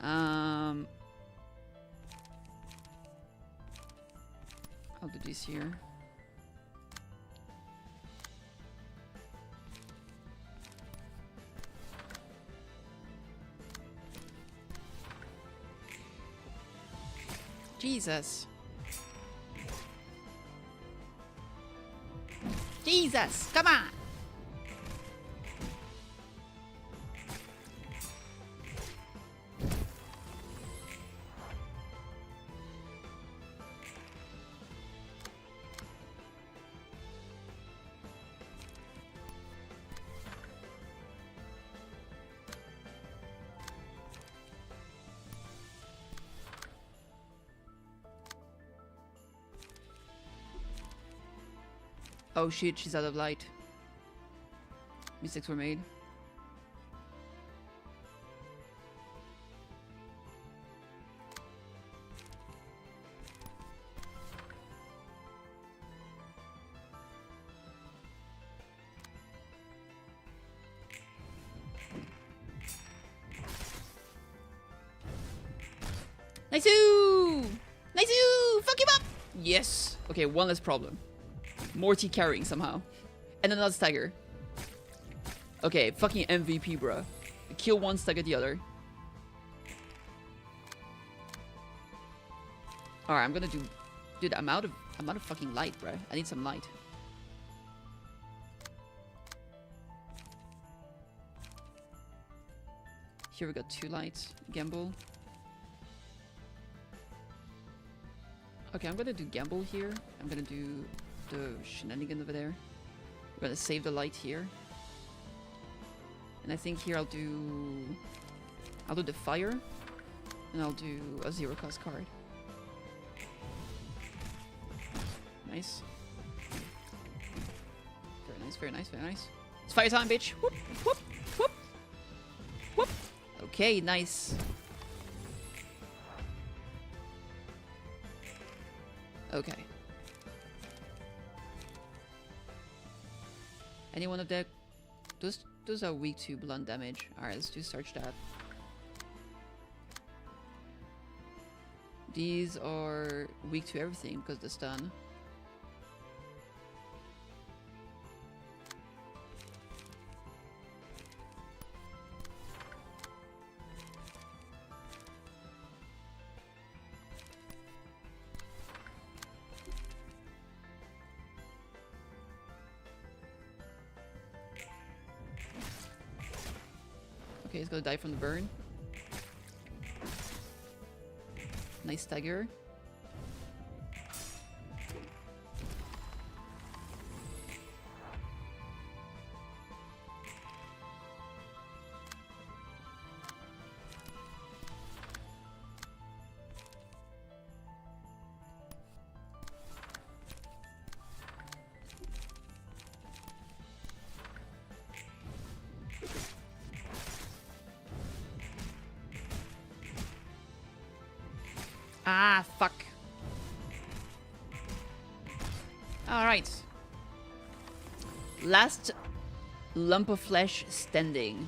A: I'll do this here. Jesus. Jesus, come on. Oh shit, she's out of light. Mistakes were made. Nice-oo! Nice-oo! Fuck him up! Yes! Okay, one less problem. Morty carrying somehow. And another stagger. Okay, fucking MVP, bruh. Kill one, stagger the other. Alright, I'm gonna do... Dude, I'm out of fucking light, bruh. I need some light. Here we got 2 lights. Gamble. Okay, I'm gonna do gamble here. I'm gonna do the shenanigan over there. We're gonna save the light here. And I think here I'll do the fire. And I'll do a 0-cost card. Nice. Very nice, very nice, very nice. It's fire time, bitch! Whoop, whoop, whoop, whoop. Okay, nice. Okay. Any one of those Those are weak to blunt damage. Alright, let's do search that. These are weak to everything because of the stun. Okay, he's gonna die from the burn. Nice stagger. Ah, fuck. Alright. Last lump of flesh standing.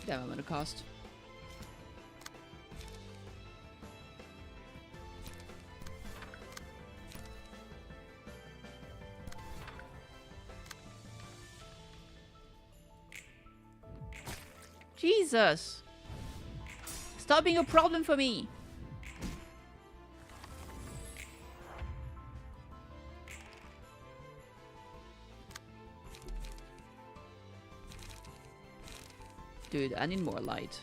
A: Damn, I'm gonna cost. Jesus! Stop being a problem for me! Dude, I need more light.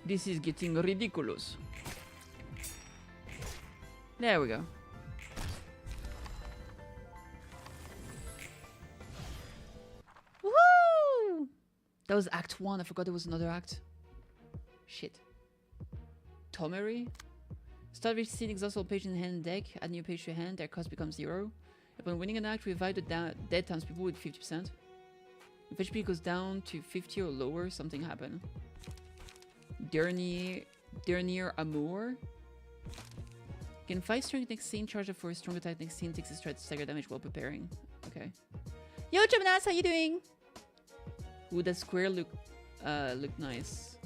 A: This is getting ridiculous. There we go. Woohoo! That was Act 1. I forgot there was another act. Shit. Tomery? Start with seed, exhaust all page in hand deck, add new page to hand, their cost becomes 0. Upon winning an act, revive the dead townspeople with 50%. If HP goes down to 50 or lower, something happen. Dernier Amour. Gain 5 strength next scene, charge up for a strong attack next scene, takes a stride to stagger damage while preparing. Okay. Yo, Geminas, how you doing? Ooh, that square look nice.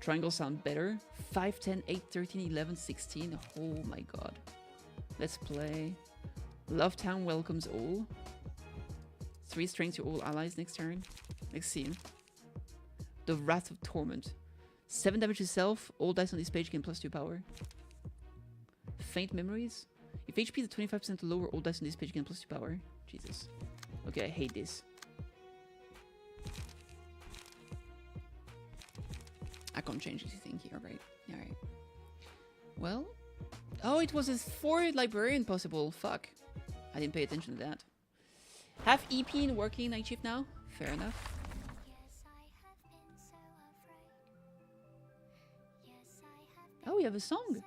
A: Triangle sound better. 5, 10, 8, 13, 11, 16. Oh my god. Let's play. Love Town welcomes all. 3 strength to all allies next turn. Next scene. The Wrath of Torment. 7 damage to self. All dice on this page gain +2 power. Faint Memories. If HP is 25% lower, all dice on this page gain +2 power. Jesus. Okay, I hate this. I can't change anything here, right? Alright. Well. Oh, it was a 4 librarian possible. Fuck. I didn't pay attention to that. Have EP in working night shift now? Fair enough. Oh, we have a song.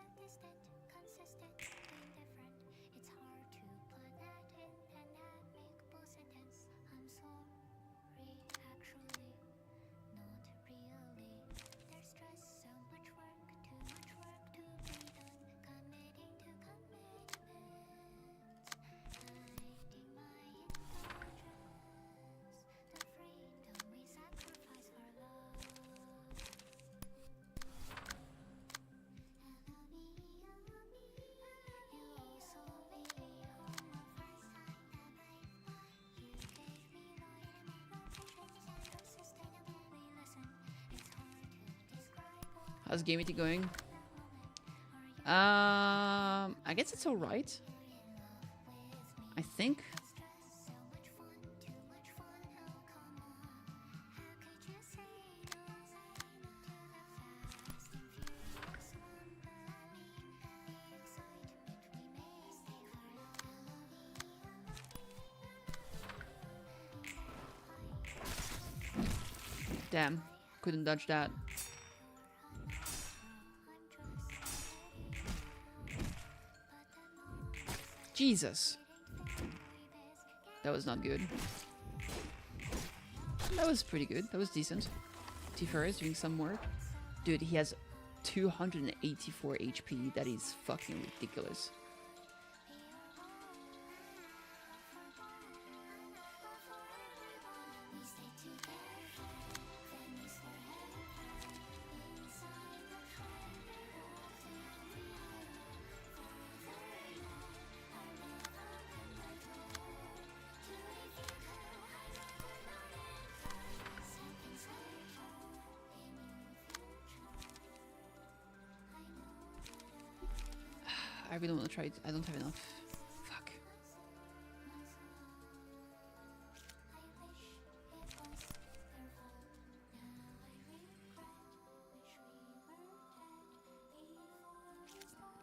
A: How's Game Meeting going? I guess it's alright. I think. Damn, couldn't dodge that. Jesus. That was not good. That was pretty good. That was decent. Tifa is doing some work. Dude, he has 284 HP. That is fucking ridiculous. I really want to try it. I don't have enough. Fuck.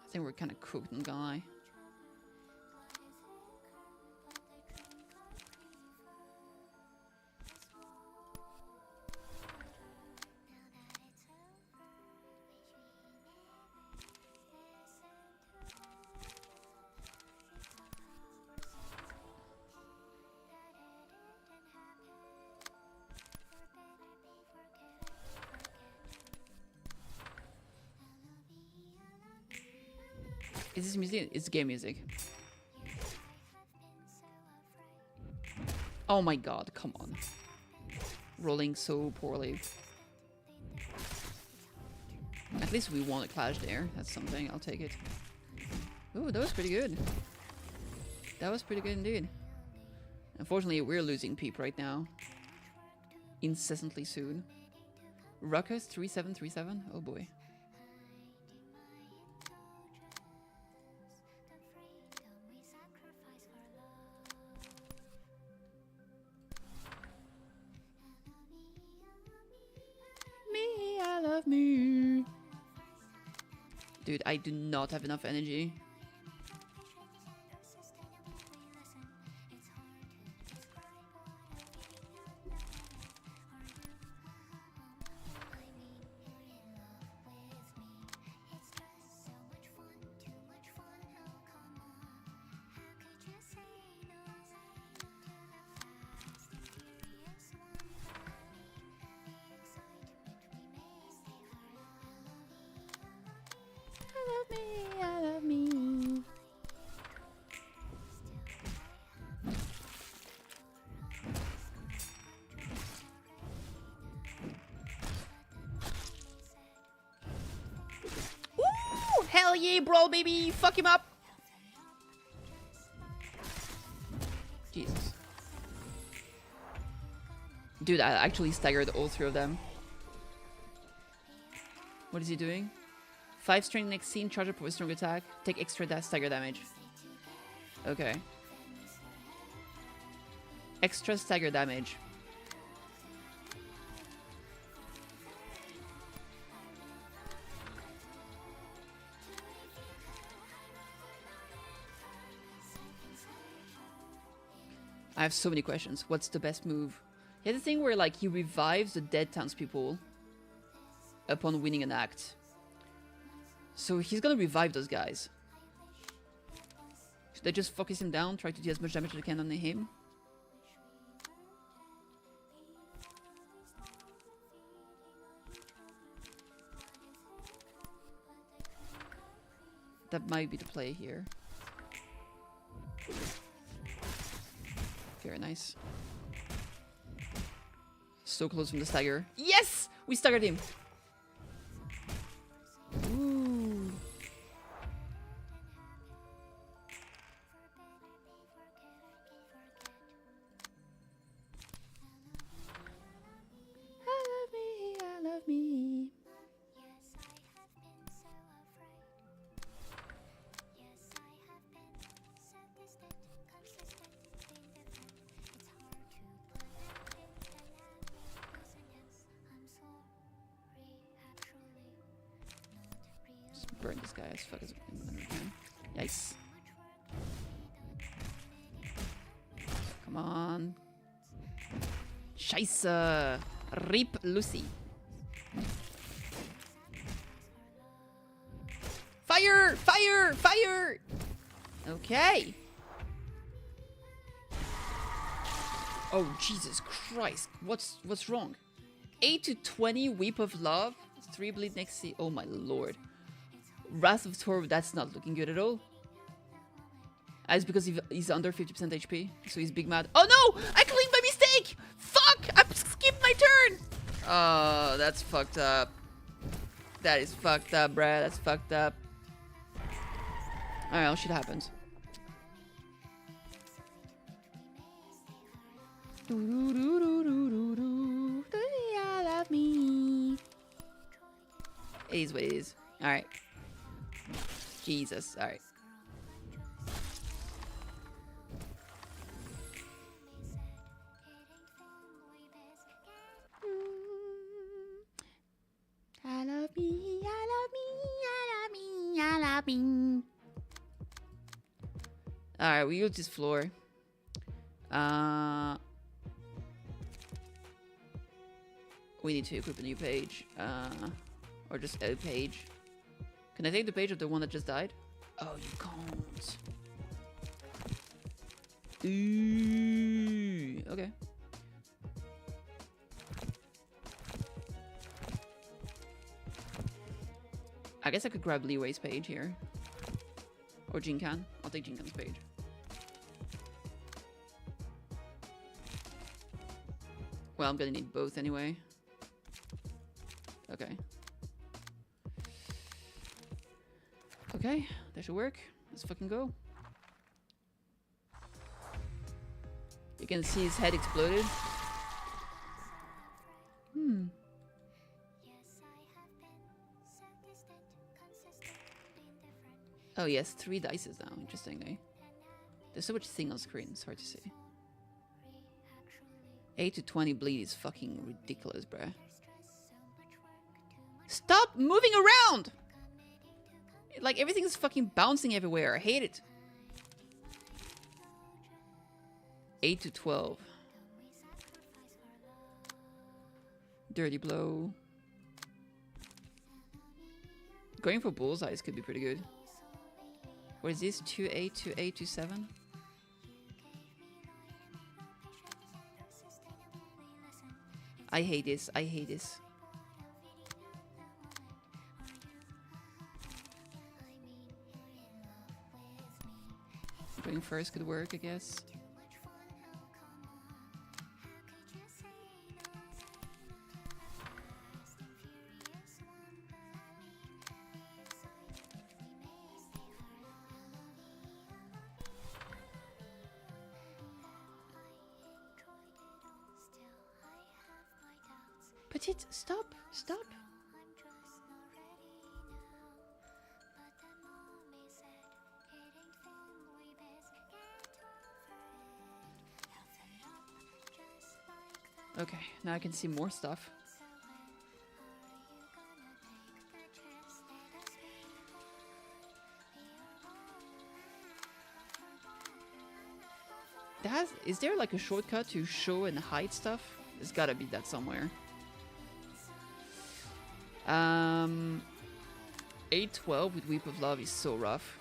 A: I think we're kind of cooked, not gonna lie. Is this music? It's game music. Oh my god, come on. Rolling so poorly. At least we won a clash there. That's something. I'll take it. Ooh, that was pretty good. That was pretty good indeed. Unfortunately, we're losing Peep right now. Incessantly soon. Ruckus 3737? Oh boy. Me. Dude, I do not have enough energy. I love me. Ooh, hell yeah, bro, baby. Fuck him up. Jesus. Dude, I actually staggered all three of them. What is he doing? 5 strength next scene, charge up with strong attack. Take extra stagger damage. Okay. Extra stagger damage. I have so many questions. What's the best move? He has a thing where like he revives the dead townspeople upon winning an act. So he's gonna revive those guys. Should I just focus him down, try to do as much damage as I can on him? That might be the play here. Very nice. So close from the stagger. Yes! We staggered him. Ooh. I love me. Just burn this guy as fuck as we can. Yikes. Come on. Scheisse. Rip Lucy. Fire! Fire! Fire! Okay. Oh, Jesus Christ. What's wrong? 8 to 20 Weep of Love? 3 bleed next scene. Oh my lord. Wrath of Thor, that's not looking good at all. It's because he's under 50% HP, so he's big mad. Oh no! I clicked by mistake! Fuck! I skipped my turn! Oh, that's fucked up. That is fucked up, bruh. That's fucked up. Alright, well, shit happens. Love me. It is what it is. Alright. Jesus. Alright. I love me, I love me, I love me, I love me. Alright, we use this floor. We need to equip a new page. Or just a page. Can I take the page of the one that just died? Oh, you can't. Ooh, okay. I guess I could grab Leeway's page here. Or Jinkan. I'll take Jinkan's page. Well, I'm gonna need both anyway. Okay. Okay, that should work. Let's fucking go. You can see his head exploded. Oh yes, 3 dices now, interestingly. There's so much thing on screen, it's hard to see. 8 to 20 bleed is fucking ridiculous, bruh. Stop moving around! Like, everything is fucking bouncing everywhere. I hate it. 8 to 12. Dirty blow. Going for bullseyes could be pretty good. What is this? 2-8, 2-8, 2-7? I hate this. I hate this. Going first could work, I guess. Petite, stop, stop. Okay, now I can see more stuff. Is there like a shortcut to show and hide stuff? There's gotta be that somewhere. 8-12 with Weep of Love is so rough.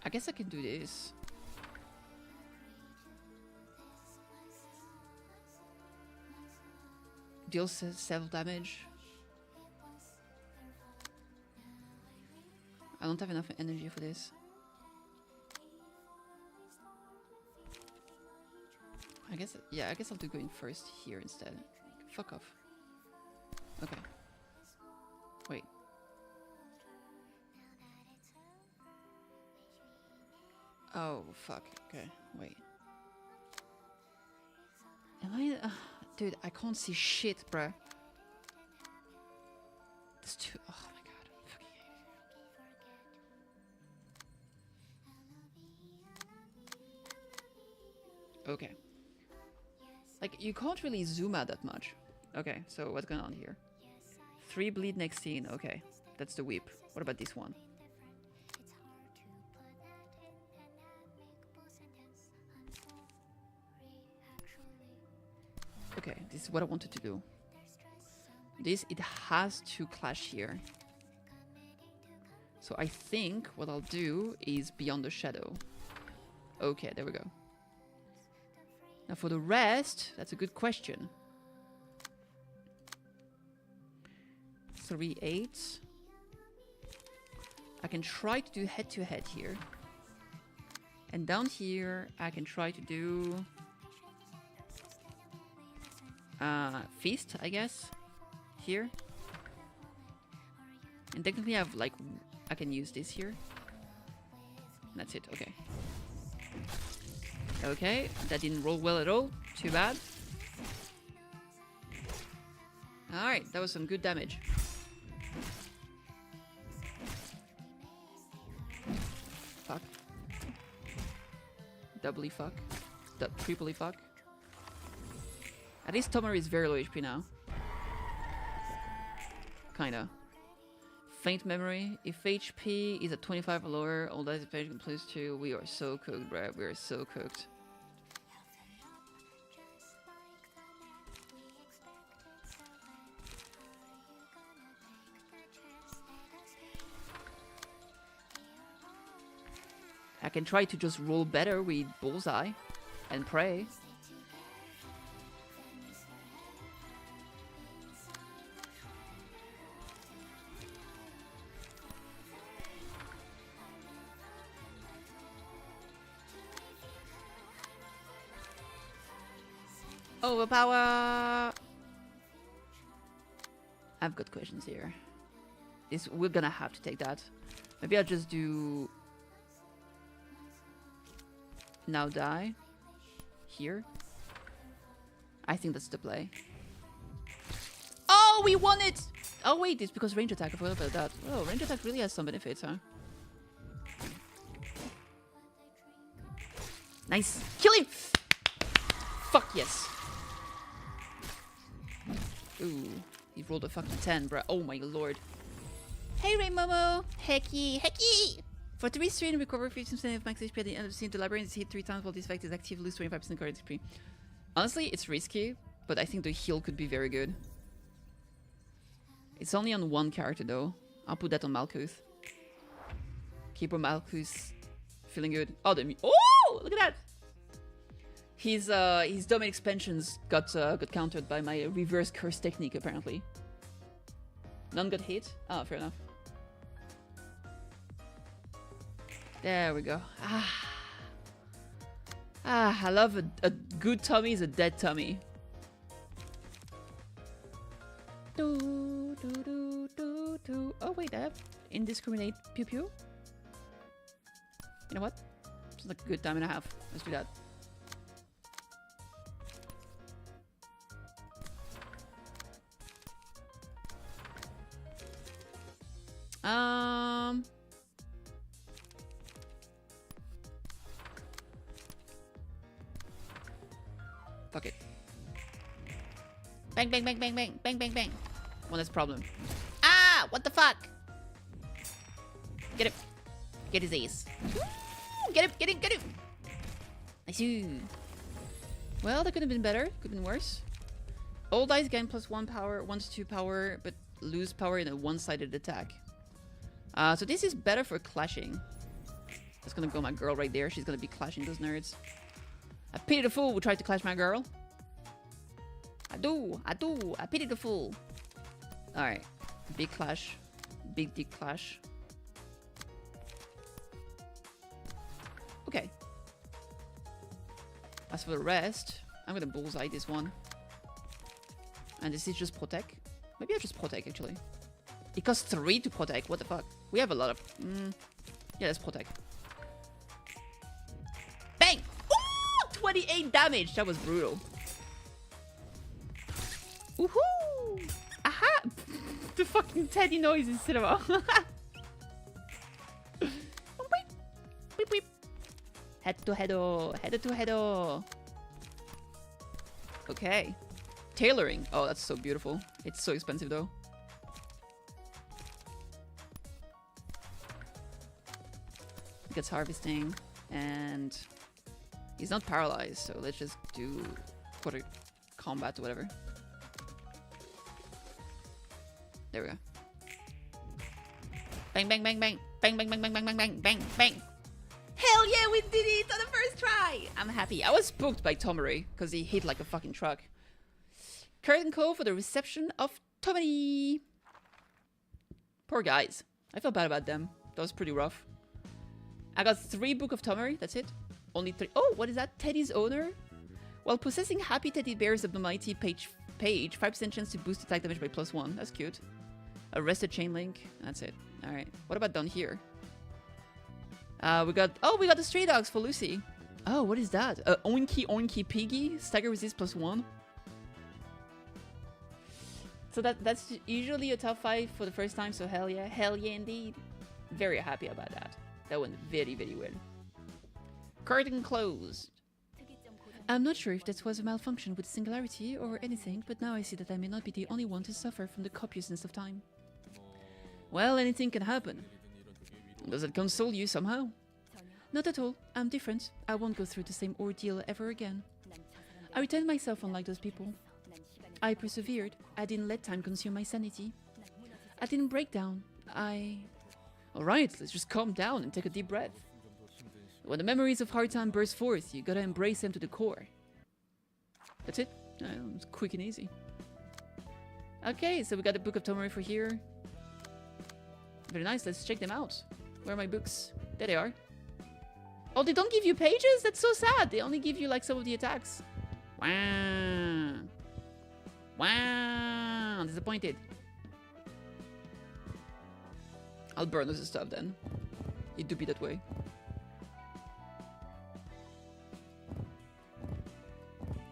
A: I guess I can do this. Deals self damage. I don't have enough energy for this. I guess, yeah, I guess I'll do going first here instead. Fuck off. Okay. Wait. Oh, fuck. Okay, wait. Am I... dude, I can't see shit, bruh. It's too... Oh my god. I fucking hate it. Okay. Like, you can't really zoom out that much. Okay, so what's going on here? 3 bleed next scene. Okay, that's the whip. What about this one? Okay, this is what I wanted to do. This, it has to clash here. So I think what I'll do is Beyond the Shadow. Okay, there we go. Now for the rest, that's a good question. 3, 8. I can try to do head-to-head here. And down here, I can try to do... Feast, I guess. Here. And technically I have, like... I can use this here. That's it, okay. Okay, that didn't roll well at all. Too bad. Alright, that was some good damage. Fuck. Doubly fuck. Triply fuck. At least Tomer is very low HP now. Kinda. Faint memory. If HP is at 25 or lower, all dice patient plus 2. We are so cooked, bro. We are so cooked. I can try to just roll better with Bullseye and pray. Overpower! I've got questions here. We're gonna have to take that. Maybe I'll just do... Now die. Here. I think that's the play. Oh, we won it! Oh wait, it's because range attack. I forgot about that. Oh, range attack really has some benefits, huh? Nice! Kill him! Fuck yes! Ooh, he rolled a fucking 10, bruh. Oh my lord. Hey, Ray Momo! Hecky! Hecky! For 3 strain, recover 50% of max HP at the end of the scene. The librarian is hit 3 times while this effect is active, lose 25% current HP. Honestly, it's risky, but I think the heal could be very good. It's only on one character though. I'll put that on Malkuth. Keep on Malkuth feeling good. Oh, oh, look at that! His domain expansions got countered by my reverse curse technique apparently. None got hit. Oh, fair enough. There we go. I love a good tummy is a dead tummy. Oh wait, I have indiscriminate pew pew. You know what? It's like a good time and a half. Let's do that. Fuck it. Bang, bang, bang, bang, bang, bang, bang, bang. One less problem. Ah! What the fuck? Get him. Get his ace. Woo! Get him, get him, get him! Nice. Well, that could have been better. Could have been worse. All dice gain +1 power, 1 to 2 power, but lose power in a one-sided attack. So this is better for clashing. That's gonna go my girl right there. She's gonna be clashing those nerds. I pity the fool who tried to clash my girl. I do. I pity the fool. Alright. Big clash. Big dick clash. Okay. As for the rest, I'm gonna bullseye this one. And this is just protect. Maybe I'll just protect actually. It costs 3 to protect. What the fuck? We have a lot of... Yeah, let's protect. Bang! Ooh! 28 damage! That was brutal. Woohoo! Aha! The fucking teddy noise in cinema. Weep, weep, weep. Head to heado. Head to heado. Okay. Tailoring. Oh, that's so beautiful. It's so expensive though. Gets harvesting, and he's not paralyzed, so let's just do quarter combat or whatever. There we go. Bang, bang, bang, bang, Bang, bang, bang, bang, bang, bang, bang, bang, bang. Hell yeah, we did it on the first try. I'm happy. I was spooked by Tomori because he hit like a fucking truck. Curtain call for the reception of Tomori. Poor guys. I felt bad about them. That was pretty rough. I got 3 Book of Tomori. That's it. Only 3. Oh, what is that? Teddy's owner? While possessing Happy Teddy Bear's Abnormality page, 5% chance to boost attack damage by +1. That's cute. Arrested Chain Link. That's it. Alright. What about down here? We got the Stray Dogs for Lucy. Oh, what is that? Oinky Oinky Piggy. Stagger resist +1. So that's usually a top 5 for the first time, so hell yeah. Hell yeah indeed. Very happy about that. That went very, very well. Curtain closed. I'm not sure if that was a malfunction with Singularity or anything, but now I see that I may not be the only one to suffer from the copiousness of time. Well, anything can happen. Does it console you somehow? Not at all. I'm different. I won't go through the same ordeal ever again. I returned myself unlike those people. I persevered. I didn't let time consume my sanity. I didn't break down. Alright, let's just calm down and take a deep breath. When the memories of hard time burst forth, you gotta embrace them to the core. That's it. It's quick and easy. Okay, so we got the Book of Tomori for here. Very nice, let's check them out. Where are my books? There they are. Oh, they don't give you pages? That's so sad. They only give you like some of the attacks. Wow. Wow. Disappointed. I'll burn this stuff then. It do be that way.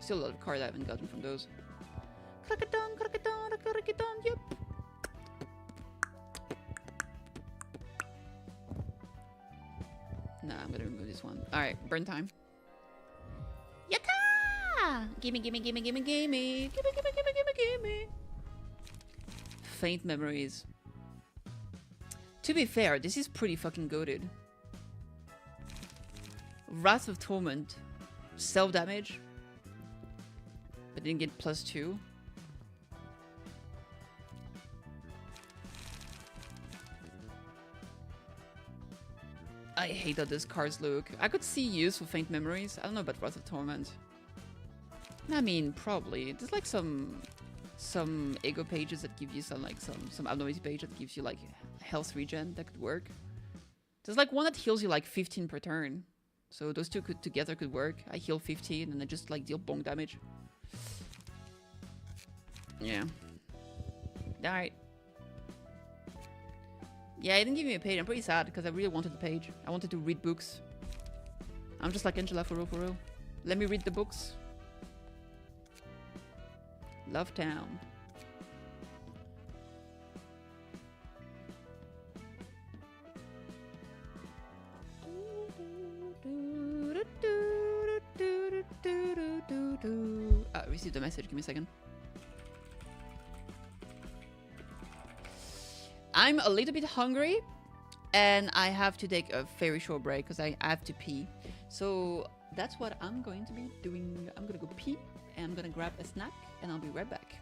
A: Still a lot of cards I haven't gotten from those. Yep. Nah, I'm gonna remove this one. Alright, burn time. Yatta! Gimme, gimme, gimme, gimme, gimme. Gimme, gimme, gimme, gimme, gimme. Faint memories. To be fair, this is pretty fucking goated. Wrath of Torment. Self-damage. But didn't get +2. I hate how these cards look. I could see use for Faint Memories. I don't know about Wrath of Torment. I mean, probably. There's like some ego pages that give you some abnormality page that gives you like health regen that could work. There's like one that heals you like 15 per turn. So those two together could work. I heal 15 and I just like deal bonk damage. Yeah. Alright. Yeah, it didn't give me a page. I'm pretty sad because I really wanted the page. I wanted to read books. I'm just like Angela for real, for real. Let me read the books. Love Town. I received a message. Give me a second. I'm a little bit hungry and I have to take a very short break because I have to pee. So that's what I'm going to be doing. I'm gonna go pee and I'm gonna grab a snack and I'll be right back.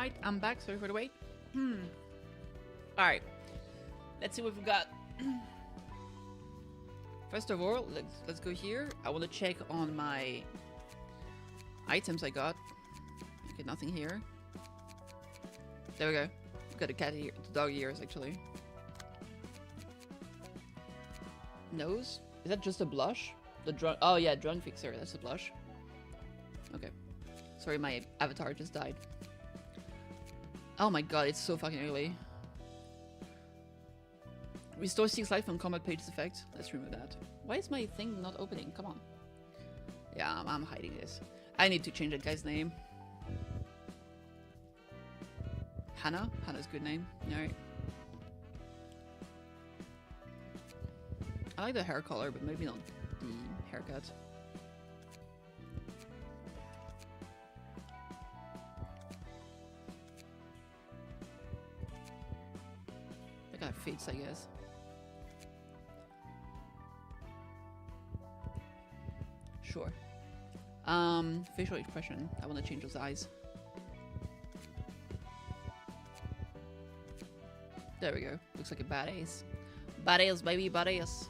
A: Alright, I'm back. Sorry for the wait. Alright. Let's see what we've got. First of all, let's go here. I want to check on my items I got. Okay, nothing here. There we go. Got a cat ear, the dog ears actually. Nose? Is that just a blush? The drunk. Oh yeah, drunk fixer. That's a blush. Okay. Sorry, my avatar just died. Oh my god, it's so fucking ugly. Restore 6 life from combat pages effect. Let's remove that. Why is my thing not opening? Come on. Yeah, I'm hiding this. I need to change that guy's name. Hannah? Hannah's a good name. Alright. I like the hair color, but maybe not the haircut. That kind of fits, I guess. Sure. Facial expression. I want to change those eyes. There we go. Looks like a badass. Badass, baby, badass.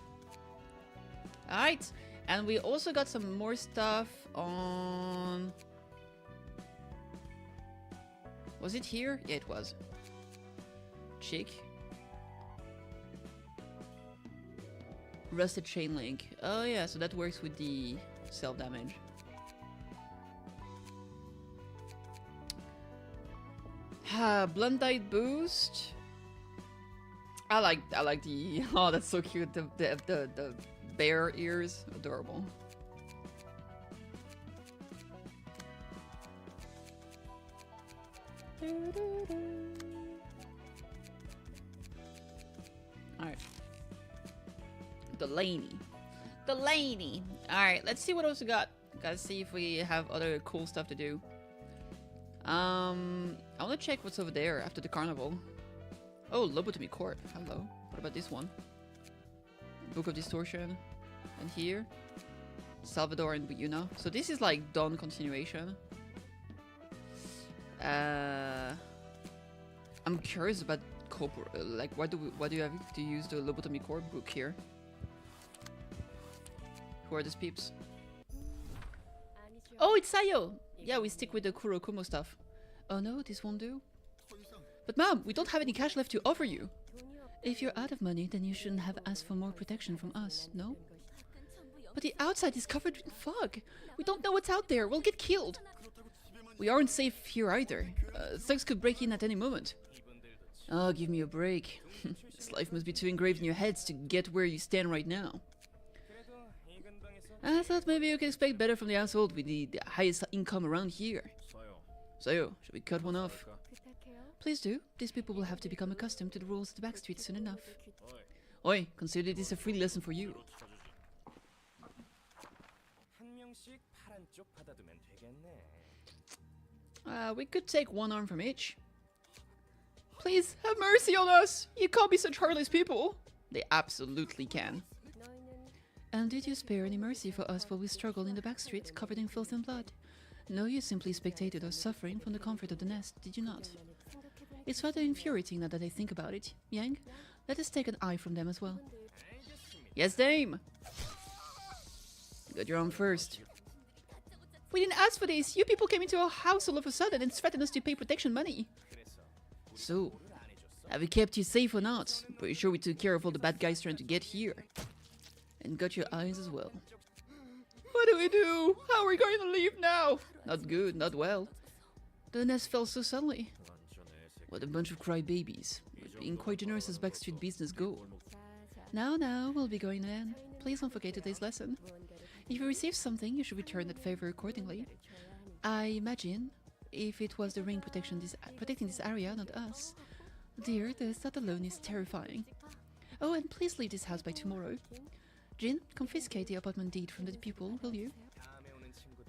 A: Alright. And we also got some more stuff on... Was it here? Yeah, it was. Chick. Rusted chain link. Oh yeah, so that works with the self-damage. Blunt-eyed boost. I like the oh, that's so cute. The bear ears, adorable. All right, Delaney. All right, let's see what else we got. Gotta see if we have other cool stuff to do. I want to check what's over there after the carnival. Oh, Lobotomy Court. Hello. What about this one? Book of Distortion. And here. Salvador and Buyuna. So this is like Dawn continuation. I'm curious about like why do you have to use the Lobotomy Court book here? Who are these peeps? Oh, it's Sayo! Yeah, we stick with the Kurokumo stuff. Oh no, this won't do. But mom, we don't have any cash left to offer you. If you're out of money, then you shouldn't have asked for more protection from us, no? But the outside is covered in fog. We don't know what's out there. We'll get killed. We aren't safe here either. Thugs could break in at any moment. Oh, give me a break. This life must be too engraved in your heads to get where you stand right now. I thought maybe you could expect better from the household with the highest income around here. So, should we cut one off? Please do. These people will have to become accustomed to the rules of the backstreet soon enough. Oi, consider this a free lesson for you. We could take one arm from each. Please, have mercy on us! You can't be such heartless people! They absolutely can. And did you spare any mercy for us while we struggled in the backstreet, covered in filth and blood? No, you simply spectated us suffering from the comfort of the nest, did you not? It's rather infuriating now that I think about it. Yang, let us take an eye from them as well. Yes, dame! Got your arm first. We didn't ask for this! You people came into our house all of a sudden and threatened us to pay protection money. So, have we kept you safe or not? Pretty sure we took care of all the bad guys trying to get here. And got your eyes as well. What do we do? How are we going to leave now? Not good, not well. The nest fell so suddenly. What a bunch of crybabies. We're being quite generous as backstreet business go. Now, we'll be going then. Please don't forget today's lesson. If you receive something, you should return that favor accordingly. I imagine, if it was the ring protecting this area, not us. Dear, this thought alone is terrifying. Oh, and please leave this house by tomorrow. Jin, confiscate the apartment deed from the people, will you?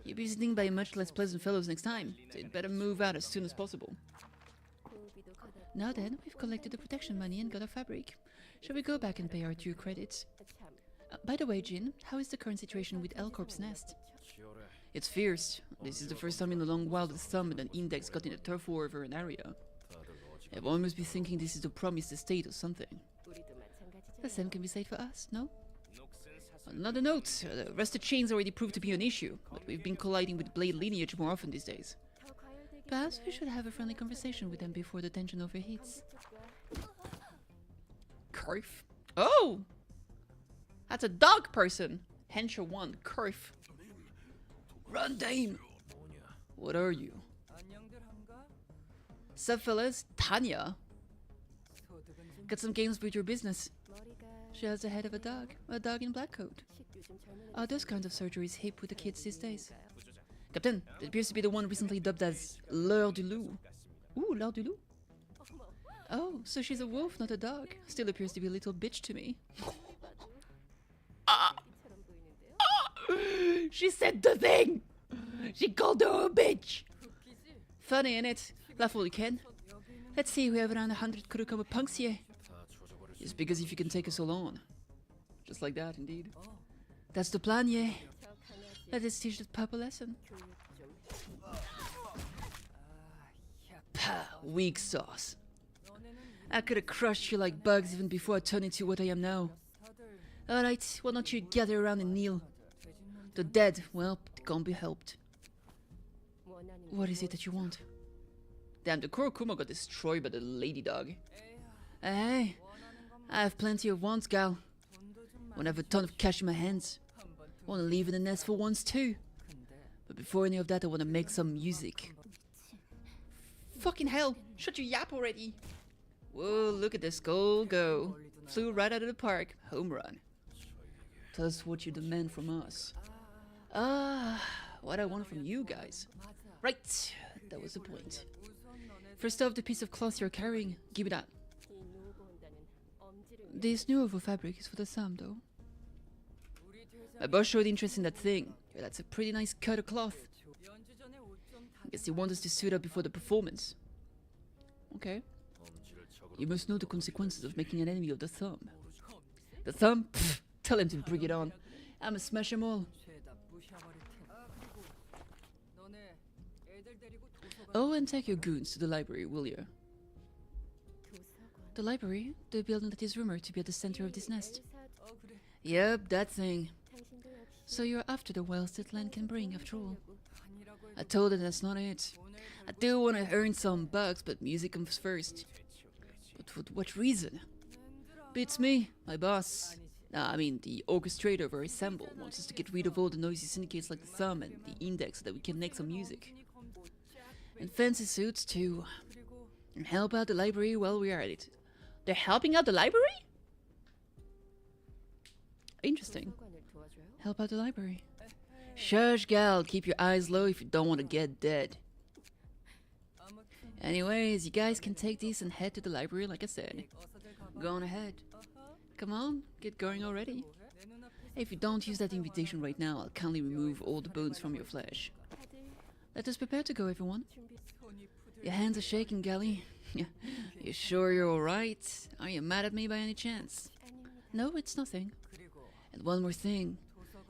A: You'll be visiting by much less pleasant fellows next time, so you'd better move out as soon as possible. Now then, we've collected the protection money and got our fabric. Shall we go back and pay our due credits? By the way, Jin, how is the current situation with L Corp's nest? It's fierce. This is the first time in a long while the thumb and an index got in a turf war over an area. Everyone must be thinking this is the promised estate or something. The same can be said for us, no? On another note, the rusted chains already proved to be an issue, but we've been colliding with blade lineage more often these days. Perhaps we should have a friendly conversation with them before the tension overheats. Curf? Oh! That's a dog person! Hensher 1, Curf. Run, Dame! What are you? Sup, fellas? Tanya? Got some games with your business. She has the head of a dog in black coat. Are those kinds of surgeries hip with the kids these days? Captain, it appears to be the one recently dubbed as L'heure du loup. Ooh, L'heure du loup? Oh, so she's a wolf, not a dog. Still appears to be a little bitch to me. She said the thing! She called her a bitch! Funny, innit? Laugh all you can. Let's see, we have around 100 Kurokoma punks here. It's because if you can take us all on. Just like that, indeed. That's the plan, yeah. Let us teach the pup a lesson. Pah, weak sauce. I could have crushed you like bugs even before I turned into what I am now. Alright, why don't you gather around and kneel? The dead, well, they can't be helped. What is it that you want? Damn, the Kurokuma got destroyed by the lady dog. Hey, I have plenty of wants, gal. Wanna have a ton of cash in my hands. Wanna live in the nest for once too. But before any of that, I wanna make some music. Fucking hell, shut your yap already. Whoa, look at this goal go. Flew right out of the park, home run. Tell us what you demand from us. What I want from you guys. Right, that was the point. First off, the piece of cloth you're carrying, give me that. This new oval fabric is for the thumb, though. My boss showed interest in that thing. Yeah, that's a pretty nice cut of cloth. I guess he wants us to suit up before the performance. Okay. You must know the consequences of making an enemy of the thumb. The thumb? Pfft, tell him to bring it on. I'ma smash them all. Oh, and take your goons to the library, will you? The library? The building that is rumored to be at the center of this nest. Yep, that thing. So you're after the wealth that land can bring, after all. I told her that's not it. I do want to earn some bucks, but music comes first. But for what reason? Beats me, my boss. I mean, the orchestrator of our ensemble wants us to get rid of all the noisy syndicates like the Thumb and the Index so that we can make some music. And fancy suits too. And help out the library while we are at it. They're helping out the library? Interesting. Help out the library. Shush, gal. Keep your eyes low if you don't want to get dead. Anyways, you guys can take these and head to the library like I said. Go on ahead. Come on, get going already. If you don't use that invitation right now, I'll kindly remove all the bones from your flesh. Let us prepare to go, everyone. Your hands are shaking, galley. You sure you're alright? Are you mad at me by any chance? No, it's nothing. And one more thing.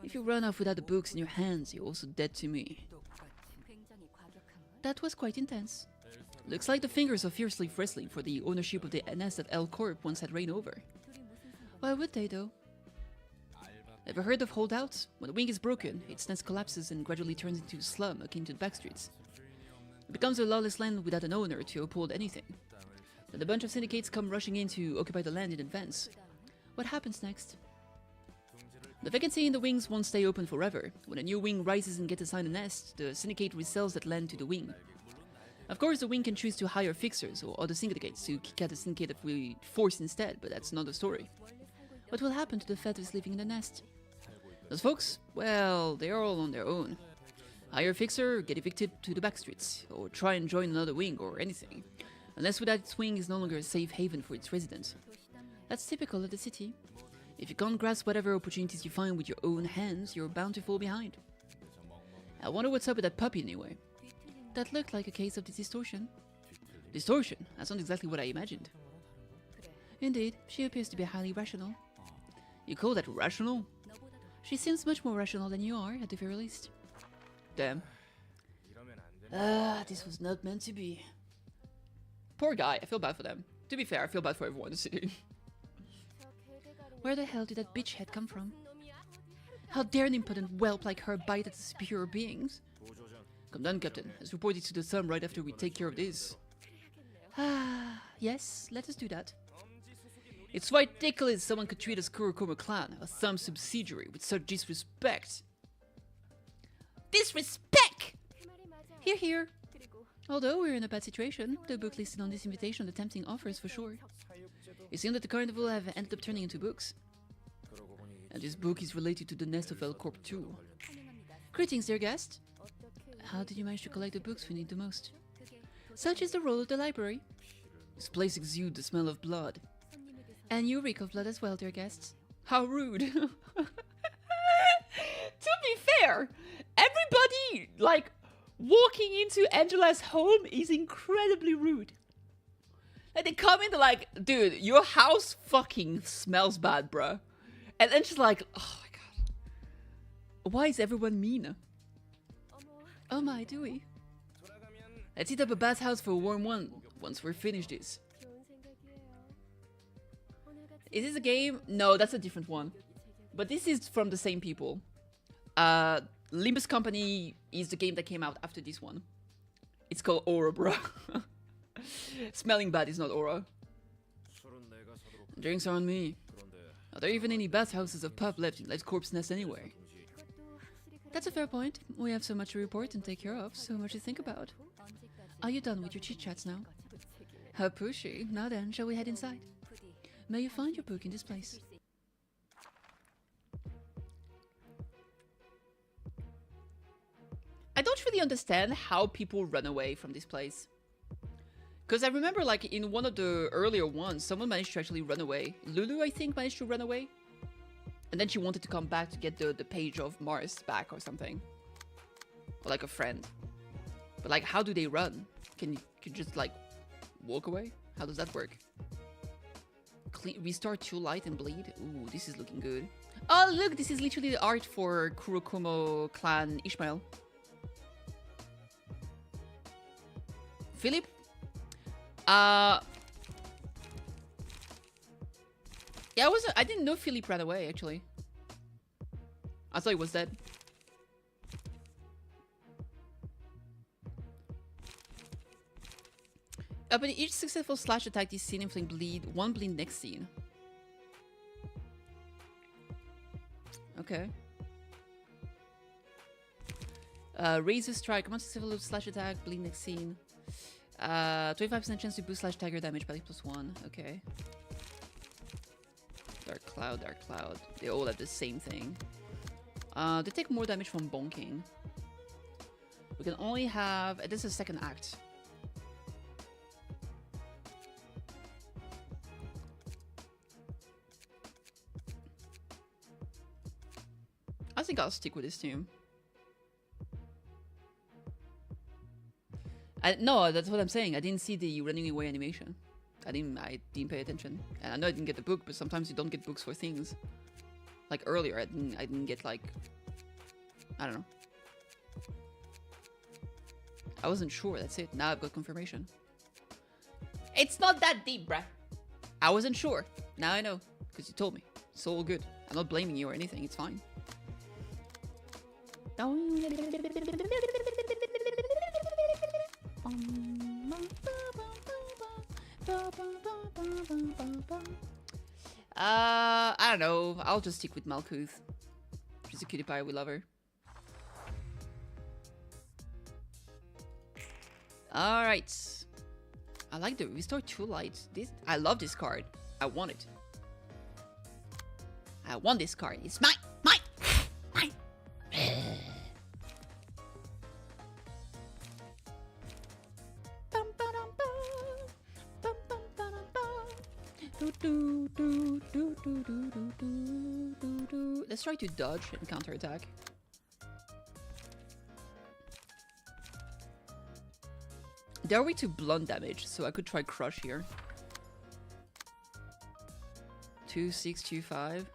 A: If you run off without the books in your hands, you're also dead to me. That was quite intense. Looks like the fingers are fiercely wrestling for the ownership of the nest that L Corp once had reign over. Why would they, though? Ever heard of holdouts? When a wing is broken, its nest collapses and gradually turns into a slum akin to the backstreets. It becomes a lawless land without an owner to uphold anything. Then a bunch of syndicates come rushing in to occupy the land in advance. What happens next? The vacancy in the wings won't stay open forever. When a new wing rises and gets assigned a nest, the syndicate resells that land to the wing. Of course, the wing can choose to hire fixers or other syndicates to kick out the syndicate that we force instead, but that's another story. What will happen to the feathers living in the nest? Those folks? Well, they are all on their own. Hire a fixer, get evicted to the backstreets, or try and join another wing or anything. Unless without its wing is no longer a safe haven for its residents. That's typical of the city. If you can't grasp whatever opportunities you find with your own hands, you're bound to fall behind. I wonder what's up with that puppy anyway. That looked like a case of distortion. Distortion? That's not exactly what I imagined. Indeed, she appears to be highly rational. You call that rational? She seems much more rational than you are, at the very least. Damn. This was not meant to be. Poor guy, I feel bad for them. To be fair, I feel bad for everyone in the city. Where the hell did that bitch head come from? How dare an impotent whelp like her bite at the superior beings? Come down, Captain. As reported to the thumb right after we take care of this. Yes, let us do that. It's ridiculous someone could treat us Kurokoma clan, a thumb subsidiary, with such disrespect. Disrespect! Here, here. Although we're in a bad situation, the book listed on this invitation the tempting offers for sure. It seems that the carnival have ended up turning into books. And this book is related to the nest of L Corp too. Greetings, dear guest. How did you manage to collect the books we need the most? Such is the role of the library. This place exudes the smell of blood. And you reek of blood as well, dear guests. How rude. To be fair, everybody, like, walking into Angela's home is incredibly rude. Like, they come in, they're like, dude, your house fucking smells bad, bruh. And then she's like, oh my god. Why is everyone mean? Oh my, do we? Let's heat up a bathhouse for a warm one once we're finished this. Is this a game? No, that's a different one. But this is from the same people. Limbus Company is the game that came out after this one. It's called Aura, bro. Smelling bad is not Aura. Drinks are on me. Are there even any bathhouses of pub left in Light Corpse Nest anyway? That's a fair point. We have so much to report and take care of, so much to think about. Are you done with your chit-chats now? How pushy. Now then, shall we head inside? May you find your book in this place. I don't really understand how people run away from this place. Because I remember, like, in one of the earlier ones, someone managed to actually run away. Lulu, I think, managed to run away. And then she wanted to come back to get the page of Mars back or something. Or, like, a friend. But, like, how do they run? Can you just, like, walk away? How does that work? Restart too light and bleed? Ooh, this is looking good. Oh, look, this is literally the art for Kurokomo clan Ishmael. Philip? Yeah, I didn't know Philip ran away, actually. I thought he was dead. But each successful slash attack this scene inflict bleed, one bleed next scene. Okay. Razor strike, one successful slash attack, bleed next scene. 25% chance to boost slash dagger damage by +1. Okay. Dark cloud, dark cloud. They all have the same thing. They take more damage from bonking. We can only have. This is a second act. I think I'll stick with this team. No, that's what I'm saying. I didn't see the running away animation. I didn't pay attention. And I know I didn't get the book, but sometimes you don't get books for things. Like earlier, I didn't get, like, I don't know. I wasn't sure, that's it. Now I've got confirmation. It's not that deep, bruh. I wasn't sure. Now I know, because you told me. It's all good. I'm not blaming you or anything, it's fine. I don't know. I'll just stick with Malkuth. She's a cutie pie. We love her. All right. I like the restore 2 light. I love this card. I want it. I want this card. It's mine. Mine. Mine. Let's try to dodge and counterattack. They're way too blunt damage, so I could try crush here. 2, 6, 2, 5.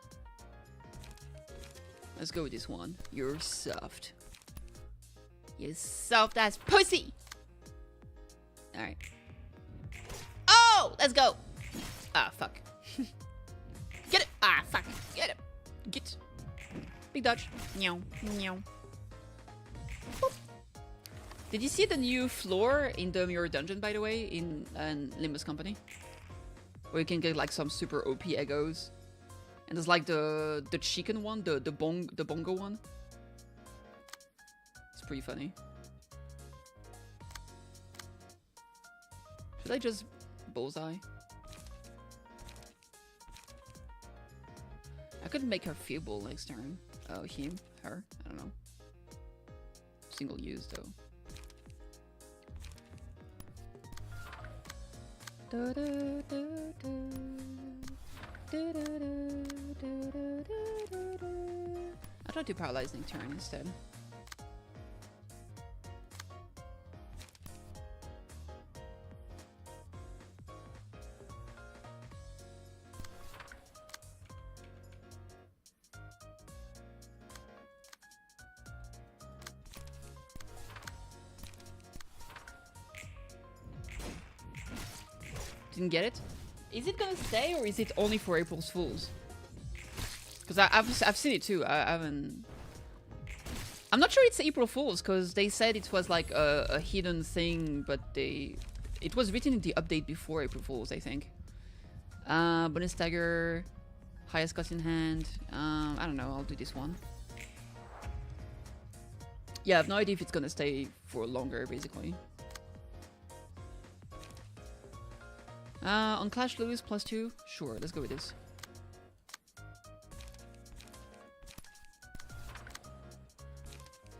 A: Let's go with this one. You're soft. You soft ass pussy! Alright. Oh! Let's go! Ah, fuck. Get it! Ah, fuck. Get it! Get. Big dodge. Meow. Meow. Boop. Did you see the new floor in the Mirror Dungeon, by the way, in Limbus Company? Where you can get like some super OP egos. And there's like the chicken one, the bongo one. It's pretty funny. Should I just bullseye? I could make her feeble next turn. Oh, him? Her? I don't know. Single use though. I'll try to paralyzing turn instead. Didn't get it. Is it gonna stay or is it only for April's Fools? Because I've seen it too. I haven't. I'm not sure it's April Fools because they said it was like a hidden thing, but it was written in the update before April Fools, I think. Bonus dagger, highest cost in hand. I don't know. I'll do this one. Yeah, I have no idea if it's gonna stay for longer, basically. On Clash Lose +2? Sure, let's go with this.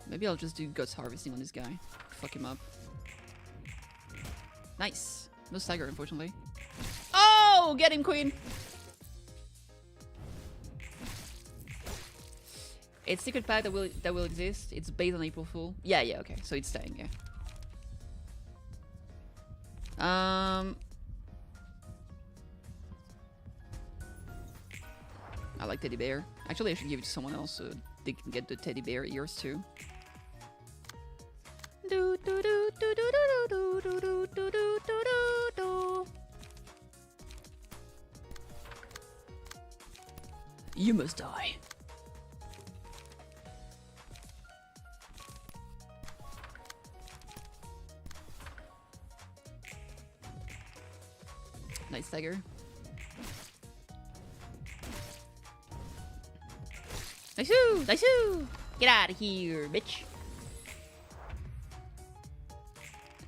A: Maybe I'll just do Guts Harvesting on this guy. Fuck him up. Nice. No stagger, unfortunately. Oh! Get him, Queen! It's secret pack that will exist. It's based on April Fool. Yeah, okay. So it's staying, yeah. I like teddy bear. Actually, I should give it to someone else so they can get the teddy bear ears too. You must die. Nice dagger. Nice-oo! Nice-oo! Get out of here, bitch!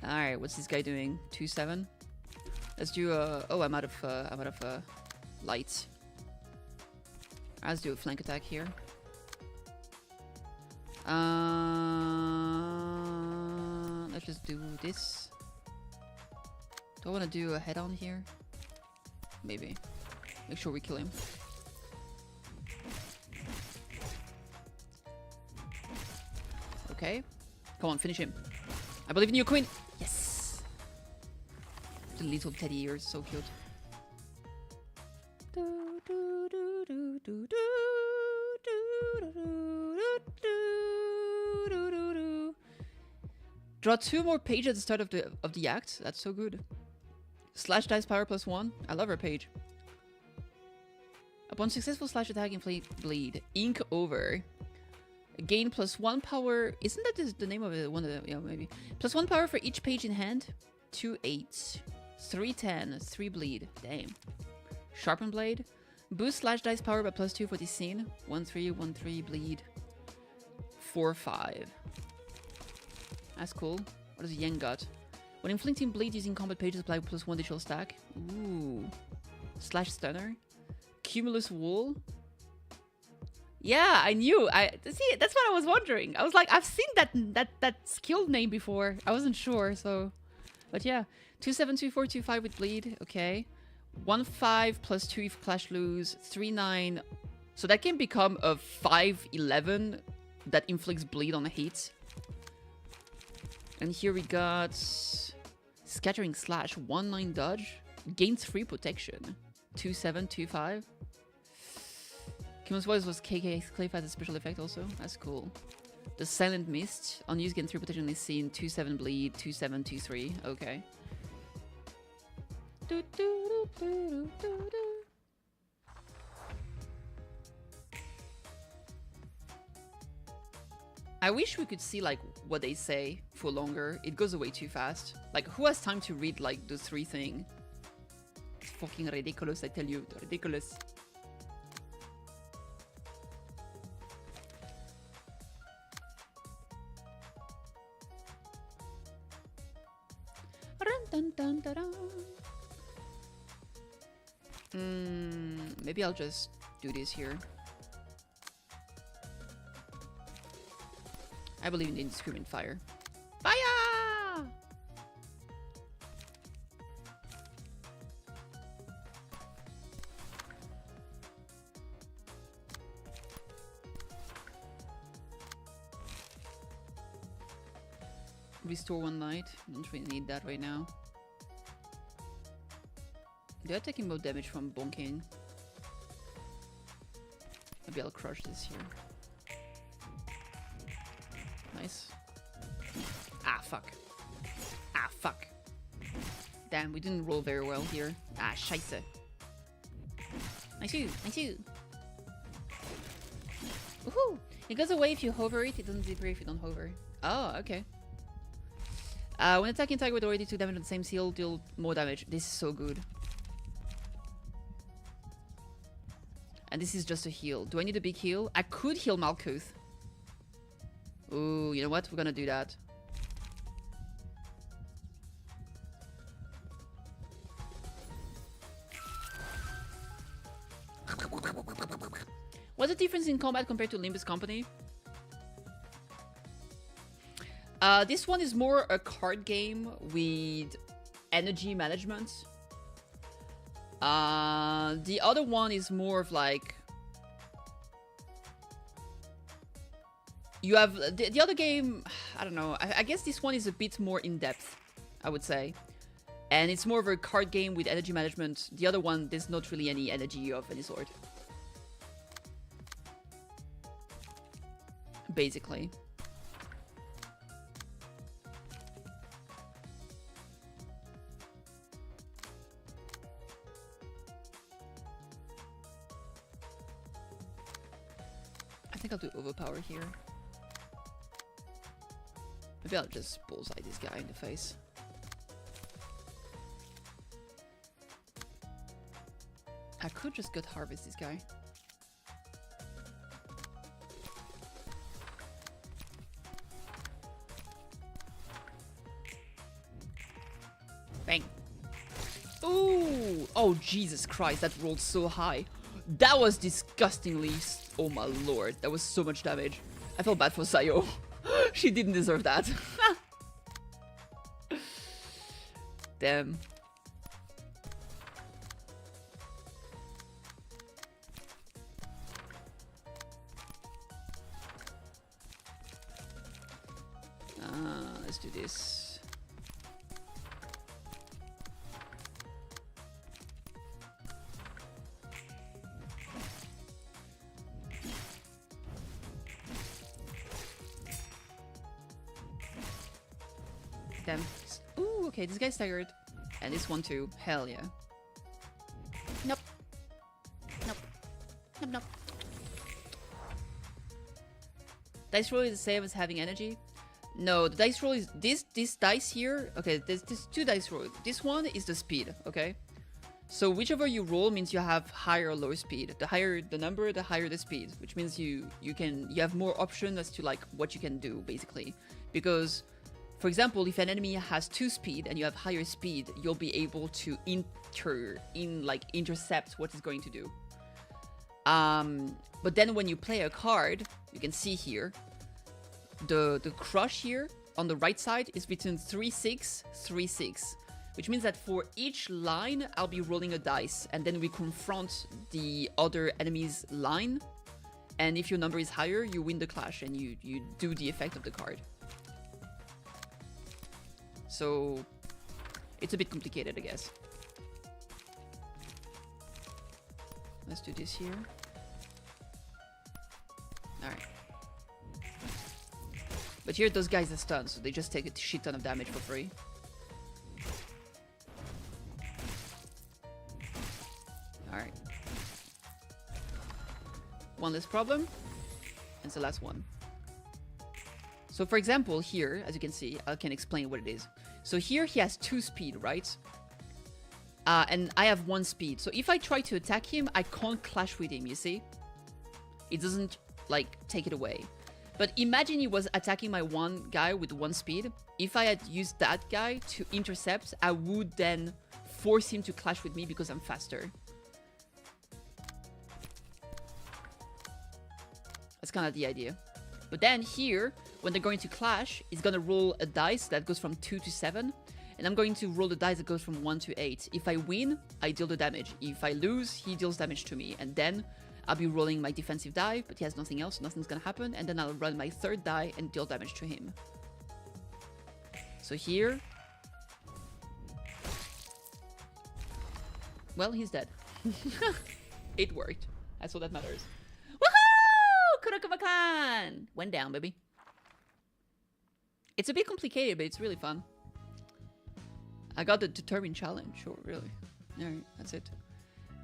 A: Alright, what's this guy doing? 2-7? Let's do a... Oh, I'm out of light. Let's do a flank attack here. Let's just do this. Do I want to do a head-on here? Maybe. Make sure we kill him. Okay. Come on, finish him. I believe in you, Queen! Yes! The little teddy ears, so cute. Draw 2 more pages at the start of the act. That's so good. Slash dice power +1. I love her page. Upon successful slash attack, inflict bleed. Ink over. Gain +1 power. Isn't that the name of it? One of the, yeah, maybe. +1 power for each page in hand. 2 8. 3 10. 3 bleed. Damn. Sharpen blade. Boost slash dice power by +2 for this scene. 1 3 1 3 bleed. 4 5. That's cool. What does Yang got? When inflicting bleed using combat pages, apply +1 additional stack. Ooh. Slash stunner. Cumulus wool. Yeah, I knew. See. That's what I was wondering. I was like, I've seen that skill name before. I wasn't sure. So, but yeah, 2 7 2 4 2 5 with bleed. Okay, 1 5 +2 if Clash Lose. 3 9. So that can become a 5 11 that inflicts bleed on a hit. And here we got Scattering Slash. 1 9 dodge. Gains 3 protection. 2 7 2 5. Kimon's voice was KK Cliff as a special effect also. That's cool. The Silent Mist. On use, gain 3 potentially seen, 2-7 bleed, 2-7, 2-3. Okay. I wish we could see like what they say for longer. It goes away too fast. Like, who has time to read like the 3 things? It's fucking ridiculous, I tell you. Ridiculous. Maybe I'll just do this here. I believe in the indiscriminate fire. Fire! Restore 1 light. Don't really need that right now. They are taking more damage from bonking. Maybe I'll crush this here. Nice. Ah, fuck. Ah, fuck. Damn, we didn't roll very well here. Ah, scheisse. Nice you, nice you. Woohoo! It goes away if you hover it, it doesn't disappear if you don't hover. Oh, okay. When attacking target with already 2 damage on the same seal, deal more damage. This is so good. And this is just a heal. Do I need a big heal? I could heal Malkuth. Ooh, you know what? We're gonna do that. What's the difference in combat compared to Limbus Company? This one is more a card game with energy management. The other one is more of like... You have... The other game, I don't know. I guess this one is a bit more in-depth, I would say. And it's more of a card game with energy management. The other one, there's not really any energy of any sort. Basically. I think I'll do overpower here. Maybe I'll just bullseye this guy in the face. I could just gut harvest this guy. Bang. Ooh! Oh, Jesus Christ, that rolled so high. That was disgustingly... Oh my lord, that was so much damage. I felt bad for Sayo. She didn't deserve that. Damn. Let's do this. Damn. Ooh, okay, this guy's staggered. And this one too. Hell yeah. Nope. Nope. Nope, nope. Dice roll is the same as having energy. No, the dice roll is this dice here. Okay, there's 2 dice roll. This one is the speed, okay? So whichever you roll means you have higher or lower speed. The higher the number, the higher the speed, which means you have more options as to like what you can do basically. Because for example, if an enemy has 2 speed and you have higher speed, you'll be able to intercept what it's going to do. But then when you play a card, you can see here, the crush here on the right side is between 3-6, 3-6, which means that for each line, I'll be rolling a dice, and then we confront the other enemy's line, and if your number is higher, you win the clash and you do the effect of the card. So it's a bit complicated, I guess. Let's do this here. All right. But here those guys are stunned, so they just take a shit ton of damage for free. Alright. One less problem. And it's the last one. So for example, here, as you can see, I can explain what it is. So here he has 2 speed, right? And I have 1 speed. So if I try to attack him, I can't clash with him, you see? It doesn't, like, take it away. But imagine he was attacking my one guy with 1 speed. If I had used that guy to intercept, I would then force him to clash with me because I'm faster. That's kind of the idea. But then here, when they're going to clash, he's going to roll a dice that goes from 2 to 7. And I'm going to roll the dice that goes from 1 to 8. If I win, I deal the damage. If I lose, he deals damage to me. And then I'll be rolling my defensive die, but he has nothing else, so nothing's gonna happen. And then I'll run my 3rd die and deal damage to him. So here... well, he's dead. It worked. That's all that matters. Woohoo! Kurokuma-clan! Went down, baby. It's a bit complicated, but it's really fun. I got the determined challenge. Sure, really. Alright, that's it.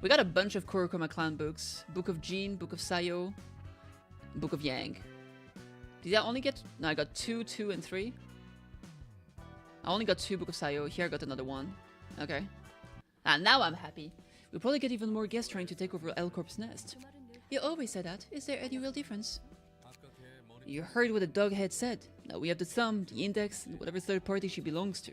A: We got a bunch of Kurokuma-clan books. Book of Jin, Book of Sayo, Book of Yang. Did I only get... no, I got 2, 2, and 3. I only got 2 Book of Sayo. Here I got another one. Okay. Ah, now I'm happy. We'll probably get even more guests trying to take over L Corp's nest. You always say that. Is there any real difference? You heard what the doghead said. Now we have the thumb, the index, and whatever 3rd party she belongs to.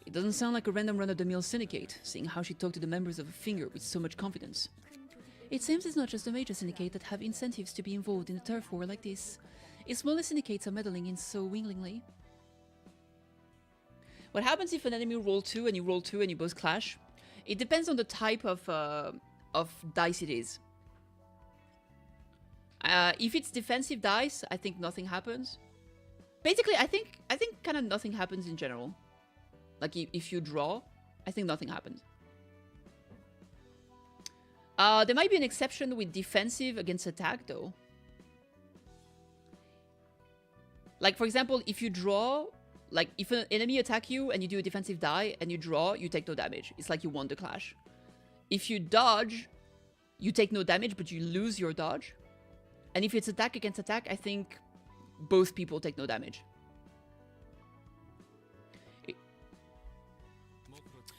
A: It doesn't sound like a random run-of-the-mill syndicate, seeing how she talked to the members of a finger with so much confidence. It seems it's not just the major syndicate that have incentives to be involved in a turf war like this. If smaller syndicates are meddling in so willingly. What happens if an enemy roll 2 and you roll 2 and you both clash? It depends on the type of dice it is. If it's defensive dice, I think nothing happens. Basically, I think kind of nothing happens in general. Like, if you draw, I think nothing happens. There might be an exception with defensive against attack, though. Like, for example, if you draw... like, if an enemy attack you and you do a defensive die and you draw, you take no damage. It's like you won the clash. If you dodge, you take no damage, but you lose your dodge. And if it's attack against attack, I think both people take no damage.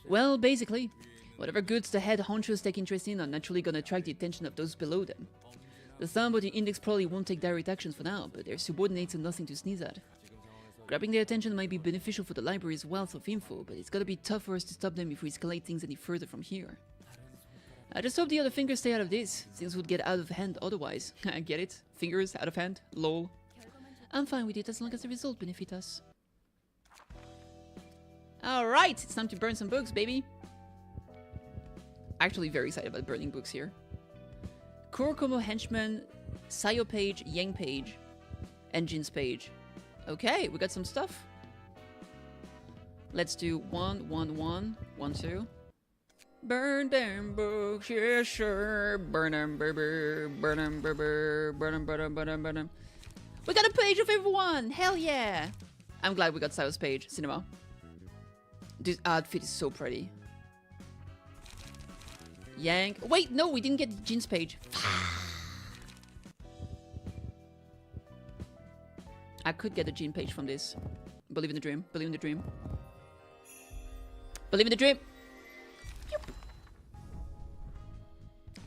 A: Well, basically, whatever goods the head honchos take interest in are naturally gonna attract the attention of those below them. The thumb or the index probably won't take direct actions for now, but they're subordinates and nothing to sneeze at. Grabbing their attention might be beneficial for the library's wealth of info, but it's gotta be tough for us to stop them if we escalate things any further from here. I just hope the other fingers stay out of this. Things would get out of hand otherwise. I get it. Fingers out of hand. Lol. I'm fine with it as long as the result benefits us. Alright, it's time to burn some books, baby. Actually very excited about burning books here. Kurokomo Henchman, Sayo page, Yang page, and Jin's page. Okay, we got some stuff. Let's do 1, 1, 1, 1, 2. Burn them books, yeah, sure. Burn them, burn them, burn them, burn them, burn them. We got a page of everyone! Hell yeah! I'm glad we got Sayo's page. Cinema. This outfit is so pretty. Yang. Wait, no, we didn't get Jin's page. I could get a Jin page from this. Believe in the dream. Believe in the dream. Believe in the dream. Yup.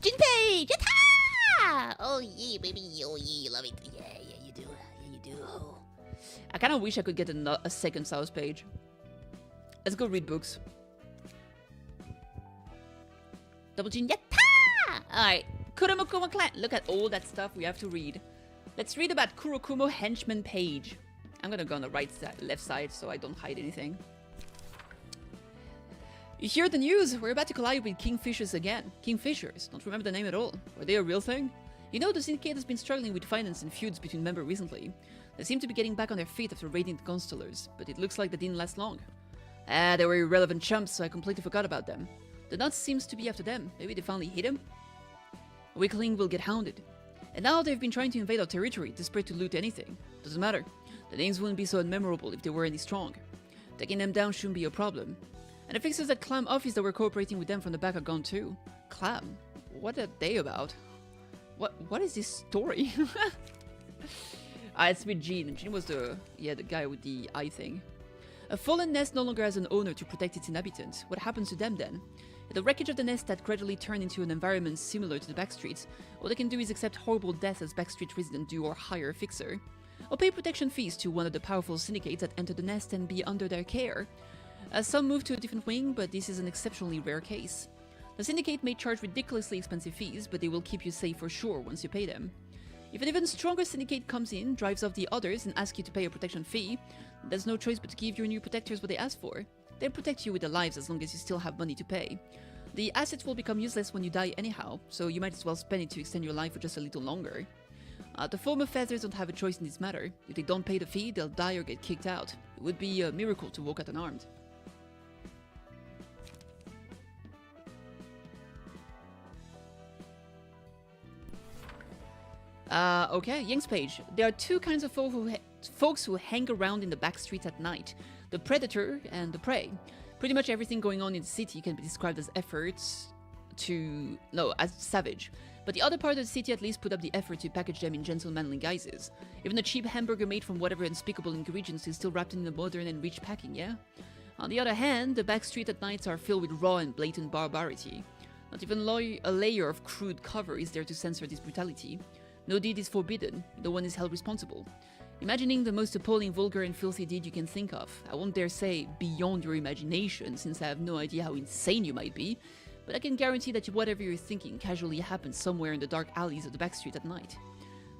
A: Jin page! Yatta! Oh yeah, baby. Oh yeah, you love it. Yeah, yeah, you do. Yeah, you do. Oh. I kind of wish I could get a second Sao's page. Let's go read books. Double Jin, yatta! Alright, Kurokuma clan. Look at all that stuff we have to read. Let's read about Kurokumo Henchman page. I'm gonna go on the right side, left side so I don't hide anything. You hear the news? We're about to collide with Kingfishers again. Kingfishers? Don't remember the name at all. Were they a real thing? You know, the syndicate has been struggling with finance and feuds between members recently. They seem to be getting back on their feet after raiding the Constellars, but it looks like they didn't last long. They were irrelevant chumps, so I completely forgot about them. The nuts seems to be after them. Maybe they finally hit him? A weakling will get hounded. And now they've been trying to invade our territory, desperate to loot anything. Doesn't matter. The names wouldn't be so unmemorable if they were any strong. Taking them down shouldn't be a problem. And the fixers at Clam office that were cooperating with them from the back are gone too. Clam? What are they about? What is this story? It's with Jean. Jean was the guy with the eye thing. A fallen nest no longer has an owner to protect its inhabitants. What happens to them then? The wreckage of the nest that gradually turned into an environment similar to the backstreets. All they can do is accept horrible death as backstreet residents do or hire a fixer. Or pay protection fees to one of the powerful syndicates that enter the nest and be under their care. Some move to a different wing, but this is an exceptionally rare case. The syndicate may charge ridiculously expensive fees, but they will keep you safe for sure once you pay them. If an even stronger syndicate comes in, drives off the others, and asks you to pay a protection fee, there's no choice but to give your new protectors what they ask for. They'll protect you with their lives as long as you still have money to pay. The assets will become useless when you die anyhow, so you might as well spend it to extend your life for just a little longer. The former feathers don't have a choice in this matter. If they don't pay the fee, they'll die or get kicked out. It would be a miracle to walk out unarmed. Okay, Ying's page. There are two kinds of folks who hang around in the back streets at night. The predator and the prey. Pretty much everything going on in the city can be described as as savage. But the other part of the city at least put up the effort to package them in gentlemanly guises. Even a cheap hamburger made from whatever unspeakable ingredients is still wrapped in a modern and rich packing, yeah? On the other hand, the back street at nights are filled with raw and blatant barbarity. Not even a layer of crude cover is there to censor this brutality. No deed is forbidden, no one is held responsible. Imagining the most appalling, vulgar and filthy deed you can think of. I won't dare say beyond your imagination, since I have no idea how insane you might be, but I can guarantee that whatever you're thinking casually happens somewhere in the dark alleys of the backstreet at night.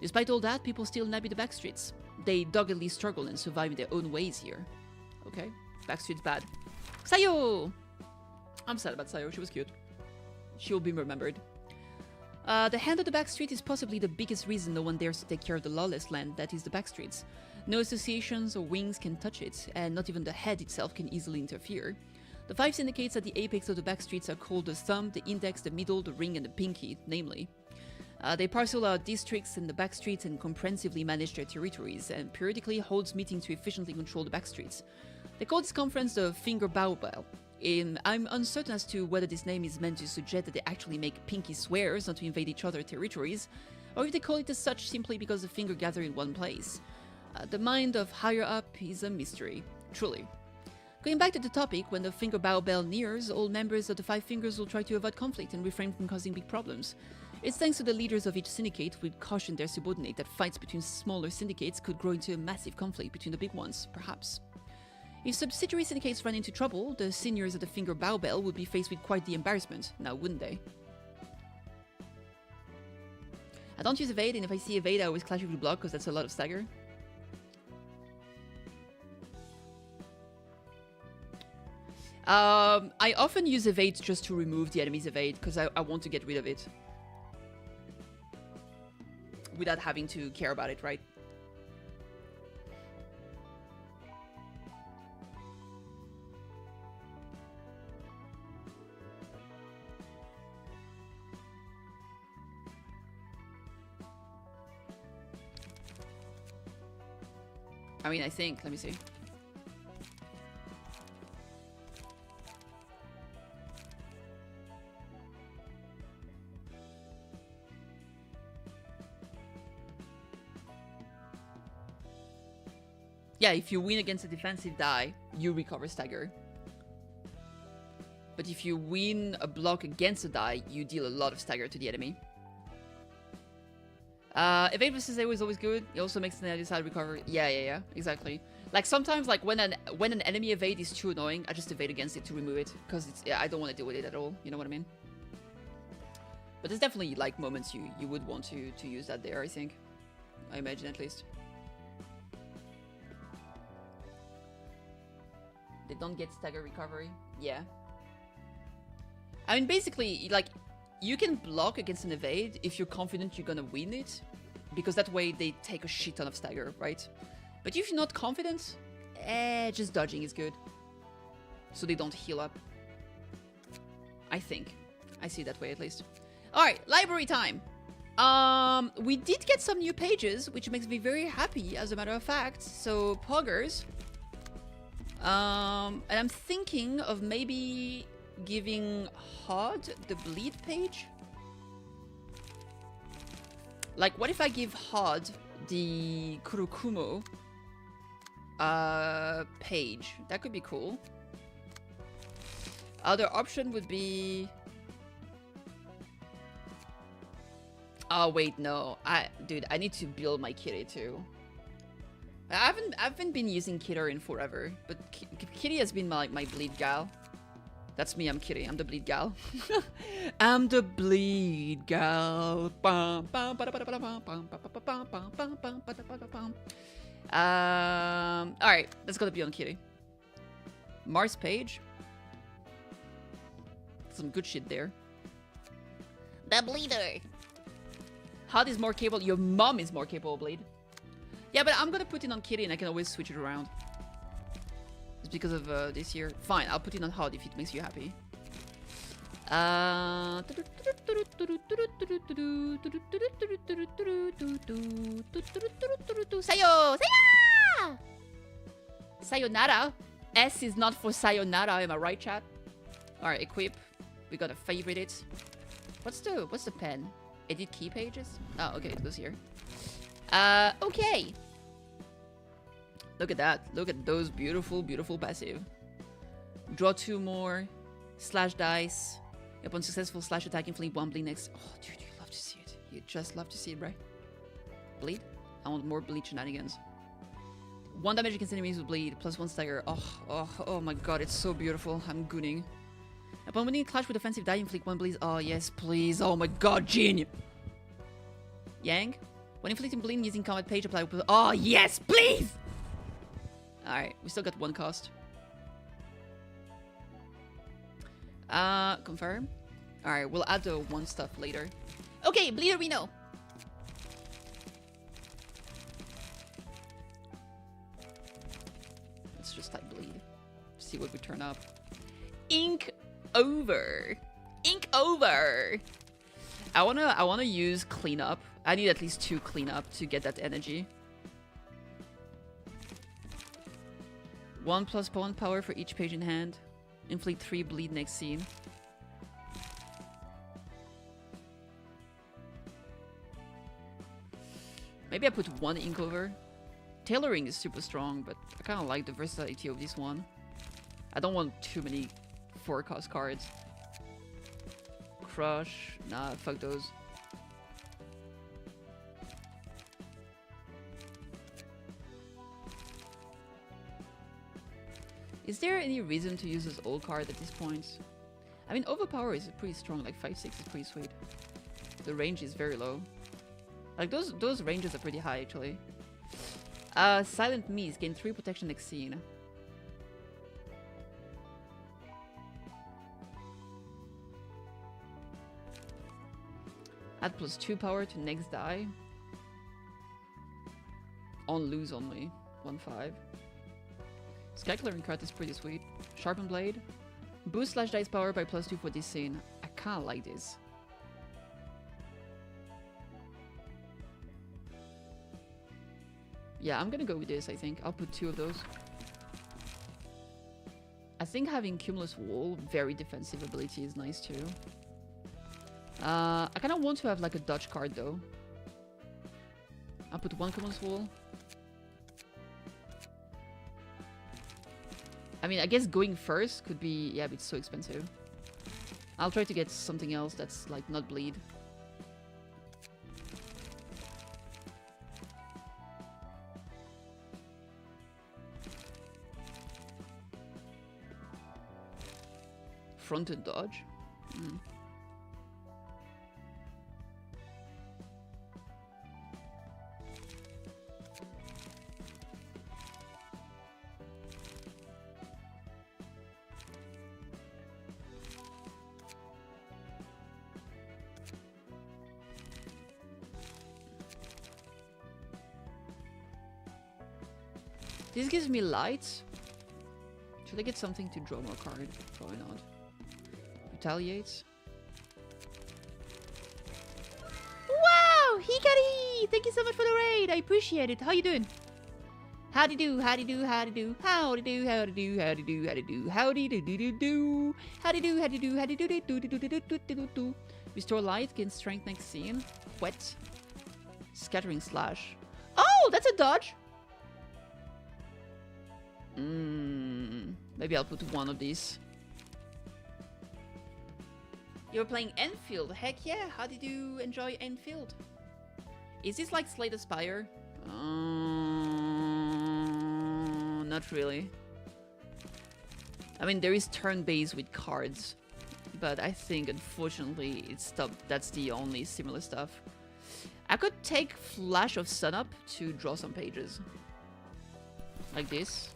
A: Despite all that, people still navigate the backstreets. They doggedly struggle and survive in their own ways here. Okay, backstreet's bad. Sayo! I'm sad about Sayo, she was cute. She'll be remembered. The hand of the backstreet is possibly the biggest reason no one dares to take care of the lawless land that is the backstreets. No associations or wings can touch it, and not even the head itself can easily interfere. The 5 syndicates at the apex of the backstreets are called the thumb, the index, the middle, the ring, and the pinky, namely. They parcel out districts in the backstreets and comprehensively manage their territories, and periodically holds meetings to efficiently control the backstreets. They call this conference the Finger Bow Bell. I'm uncertain as to whether this name is meant to suggest that they actually make pinky swears not to invade each other's territories, or if they call it as such simply because the finger gather in one place. The mind of higher up is a mystery, truly. Going back to the topic, when the Finger Bow Bell nears, all members of the 5 fingers will try to avoid conflict and refrain from causing big problems. It's thanks to the leaders of each syndicate who would caution their subordinate that fights between smaller syndicates could grow into a massive conflict between the big ones, perhaps. If subsidiary syndicates run into trouble, the seniors of the Finger Bow Bell would be faced with quite the embarrassment, now wouldn't they? I don't use evade, and if I see evade I always clash with the block because that's a lot of stagger. I often use evade just to remove the enemy's evade because I want to get rid of it. Without having to care about it, right? I mean, I think, let me see. Yeah, if you win against a defensive die, you recover stagger. But if you win a block against a die, you deal a lot of stagger to the enemy. Evade versus AoE is always good. It also makes the other side recover. Yeah, exactly. Like sometimes, like when an enemy evade is too annoying, I just evade against it to remove it because I don't want to deal with it at all. You know what I mean? But there's definitely like moments you would want to use that there. I think, I imagine at least. They don't get stagger recovery. Yeah. I mean, basically, like, you can block against an evade if you're confident you're gonna win it, because that way they take a shit ton of stagger, right? But if you're not confident, just dodging is good. So they don't heal up. I think. I see it that way at least. Alright, library time! We did get some new pages, which makes me very happy, as a matter of fact. So, poggers. And I'm thinking of maybe giving Hod the bleed page. Like, what if I give Hod the Kurokumo page? That could be cool. Other option would be... Oh wait, no. Dude, I need to build my Kitty too. I haven't been using Kidder in forever, but Kitty has been my bleed gal. That's me, I'm Kitty. I'm the bleed gal. I'm the bleed gal. Alright, let's go to be on Kitty. Mars page. Some good shit there. The bleeder. Hod is more capable. Your mom is more capable, bleed. Yeah, but I'm gonna put it on Kitty and I can always switch it around. It's because of this year. Fine, I'll put it on Hod if it makes you happy. Sayo! Saya! Sayonara! S is not for sayonara, am I right, chat? Alright, equip. We gotta favorite it. What's the pen? Edit key pages? Oh, okay, it goes here. Okay. Look at that. Look at those beautiful, beautiful passive. Draw 2 more. Slash dice. Upon successful slash attack, inflict 1 bleed next. Oh, dude, you love to see it. You just love to see it, right? Bleed? I want more bleed shenanigans. 1 damage against enemies with bleed, plus 1 stagger. Oh my god, it's so beautiful. I'm gooning. Upon winning a clash with offensive die, inflict 1 bleed. Oh, yes, please. Oh my god, genius. Yang? When inflicting bleed using combat page, apply. Oh, yes, please! Alright, we still got 1 cost. Confirm. Alright, we'll add the 1 stuff later. Okay, bleeder we know. Let's just type bleed. See what we turn up. Ink over. Ink over. I wanna use cleanup. I need at least 2 cleanup to get that energy. 1 plus pawn power for each page in hand. Inflict 3 bleed next scene. Maybe I put 1 ink over. Tailoring is super strong, but I kind of like the versatility of this one. I don't want too many 4-cost cards. Crush. Nah, fuck those. Is there any reason to use this old card at this point? I mean, overpower is pretty strong, like 5-6 is pretty sweet. The range is very low. Like, those ranges are pretty high, actually. Silent Mies, gain 3 protection next scene. Add plus 2 power to next die. On lose only. 1-5. Sky Clearing card is pretty sweet. Sharpen Blade. Boost slash dice power by plus 2 for this scene. I kinda like this. Yeah, I'm gonna go with this, I think. I'll put 2 of those. I think having Cumulus Wall, very defensive ability, is nice too. I kinda want to have like a dodge card though. I'll put 1 Cumulus Wall. I mean, I guess going first could be... Yeah, but it's so expensive. I'll try to get something else that's, like, not bleed. Fronted dodge? Mm. This gives me light. Should I get something to draw more card? Probably not. Retaliates. Nekomimi, thank you so much for the raid. I appreciate it. How you doing? Howdy do, howdy do, howdy do, howdy do, howdy do, howdy do, howdy do, howdy do do do do, howdy do, howdy do, howdy do do do do do do do do. Restore light, gain strength next scene. Wet. Scattering slash. Oh, that's a dodge. Maybe I'll put one of these. You're playing Enfield. Heck yeah. How did you enjoy Enfield? Is this like Slay the Spire? Not really. I mean, there is turn-based with cards, but I think, unfortunately, that's the only similar stuff. I could take Flash of Sunup to draw some pages. Like this.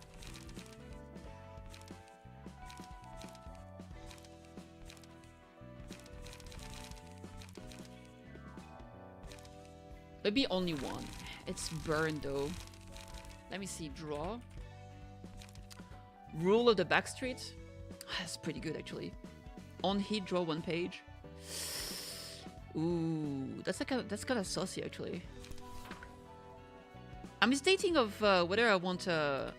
A: Maybe only one. It's burned though. Let me see. Draw. Rule of the Backstreet. That's pretty good actually. On hit, draw one page. Ooh, that's kind of saucy actually. I'm hesitating of whether I want to.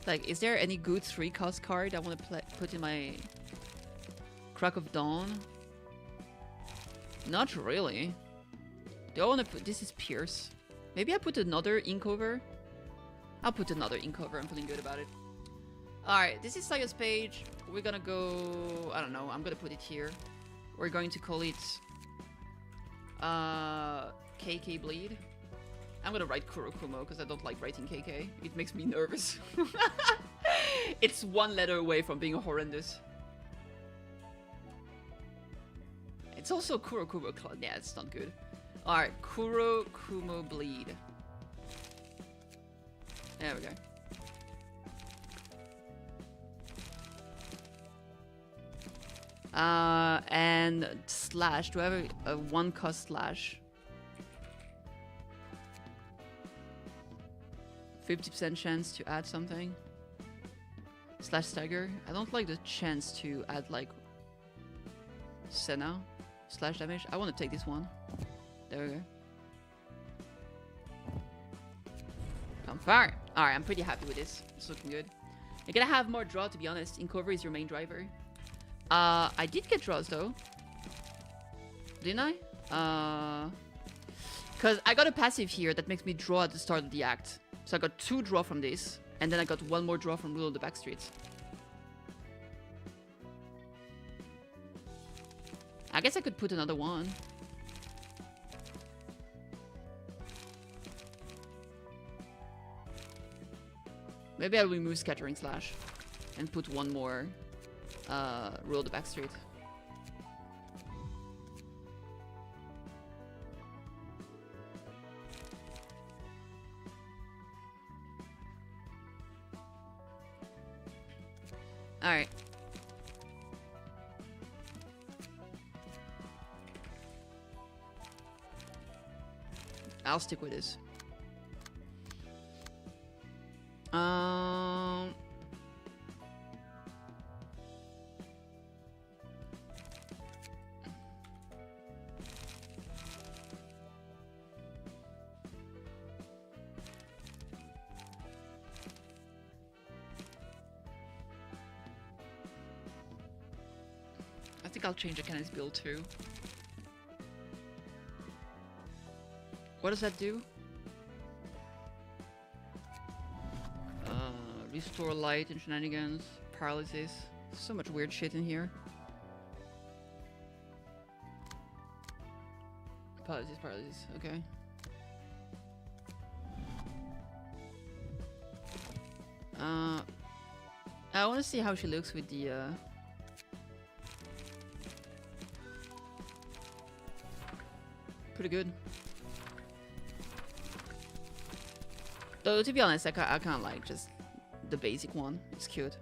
A: Like, is there any good 3-cost card I want to put in my Crack of Dawn? Not really. Do I want to put... This is Pierce. Maybe I put another ink over? I'll put another ink over. I'm feeling good about it. Alright, this is Saga's page. We're gonna go... I don't know. I'm gonna put it here. We're going to call it... KK Bleed. I'm gonna write Kurokumo because I don't like writing KK. It makes me nervous. It's one letter away from being horrendous. It's also Kurokumo. Yeah, it's not good. Alright, Kurokumo Bleed. There we go. And slash. Do I have a 1-cost slash? 50% chance to add something. Slash stagger. I don't like the chance to add like Senna. Slash damage. I want to take this one. There we go. I'm fire. Alright, I'm pretty happy with this. It's looking good. You're gonna have more draw, to be honest. Incover is your main driver. I did get draws though. Didn't I? Because I got a passive here that makes me draw at the start of the act. So I got 2 draw from this, and then I got 1 more draw from Rule of the Backstreets. I guess I could put another one. Maybe I'll remove Scattering Slash and put 1 more Rule of the Backstreet. Alright. I'll stick with this. I think I'll change the Kenneth's build too. What does that do? Restore light and shenanigans, paralysis. So much weird shit in here. Paralysis, okay. I want to see how she looks with the pretty good. Though to be honest, I kind of like just the basic one. It's cute.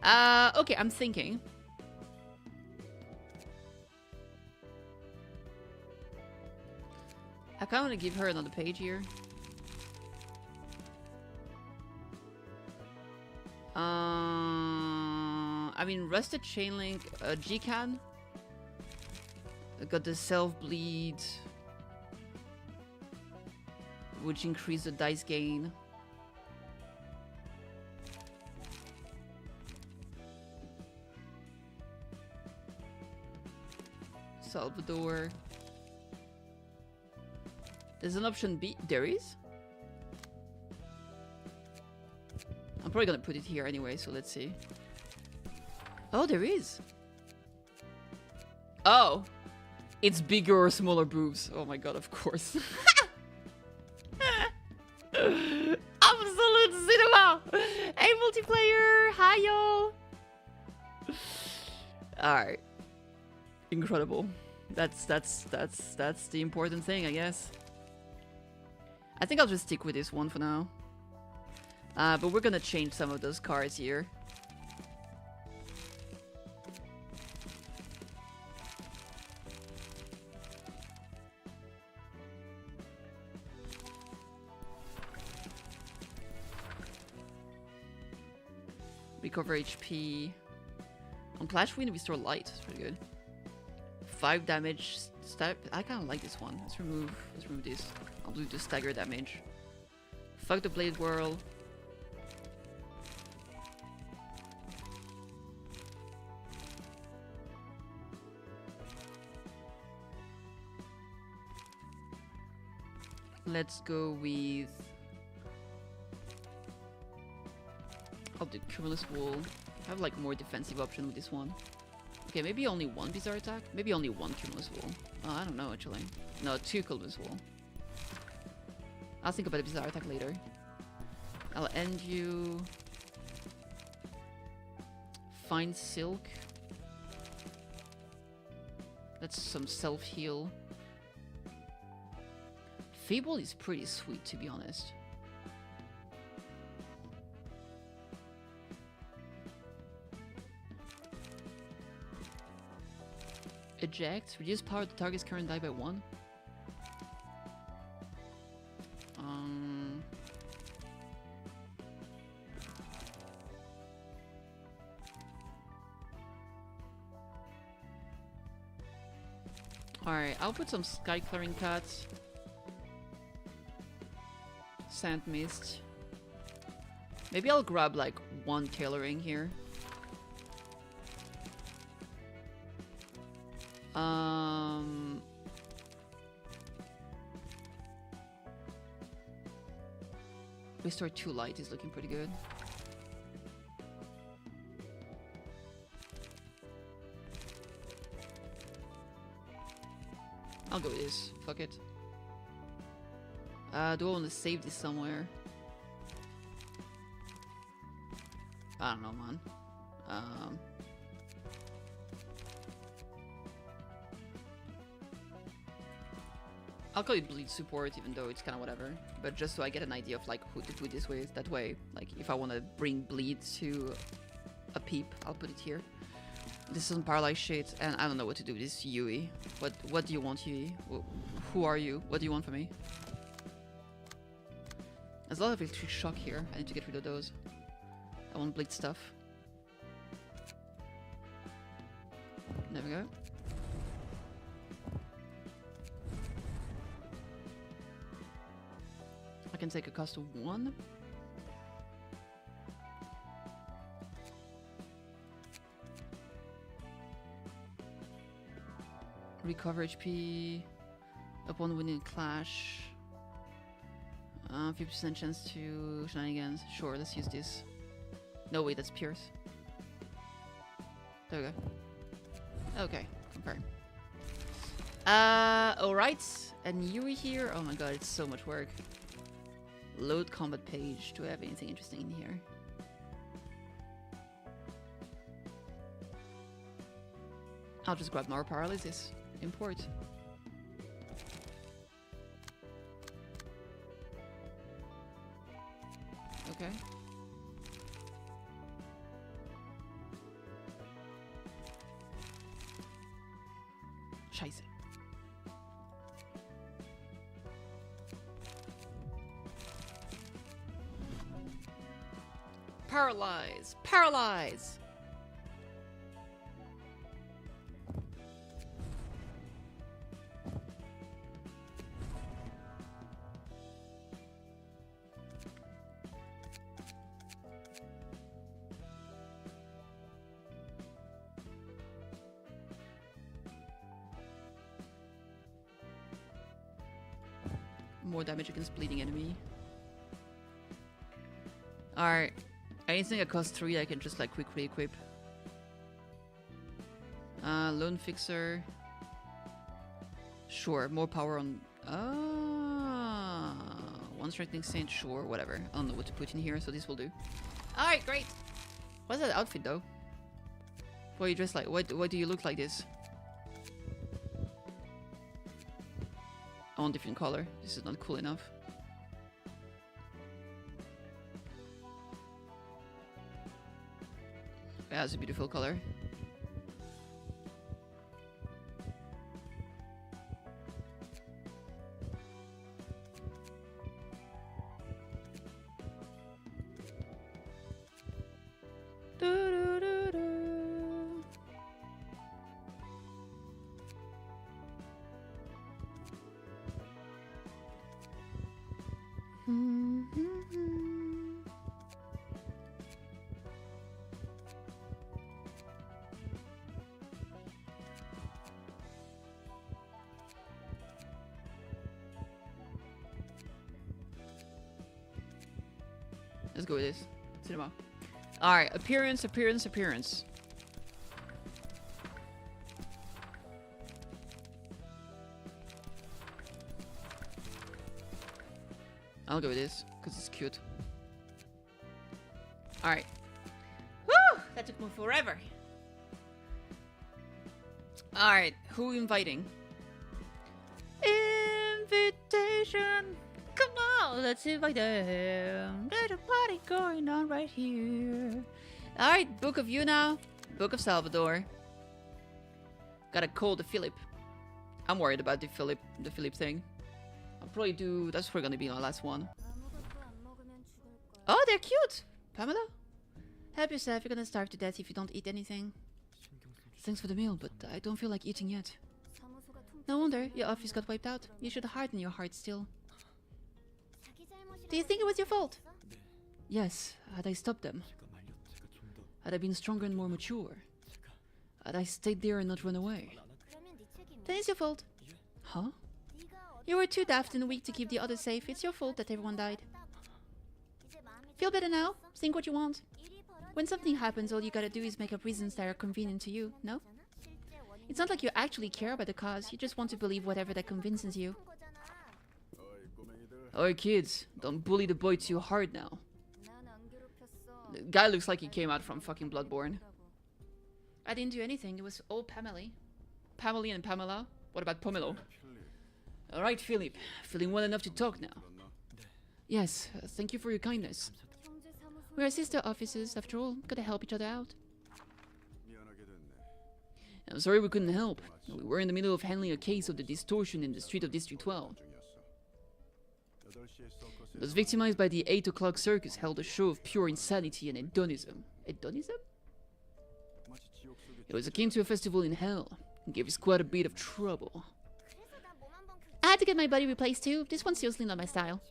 A: Okay, I'm thinking. I kind of want to give her another page here. I mean, Rusted Chain Link, G-Can. I got the self-bleed, which increase the dice gain. Salvador. There's an option B. There is? I'm probably gonna put it here anyway, so let's see. Oh, there is. Oh. It's bigger or smaller boobs. Oh my god, of course. Absolute cinema! Hey, multiplayer! Hi, y'all! Alright. Incredible. That's the important thing, I guess. I think I'll just stick with this one for now. But we're gonna change some of those cards here. Recover HP. On Clash Wind, restore light. That's pretty good. 5 damage. I kind of like this one. Let's remove this. I'll do the stagger damage. Fuck the Blade Whirl. Let's go with... I'll do Cumulus Wall. I have like more defensive option with this one. Okay, maybe only one Bizarre Attack? Maybe only one Cumulus Wall. Oh, I don't know actually. No, 2 Cumulus Wall. I'll think about a Bizarre Attack later. I'll end you. Find Silk. That's some self-heal. Fable is pretty sweet, to be honest. Eject. Reduce power of the target's current die by 1. Alright, I'll put some Sky Clearing Cuts. Sand Mist. Maybe I'll grab like 1 Tailoring here. Restore 2 light is looking pretty good. I'll go with this. Fuck it. Do I want to save this somewhere? I don't know, man. I'll call it Bleed Support, even though it's kind of whatever. But just so I get an idea of like who to put this with. That way, like if I want to bring Bleed to a Peep, I'll put it here. This is some paralyzed shit, and I don't know what to do with this Yui. What do you want, Yui? Who are you? What do you want from me? There's a lot of electric shock here. I need to get rid of those. I want Bleed stuff. There we go. I can take a cost of 1. Recover HP upon winning clash. 50% chance to shenanigans. Sure, let's use this. No, wait, that's Pierce. There we go. Okay, confirm. Alright. And Yui here. Oh my god, it's so much work. Load combat page. Do I have anything interesting in here? I'll just grab more paralysis. Import. Okay. Scheiße. Paralyze! Paralyze! More damage against bleeding enemy. Alright. Anything that costs 3 I can just like quickly equip. Lone Fixer. Sure, more power on... one strengthening saint, sure, whatever. I don't know what to put in here, so this will do. Alright, great! What's that outfit though? Why are you dressed like? Why do you look like this? I want different color. This is not cool enough. Yeah, it's a beautiful color. Let's go with this. Cinema. Alright, appearance. I'll go with this, because it's cute. Alright. Woo! That took me forever. Alright, who inviting? Invitation! Come on, let's invite them. There's a party going on right here. Alright, Book of Yuna, Book of Salvador. Gotta call the Philip. I'm worried about the Philip thing. I'll probably do... That's probably gonna be my last one. Oh, they're cute! Pamela? Help yourself, you're gonna starve to death if you don't eat anything. Thanks for the meal, but I don't feel like eating yet. No wonder, your office got wiped out. You should harden your heart still. Do you think it was your fault? Yes, had I stopped them. Had I been stronger and more mature. Had I stayed there and not run away. Then it's your fault. Huh? You were too daft and weak to keep the others safe. It's your fault that everyone died. Feel better now? Think what you want. When something happens, all you gotta do is make up reasons that are convenient to you, no? It's not like you actually care about the cause. You just want to believe whatever that convinces you. Oi kids, don't bully the boy too hard now. The guy looks like he came out from fucking Bloodborne. I didn't do anything. It was all Pamela. Pamela and Pamela? What about Pomelo? Alright, Philip. Feeling well enough to talk now? Yes, thank you for your kindness. We are sister officers, after all. Gotta help each other out. I'm sorry we couldn't help. We were in the middle of handling a case of the distortion in the street of District 12. Those victimized by the 8 o'clock circus held a show of pure insanity and hedonism. Hedonism? It was akin to a festival in hell. It gave us quite a bit of trouble. I had to get my body replaced too. This one's seriously not my style.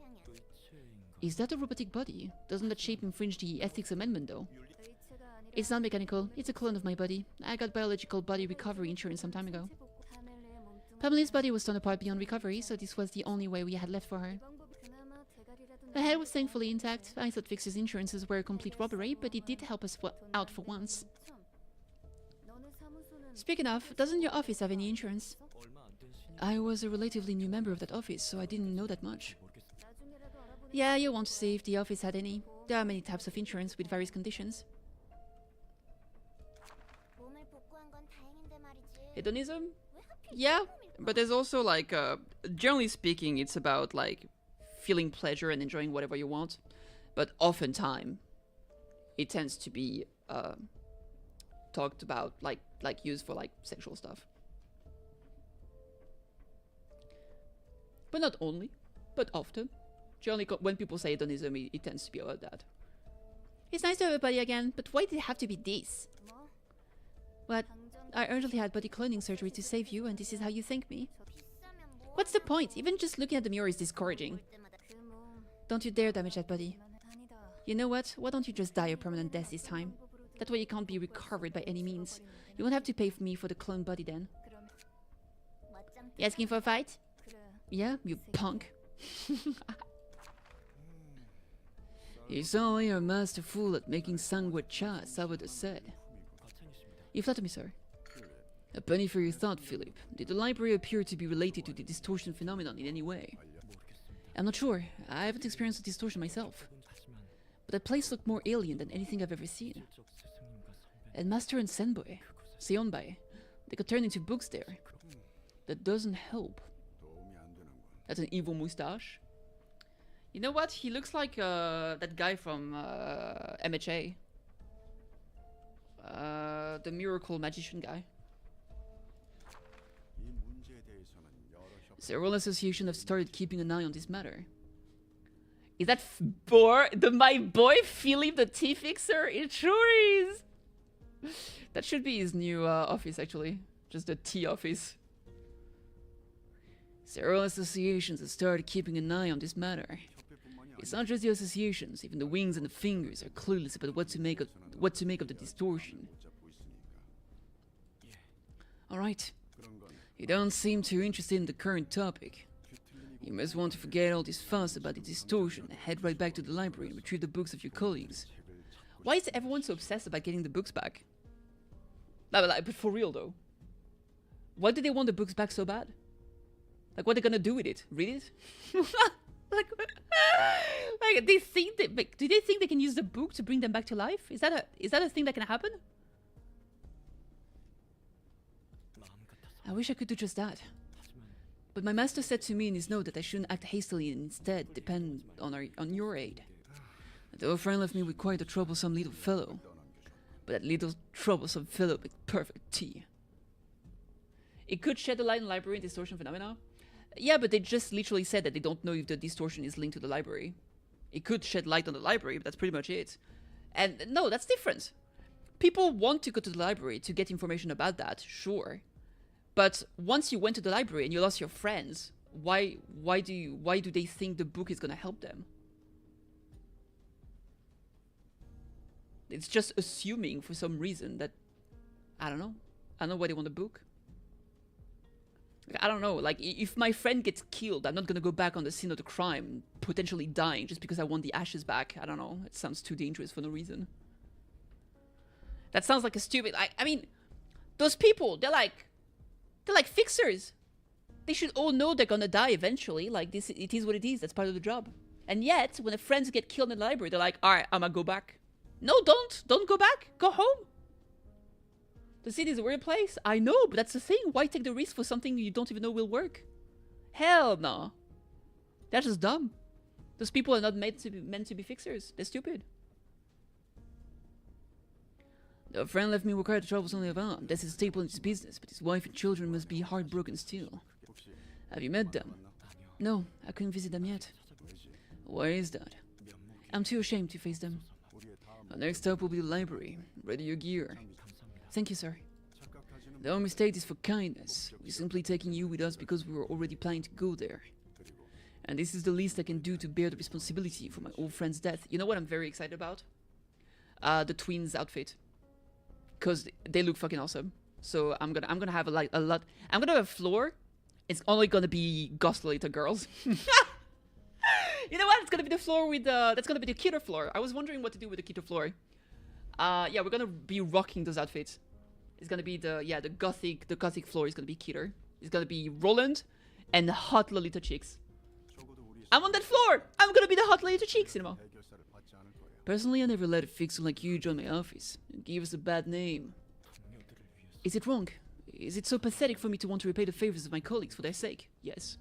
A: Is that a robotic body? Doesn't that shape infringe the ethics amendment though? It's not mechanical. It's a clone of my body. I got biological body recovery insurance some time ago. Pamela's body was torn apart beyond recovery, so this was the only way we had left for her. Her head was thankfully intact. I thought Vix's insurances were a complete robbery, but it did help us out for once. Speaking of, doesn't your office have any insurance? I was a relatively new member of that office, so I didn't know that much. Yeah, you'll want to see if the office had any. There are many types of insurance with various conditions. Hedonism? Yeah, but there's also like, generally speaking, it's about like feeling pleasure and enjoying whatever you want. But oftentimes, it tends to be talked about, like used for like sexual stuff. But not only, but often. Generally, when people say hedonism, it tends to be about that. It's nice to have a body again, but why did it have to be this? What? I urgently had body cloning surgery to save you, and this is how you thank me? What's the point? Even just looking at the mirror is discouraging. Don't you dare damage that body. You know what? Why don't you just die a permanent death this time? That way you can't be recovered by any means. You won't have to pay for me for the clone body then. You asking for a fight? Yeah, you punk. He's only a master fool at making gachas, I would have said. You flatter me, sir. A penny for your thought, Philip. Did the library appear to be related to the distortion phenomenon in any way? I'm not sure. I haven't experienced a distortion myself. But that place looked more alien than anything I've ever seen. And Master and Seonbai, they could turn into books there. That doesn't help. That's an evil mustache. You know what? He looks like that guy from MHA. The miracle magician guy. Several associations have started keeping an eye on this matter. Is that my boy Philip the tea fixer? It sure is! That should be his new office, actually. Just a tea office. Several associations have started keeping an eye on this matter. It's not just the associations, even the wings and the fingers are clueless about what to make of the distortion. Alright. You don't seem too interested in the current topic. You must want to forget all this fuss about the distortion and head right back to the library and retrieve the books of your colleagues. Why is everyone so obsessed about getting the books back? No, but for real though. Why do they want the books back so bad? Like, what are they gonna do with it? Read it? like they think do they think they can use the book to bring them back to life? Is that a thing that can happen? I wish I could do just that. But my master said to me in his note that I shouldn't act hastily and instead depend on your aid. The old friend left me with quite a troublesome little fellow. But that little troublesome fellow makes perfect tea. It could shed a light on library and distortion phenomena. Yeah, but they just literally said that they don't know if the distortion is linked to the library. It could shed light on the library, but that's pretty much it. And no, that's different. People want to go to the library to get information about that, sure. But once you went to the library and you lost your friends, why do they think the book is gonna help them? It's just assuming for some reason that, I don't know why they want the book. I don't know, like, if my friend gets killed, I'm not gonna go back on the scene of the crime, potentially dying just because I want the ashes back. I don't know, it sounds too dangerous for no reason. That sounds like a stupid, I mean, those people, they're like fixers. They should all know they're gonna die eventually, like, it is what it is, that's part of the job. And yet, when the friends get killed in the library, they're like, alright, I'm gonna go back. No, don't go back, go home. The city is a weird place. I know, but that's the thing. Why take the risk for something you don't even know will work? Hell no. They're just dumb. Those people are not meant to be fixers. They're stupid. The friend left me with quite a troublesome event. That's his staple in his business, but his wife and children must be heartbroken still. Have you met them? No, I couldn't visit them yet. Why is that? I'm too ashamed to face them. Our next stop will be the library. Ready your gear. Thank you, sir. No mistake is for kindness. We're simply taking you with us because we were already planning to go there. And this is the least I can do to bear the responsibility for my old friend's death. You know what I'm very excited about? The twins' outfit. Because they look fucking awesome. So I'm gonna have a lot. I'm gonna have a floor. It's only gonna be Ghostlater girls. You know what? It's gonna be the floor with that's gonna be the Kitter floor. I was wondering what to do with the Kitter floor. Yeah, we're gonna be rocking those outfits. It's gonna be the gothic floor is gonna be Kitter. It's gonna be Roland and hot Lolita chicks. I'm on that floor! I'm gonna be the hot Lolita chicks, you know. Personally, I never let a fixer like you join my office and give us a bad name. Is it wrong? Is it so pathetic for me to want to repay the favors of my colleagues for their sake? Yes.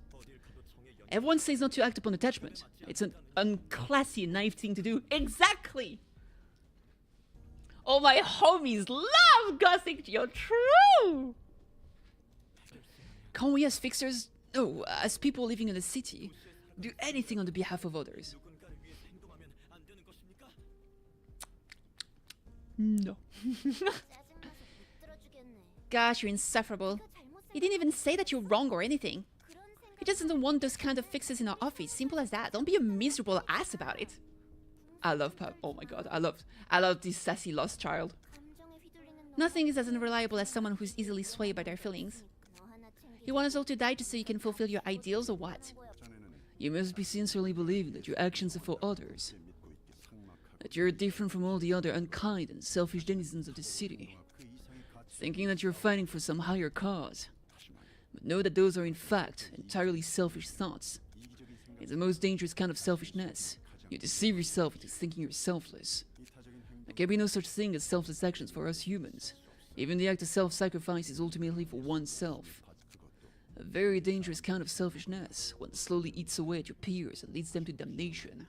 A: Everyone says not to act upon attachment. It's an unclassy and naive thing to do. Exactly! All my homies love Gothic. You're true! Can't we as fixers, no, as people living in the city, do anything on the behalf of others? No. Gosh, you're insufferable. He didn't even say that you're wrong or anything. He just doesn't want those kind of fixes in our office. Simple as that. Don't be a miserable ass about it. I love Pap. Oh my god, I love this sassy lost child. Nothing is as unreliable as someone who's easily swayed by their feelings. You want us all to die just so you can fulfill your ideals or what? You must be sincerely believing that your actions are for others. That you're different from all the other unkind and selfish denizens of the city. Thinking that you're fighting for some higher cause. But know that those are in fact entirely selfish thoughts. It's the most dangerous kind of selfishness. You deceive yourself into thinking you're selfless. There can be no such thing as selfless actions for us humans. Even the act of self-sacrifice is ultimately for oneself. A very dangerous kind of selfishness, one that slowly eats away at your peers and leads them to damnation.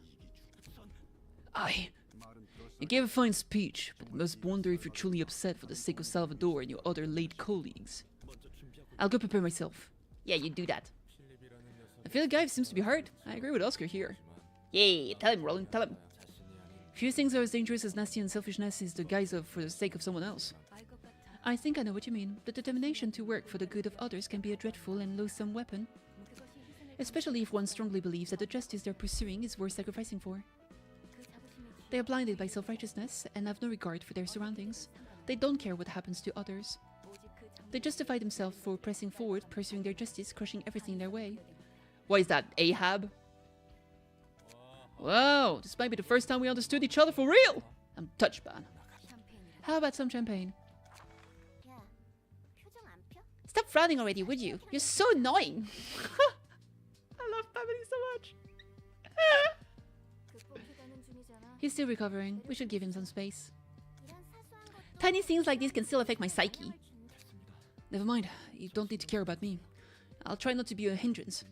A: You gave a fine speech, but I must wonder if you're truly upset for the sake of Salvador and your other late colleagues. I'll go prepare myself. Yeah, you do that. I feel the guy seems to be hurt. I agree with Oscar here. Yay, tell him, Roland, tell him. Few things are as dangerous as nasty and selfishness is the guise of for the sake of someone else. I think I know what you mean. The determination to work for the good of others can be a dreadful and loathsome weapon. Especially if one strongly believes that the justice they're pursuing is worth sacrificing for. They are blinded by self-righteousness and have no regard for their surroundings. They don't care what happens to others. They justify themselves for pressing forward, pursuing their justice, crushing everything in their way. Why is that, Ahab? Whoa, this might be the first time we understood each other for real! I'm touched, man. How about some champagne? Stop frowning already, would you? You're so annoying! I love family so much! He's still recovering. We should give him some space. Tiny things like this can still affect my psyche. Never mind. You don't need to care about me. I'll try not to be a hindrance.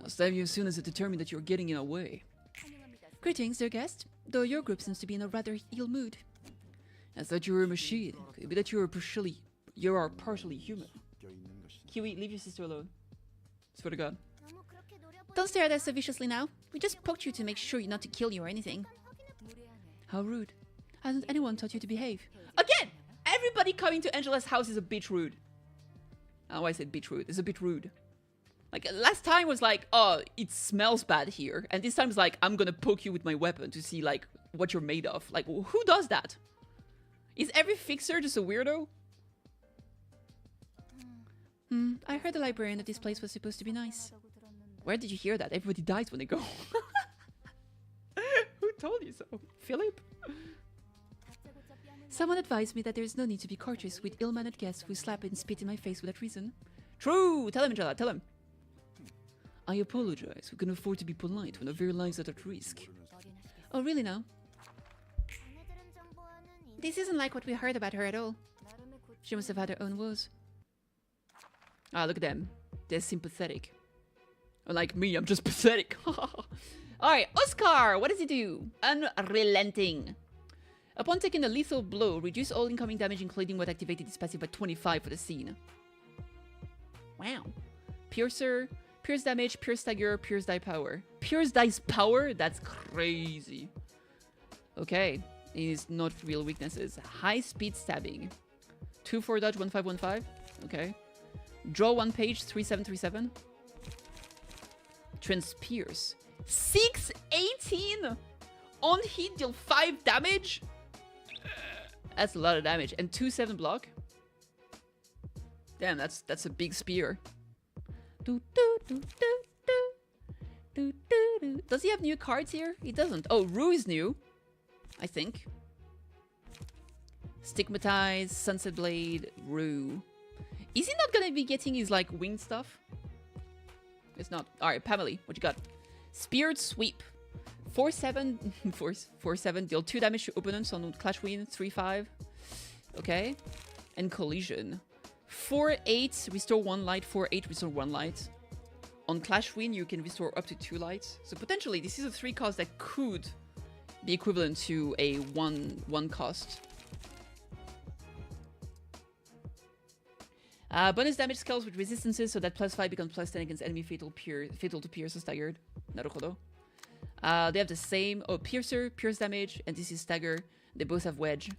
A: I'll stab you as soon as I determine that you're getting in our way. Greetings, dear guest. Though your group seems to be in a rather ill mood. I thought you were a machine. Could it be that you are partially human? Kiwi, leave your sister alone. Swear to God. Don't stare at us so viciously now. We just poked you to make sure not to kill you or anything. How rude. Hasn't anyone taught you to behave? Again! Everybody coming to Angela's house is a bit rude. Oh, I said bit rude. It's a bit rude. Like, last time was like, oh, it smells bad here. And this time is like, I'm gonna poke you with my weapon to see, like, what you're made of. Like, who does that? Is every fixer just a weirdo? I heard the librarian that this place was supposed to be nice. Where did you hear that? Everybody dies when they go. Who told you so? Philip? Someone advised me that there is no need to be courteous with ill-mannered guests who slap and spit in my face without reason. True! Tell him, Angela, tell him. I apologize. We can afford to be polite when our very lives are at risk. Oh, really now? This isn't like what we heard about her at all. She must have had her own woes. Ah, look at them. They're sympathetic. Unlike me, I'm just pathetic. Alright, Oscar! What does he do? Unrelenting. Upon taking a lethal blow, reduce all incoming damage including what activated his passive by 25 for the scene. Wow. Piercer, pierce damage, pierce stagger, pierce die power. Pierce dice power? That's crazy. Okay. Is not real weaknesses. High speed stabbing. 2-4 dodge, 1-5-1-5. Okay. Draw 1 page, 3-7-3-7. Transpierce. 6-18! On hit, deal 5 damage? That's a lot of damage. And 2-7 block. Damn, that's a big spear. Does he have new cards here? He doesn't. Oh, Rue is new. I think. Stigmatize, Sunset Blade, Rue. Is he not gonna be getting his, like, winged stuff? It's not. Alright, Pamela, what you got? Spirit Sweep. 4-7. 4-7. Deal 2 damage to opponents on Clash Win. 3-5. Okay. And Collision. 4-8. Restore 1 light. 4-8. Restore 1 light. On Clash Win, you can restore up to 2 lights. So potentially, this is a 3 cost that could be equivalent to a 1 cost. Bonus damage scales with resistances, so that +5 becomes +10 against enemy fatal to pierce or staggered. Naruhodo. They have the same. Oh, piercer, pierce damage, and this is stagger. They both have wedge.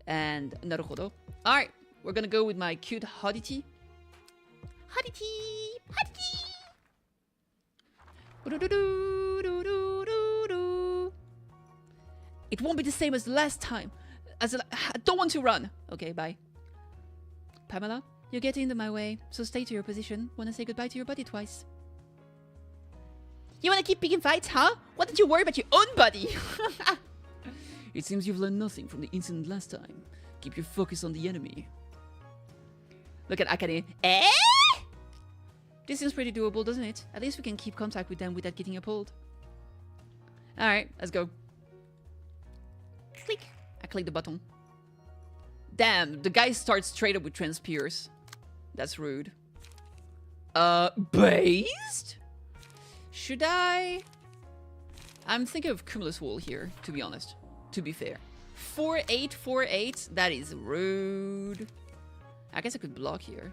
A: And Naruhodo. Alright, we're gonna go with my cute Hodity. Hodity! Hodity! It won't be the same as the last time. I don't want to run. Okay, bye. Pamela, you're getting into my way, so stay to your position. Wanna say goodbye to your body twice? You wanna keep picking fights, huh? Why don't you worry about your own body? It seems you've learned nothing from the incident last time. Keep your focus on the enemy. Look at Akane. Eh? This seems pretty doable, doesn't it? At least we can keep contact with them without getting appalled. Alright, let's go. Click. I click the button. Damn, the guy starts straight up with Transpierce. That's rude. Based? Should I? I'm thinking of Cumulus Wall here, to be honest. To be fair. 4-8, 4-8? That is rude. I guess I could block here.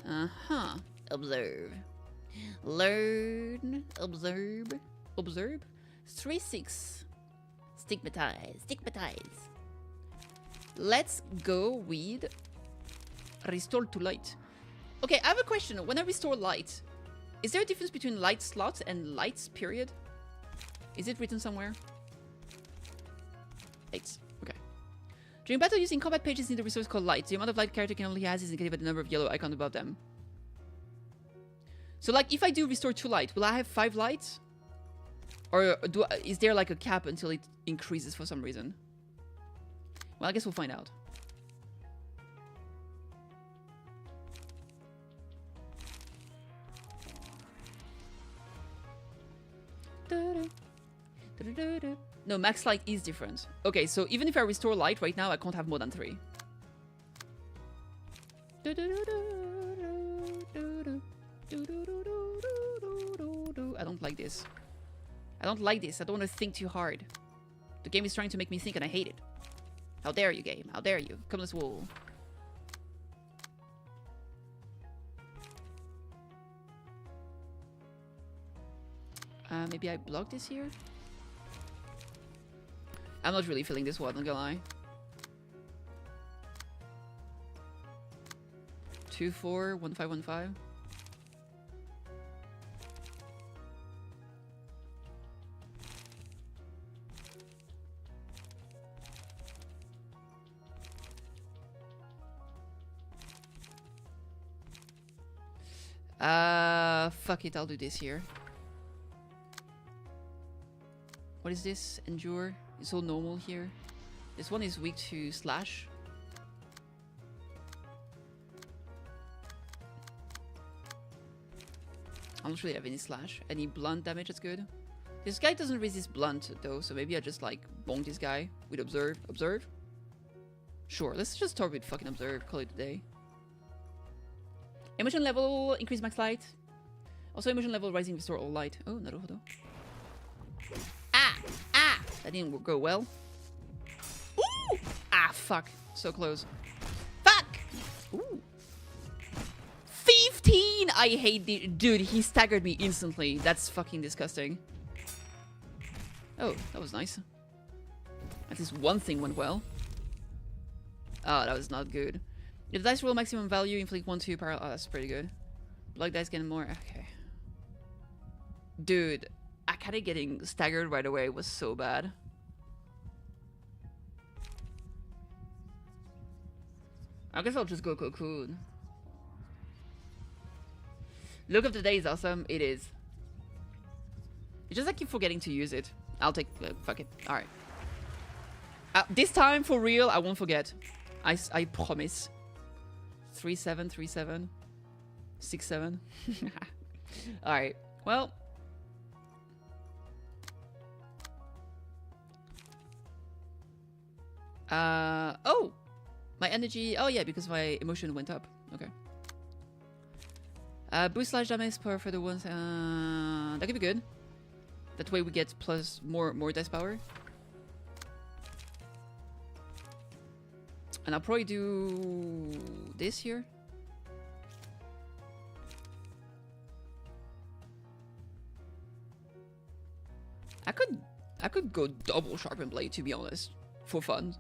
A: Uh-huh. Observe. Learn. Observe. Observe. 3-6. Stigmatize. Stigmatize. Let's go with restore to light. Okay, I have a question. When I restore light, is there a difference between light slots and lights, period? Is it written somewhere? 8. Okay. During battle using combat pages in the resource called light, the amount of light character currently has is indicated by the number of yellow icons above them. So like if I do restore 2 light, will I have 5 lights? Or is there like a cap until it increases for some reason? Well, I guess we'll find out. No, max light is different. Okay, so even if I restore light right now, I can't have more than 3. I don't like this. I don't like this. I don't want to think too hard. The game is trying to make me think and I hate it. How dare you, game? How dare you? Come this wall. Maybe I block this here? I'm not really feeling this one, I'm not gonna lie. 2-4, 1-5-1-5. Fuck it, I'll do this here. What is this? Endure. It's all normal here. This one is weak to slash. I don't really have any slash. Any blunt damage, that's good. This guy doesn't resist blunt though, so maybe I just like bonk this guy with observe. Observe? Sure, let's just start with fucking observe, call it a day. Emotion level, increase max light. Also emotion level, rising, restore all light. Oh, naruhodo. Ah! Ah! That didn't go well. Ooh! Ah, fuck. So close. Fuck! Ooh. 15! I hate the... Dude, he staggered me instantly. That's fucking disgusting. Oh, that was nice. At least one thing went well. Oh, that was not good. If the dice roll maximum value, inflict 1-2 power. Oh, that's pretty good. Block dice getting more. Okay. Dude, Akane getting staggered right away was so bad. I guess I'll just go Cocoon. Look of the day is awesome. It is. It's just I keep forgetting to use it. I'll take... fuck it. Alright. This time, for real, I won't forget. I promise. 3-7, 3-7. 6-7. Alright. Well... oh! My energy... Oh yeah, because my emotion went up. Okay. Boost slash damage per for the ones... that could be good. That way we get plus more dice power. And I'll probably do... this here. I could go double sharpen blade, to be honest. For fun.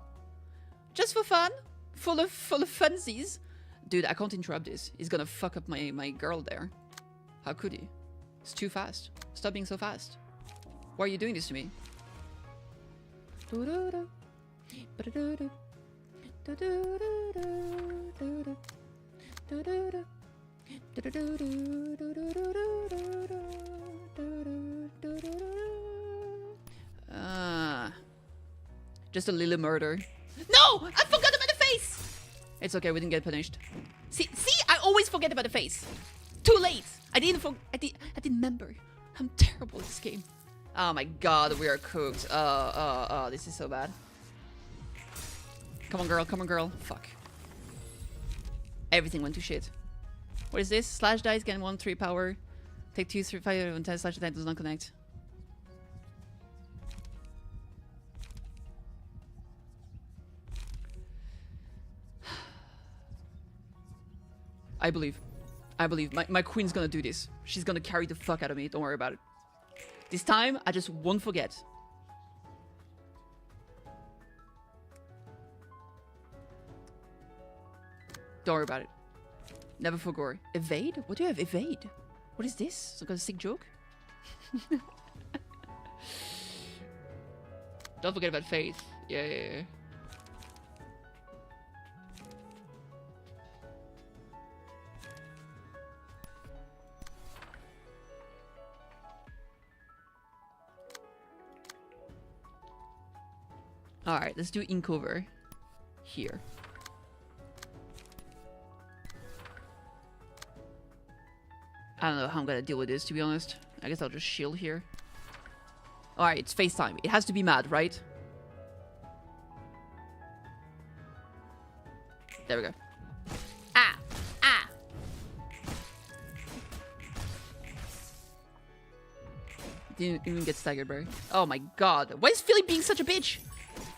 A: Just for fun. Full of funsies. Dude, I can't interrupt this. He's gonna fuck up my girl there. How could he? It's too fast. Stop being so fast. Why are you doing this to me? Just a little murder. No! I forgot about the face! It's okay, we didn't get punished. See, I always forget about the face. Too late! I didn't remember. I'm terrible at this game. Oh my god, we are cooked. This is so bad. Come on, girl, come on, girl. Fuck. Everything went to shit. What is this? Slash dice, gain 1/3 power. Take 2, 3, 5, and 10 slash attack does not connect. I believe. My queen's gonna do this. She's gonna carry the fuck out of me. Don't worry about it. This time, I just won't forget. Don't worry about it. Never forget. Evade? What do you have? Evade? What is this? Some kind of sick joke? Don't forget about faith. Yeah. Alright, let's do ink over here. I don't know how I'm gonna deal with this, to be honest. I guess I'll just shield here. Alright, it's FaceTime. It has to be mad, right? There we go. Ah! Didn't even get staggered, bro. Oh my god. Why is Philly being such a bitch?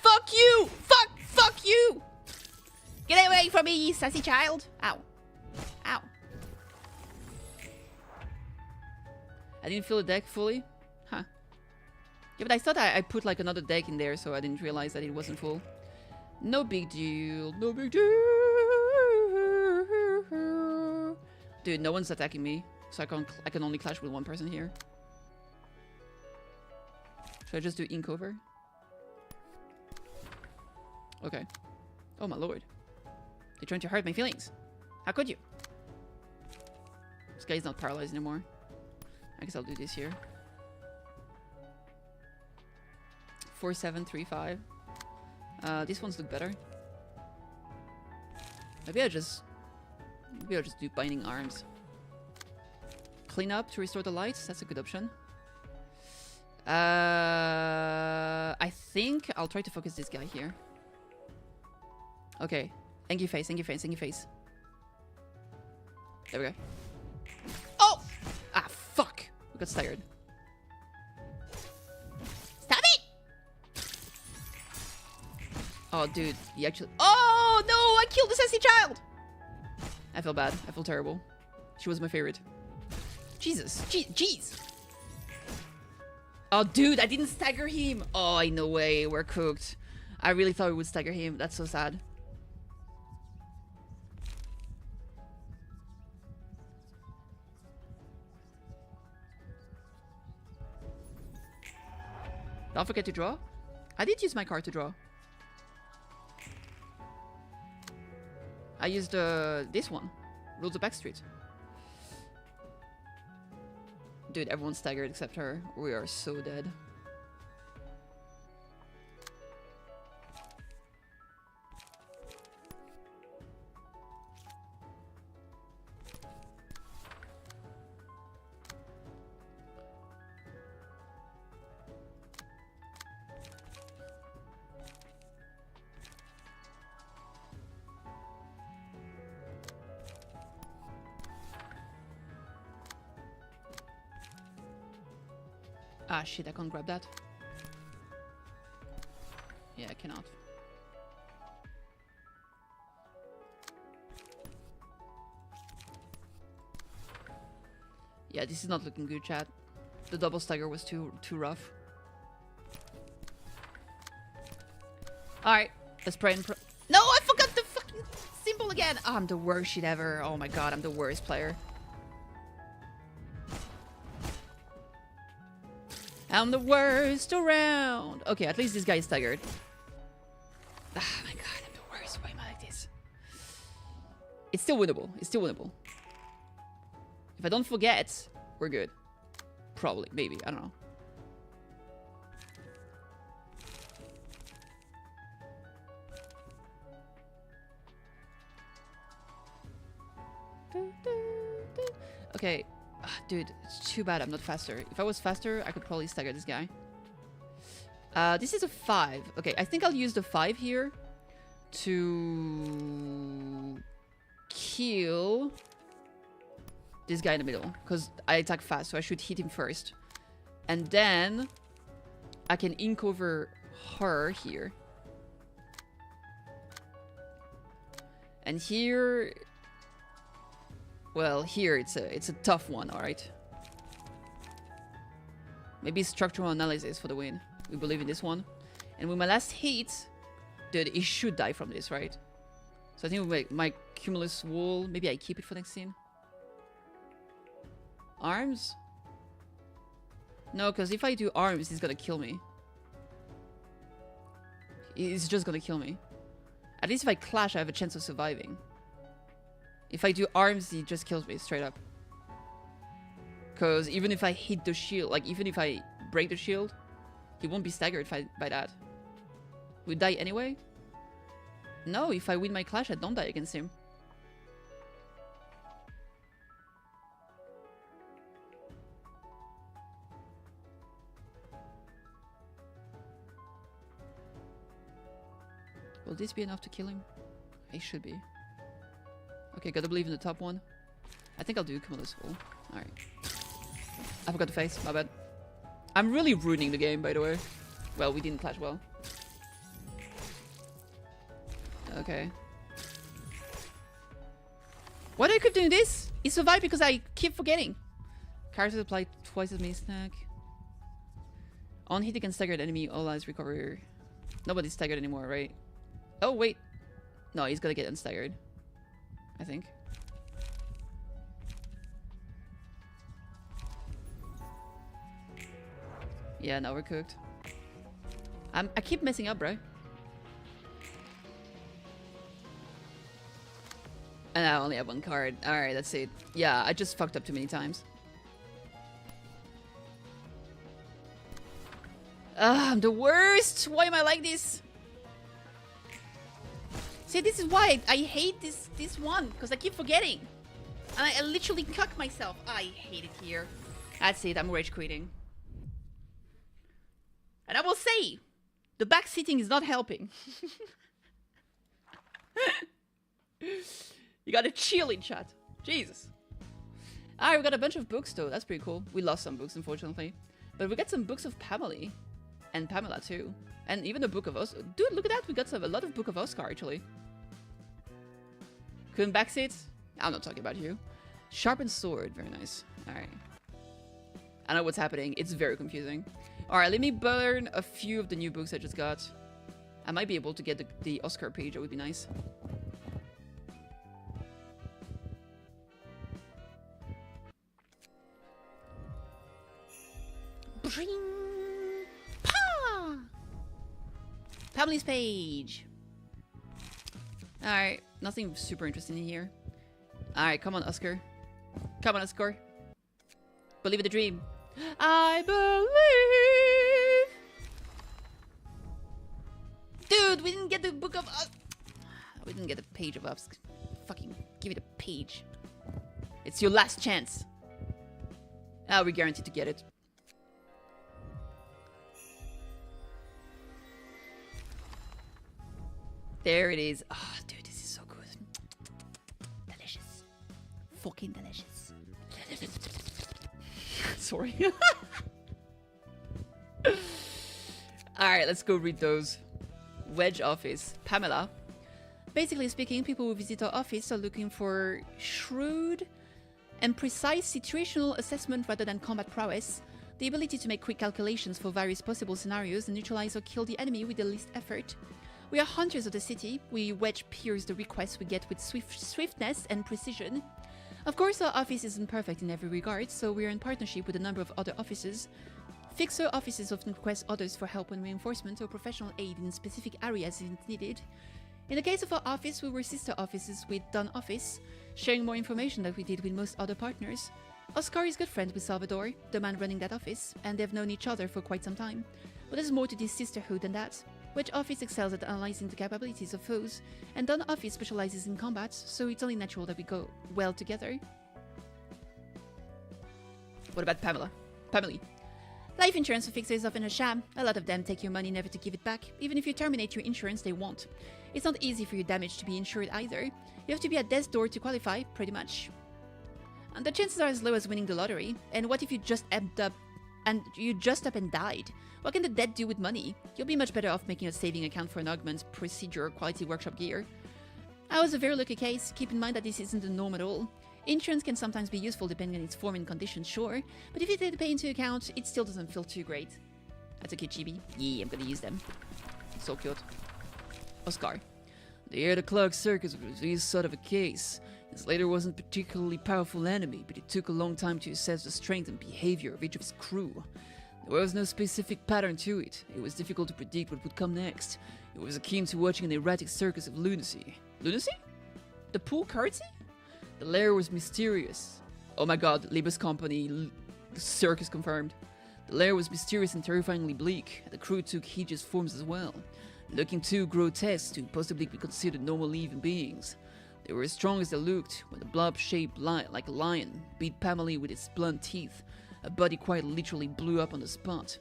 A: Fuck you! Fuck you! Get away from me, you sassy child! Ow. I didn't fill the deck fully? Huh. Yeah, but I thought I put like another deck in there, so I didn't realize that it wasn't full. No big deal. No big deal. Dude, no one's attacking me, so I can only clash with one person here. Should I just do ink over? Okay. Oh my lord. You're trying to hurt my feelings. How could you? This guy's not paralyzed anymore. I guess I'll do this here. 4, 7, 3, 5. These ones look better. Maybe I'll just do binding arms. Clean up to restore the lights. That's a good option. I think I'll try to focus this guy here. Okay. Angry face. There we go. Oh! Ah, fuck! We got staggered. Stop it! Oh, dude. He actually... Oh, no! I killed the sassy child! I feel bad. I feel terrible. She was my favorite. Jesus. Jeez. Oh, dude, I didn't stagger him. Oh, no way. We're cooked. I really thought we would stagger him. That's so sad. Don't forget to draw. I did use my card to draw. I used this one. Rules of Backstreet. Dude, everyone's staggered except her. We are so dead. Ah, shit, I can't grab that. Yeah, I cannot. Yeah, this is not looking good, chat. The double stagger was too rough. Alright, let's pray and No, I forgot the fucking symbol again! Oh, I'm the worst shit ever. Oh my god, I'm the worst player. I'm the worst around. Okay, at least this guy is staggered. Oh my god, I'm the worst. Why am I like this? It's still winnable. It's still winnable. If I don't forget, we're good. Probably. Maybe. I don't know. Okay. Dude, it's too bad I'm not faster. If I was faster, I could probably stagger this guy. This is a 5. Okay, I think I'll use the 5 here to kill this guy in the middle. Because I attack fast, so I should hit him first. And then I can ink over her here. And here... Well, here it's a tough one, alright? Maybe structural analysis for the win. We believe in this one. And with my last hit, dude, he should die from this, right? So I think with my cumulus wall, maybe I keep it for next scene. Arms? No, because if I do arms, he's gonna kill me. He's just gonna kill me. At least if I clash, I have a chance of surviving. If I do arms, he just kills me straight up. Because even if I hit the shield, like even if I break the shield, he won't be staggered by that. Would die anyway? No, if I win my clash, I don't die against him. Will this be enough to kill him? It should be. Okay, gotta believe in the top one. I think I'll do Cumulus Wall. Alright. I forgot to face, my bad. I'm really ruining the game, by the way. Well, we didn't clash well. Okay. Why do I keep doing this? He survived because I keep forgetting. Characters apply twice as many snack. On hit against staggered enemy, all lives recover. Nobody's staggered anymore, right? Oh, wait. No, he's gonna get unstaggered. I think. Yeah, now we're cooked. I keep messing up, bro. And I only have one card. Alright, that's it. Yeah, I just fucked up too many times. I'm the worst! Why am I like this? See, this is why I hate this one, because I keep forgetting. And I literally cuck myself. I hate it here. That's it, I'm rage quitting. And I will say, the back seating is not helping. You gotta chill in chat. Jesus. Alright, we got a bunch of books though, that's pretty cool. We lost some books, unfortunately. But we got some books of Pamela. And Pamela too. And even the Book of Oscar. Dude, look at that. We got a lot of Book of Oscar, actually. Couldn't backseat? I'm not talking about you. Sharpened sword. Very nice. Alright. I know what's happening. It's very confusing. Alright, let me burn a few of the new books I just got. I might be able to get the Oscar page. That would be nice. Family's page. Alright, nothing super interesting in here. Alright, come on, Oscar. Come on, Oscar. Believe in the dream. I believe. Dude, we didn't get the book of us. We didn't get the page of us. Fucking give it a page. It's your last chance. Ah, we're guaranteed to get it. There it is. Oh, dude, this is so good. Delicious. Fucking delicious. Sorry. Alright, let's go read those. Wedge office. Pamela. Basically speaking, people who visit our office are looking for shrewd and precise situational assessment rather than combat prowess. The ability to make quick calculations for various possible scenarios and neutralize or kill the enemy with the least effort. We are hunters of the city. We wedge pierce the requests we get with swiftness and precision. Of course, our office isn't perfect in every regard, so we are in partnership with a number of other offices Fixer offices often request others for help when reinforcement or professional aid in specific areas is needed. In the case of our office, we were sister offices with Dun Office, sharing more information than we did with most other partners. Oscar is good friends with Salvador, the man running that office, and they've known each other for quite some time. But there's more to this sisterhood than that. Wedge Office excels at analyzing the capabilities of foes, and Dun Office specializes in combat, so it's only natural that we go well together. What about Pamela? Pamela. Life insurance for fixers is often a sham. A lot of them take your money never to give it back. Even if you terminate your insurance, they won't. It's not easy for your damage to be insured either. You have to be at death's door to qualify, pretty much. And the chances are as low as winning the lottery. And what if you just up and died? What can the dead do with money? You'll be much better off making a saving account for an augment, procedure, or quality workshop gear. I was a very lucky case. Keep in mind that this isn't the norm at all. Insurance can sometimes be useful depending on its form and condition, sure, but if you take the pay into account, it still doesn't feel too great. That's okay, Chibi. Yeah, I'm gonna use them. So cute. Oscar. The heir to Clark's circus was this sort of a case. His later wasn't a particularly powerful enemy, but it took a long time to assess the strength and behavior of each of his crew. There was no specific pattern to it. It was difficult to predict what would come next. It was akin to watching an erratic circus of lunacy. Lunacy? The pool curtsy? The lair was mysterious. Oh my god, Libus Company, circus confirmed. The lair was mysterious and terrifyingly bleak. The crew took hideous forms as well, looking too grotesque to possibly be considered normal living beings. They were as strong as they looked. When the blob-shaped like a lion beat Pamela with its blunt teeth, a body quite literally blew up on the spot.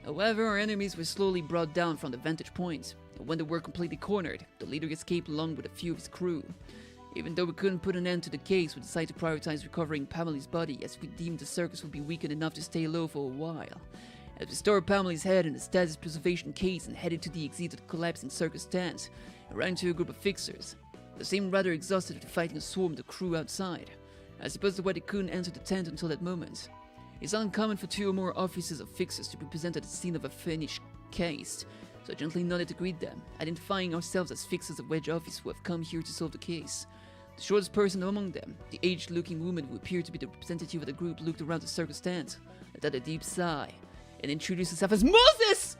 A: However, our enemies were slowly brought down from the vantage point, and when they were completely cornered, the leader escaped along with a few of his crew. Even though we couldn't put an end to the case, we decided to prioritize recovering Pamela's body, as we deemed the circus would be weakened enough to stay low for a while. As we stored Pamela's head in a status preservation case and headed to the exit of the collapsing circus tent, I ran into a group of fixers. They seemed rather exhausted after fighting a swarm of the crew outside. I suppose that's why they couldn't enter the tent until that moment. It's uncommon for 2 or more officers of fixers to be present at the scene of a finished case, so I gently nodded to greet them, identifying ourselves as fixers of Wedge Office who have come here to solve the case. The shortest person among them, the aged-looking woman who appeared to be the representative of the group, looked around the circus tent, let out a deep sigh, and introduced herself as Moses!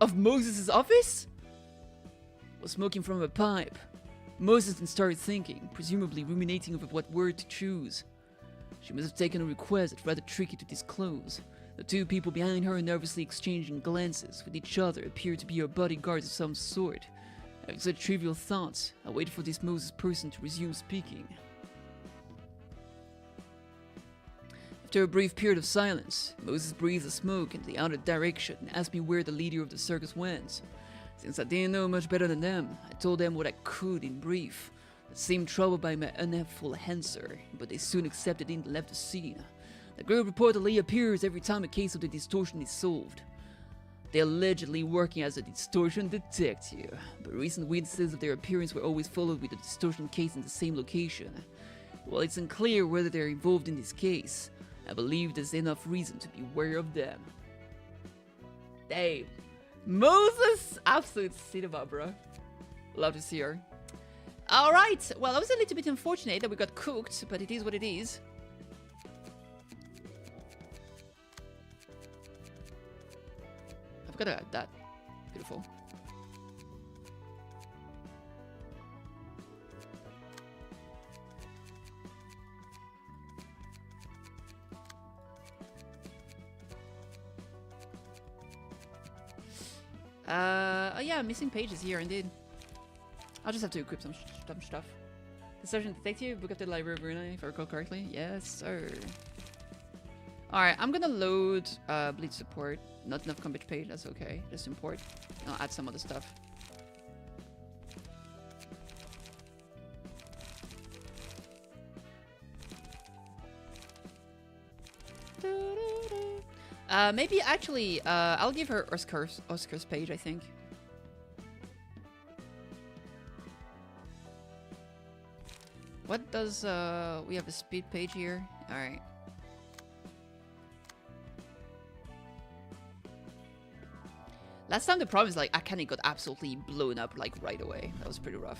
A: Of Moses' office? Was smoking from a pipe. Moses then started thinking, presumably ruminating over what word to choose. She must have taken a request that's rather tricky to disclose. The 2 people behind her, nervously exchanging glances with each other, appeared to be her bodyguards of some sort. Having such trivial thoughts, I waited for this Moses person to resume speaking. After a brief period of silence, Moses breathed the smoke in the other direction and asked me where the leader of the circus went. Since I didn't know much better than them, I told them what I could in brief. I seemed troubled by my unhelpful answer, but they soon accepted it and left the scene. The group reportedly appears every time a case of the distortion is solved. They're allegedly working as a distortion detective, but recent witnesses of their appearance were always followed with a distortion case in the same location. While it's unclear whether they're involved in this case, I believe there's enough reason to be wary of them. Damn. Moses! Absolute cinema, bro. Love to see her. Alright, well, that was a little bit unfortunate that we got cooked, but it is what it is. I forgot about that. Beautiful. Oh yeah, missing pages here indeed. I'll just have to equip some stuff. The Sergeant Detective, book up the Library of Brunei, if I recall correctly. Yes, sir. Alright, I'm gonna load Bleach support. Not enough combat page, that's okay. Just import. I'll add some other stuff. Maybe actually, I'll give her Oscar's page, I think. What does, we have a speed page here? Alright. Last time the problem is, like, Akane got absolutely blown up, like, right away. That was pretty rough.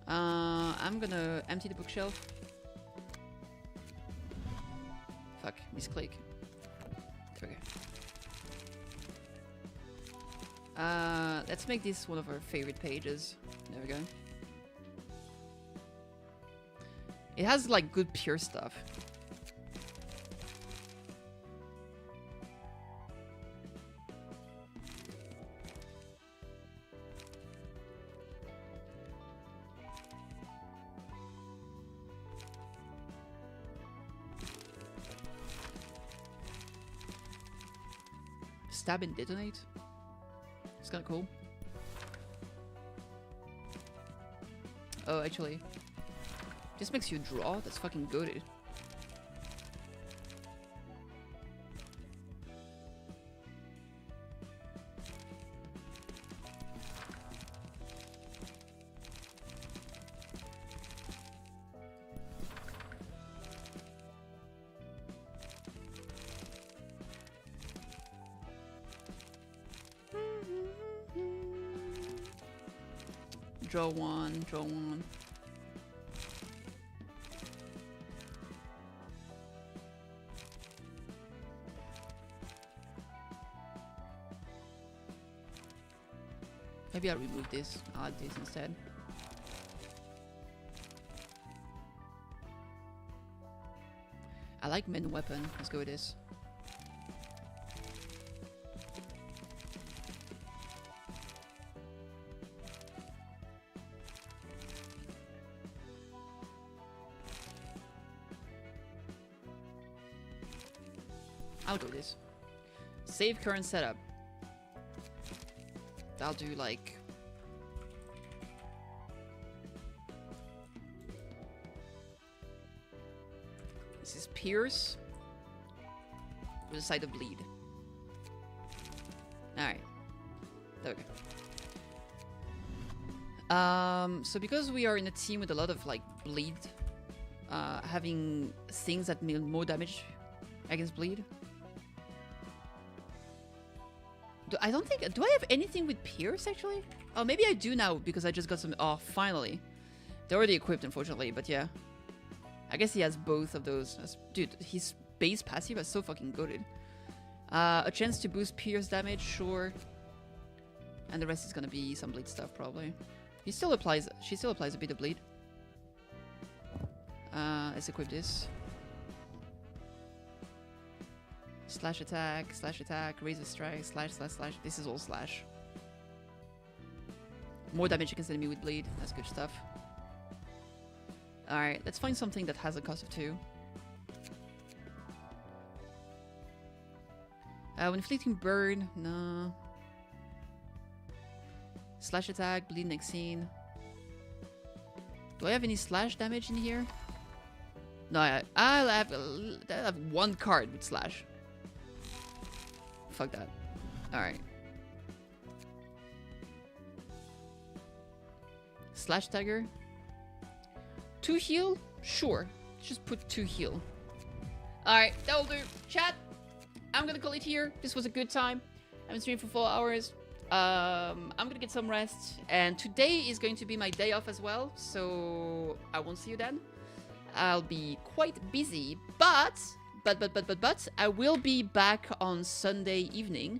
A: I'm gonna empty the bookshelf. Fuck, misclick. Okay. Let's make this one of our favorite pages. There we go. It has like good pure stuff. Stab and detonate. It's kind of cool. Oh, actually, this makes you draw. That's fucking good. Draw one, draw one. Maybe I'll remove this. I'll add this instead. I like main weapon. Let's go with this. I'll go with this. Save current setup. I'll do like... This is Pierce with a side of bleed. Alright. Okay. So because we are in a team with a lot of like bleed, having things that deal more damage against bleed. I don't think... Do I have anything with Pierce, actually? Oh, maybe I do now, because I just got some... Oh, finally. They're already equipped, unfortunately, but yeah. I guess he has both of those. Dude, his base passive is so fucking goated. A chance to boost Pierce damage, sure. And the rest is gonna be some bleed stuff, probably. He still applies... She still applies a bit of bleed. Let's equip this. Slash attack, razor strike, slash. This is all slash. More damage against enemy with bleed. That's good stuff. Alright, let's find something that has a cost of 2. When inflicting burn, no. Slash attack, bleed next scene. Do I have any slash damage in here? No, I'll have one card with slash. Fuck that. Alright. Slash dagger. 2 heal? Sure. Just put 2 heal. Alright, that'll do. Chat, I'm gonna call it here. This was a good time. I've been streaming for 4 hours. I'm gonna get some rest. And today is going to be my day off as well. So I won't see you then. I'll be quite busy. But I will be back on Sunday evening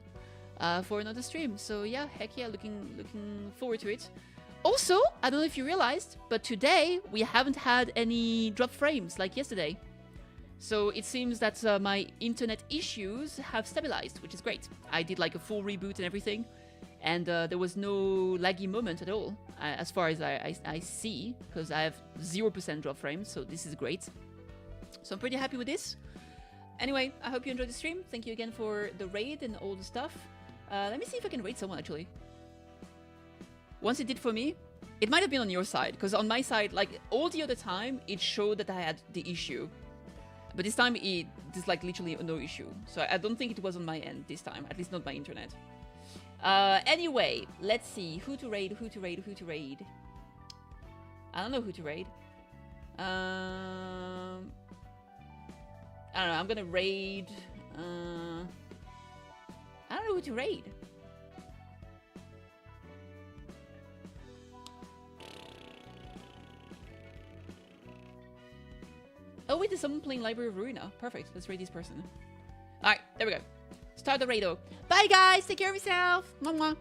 A: for another stream. So yeah, heck yeah, looking forward to it. Also, I don't know if you realized, but today we haven't had any drop frames like yesterday. So it seems that my internet issues have stabilized, which is great. I did like a full reboot and everything, and there was no laggy moment at all, as far as I see, because I have 0% drop frames, so this is great. So I'm pretty happy with this. Anyway, I hope you enjoyed the stream. Thank you again for the raid and all the stuff. Let me see if I can raid someone, actually. Once it did for me, it might have been on your side, because on my side, like, all the other time, it showed that I had the issue. But this time, there's, like, literally no issue. So I don't think it was on my end this time, at least not my internet. Anyway, let's see. Who to raid. I don't know who to raid. I don't know, I'm gonna raid... I don't know who to raid. Oh wait, there's someone playing Library of Ruina. Perfect. Let's raid this person. Alright, there we go. Start the raido. Bye guys, take care of yourself. Mwah mwah.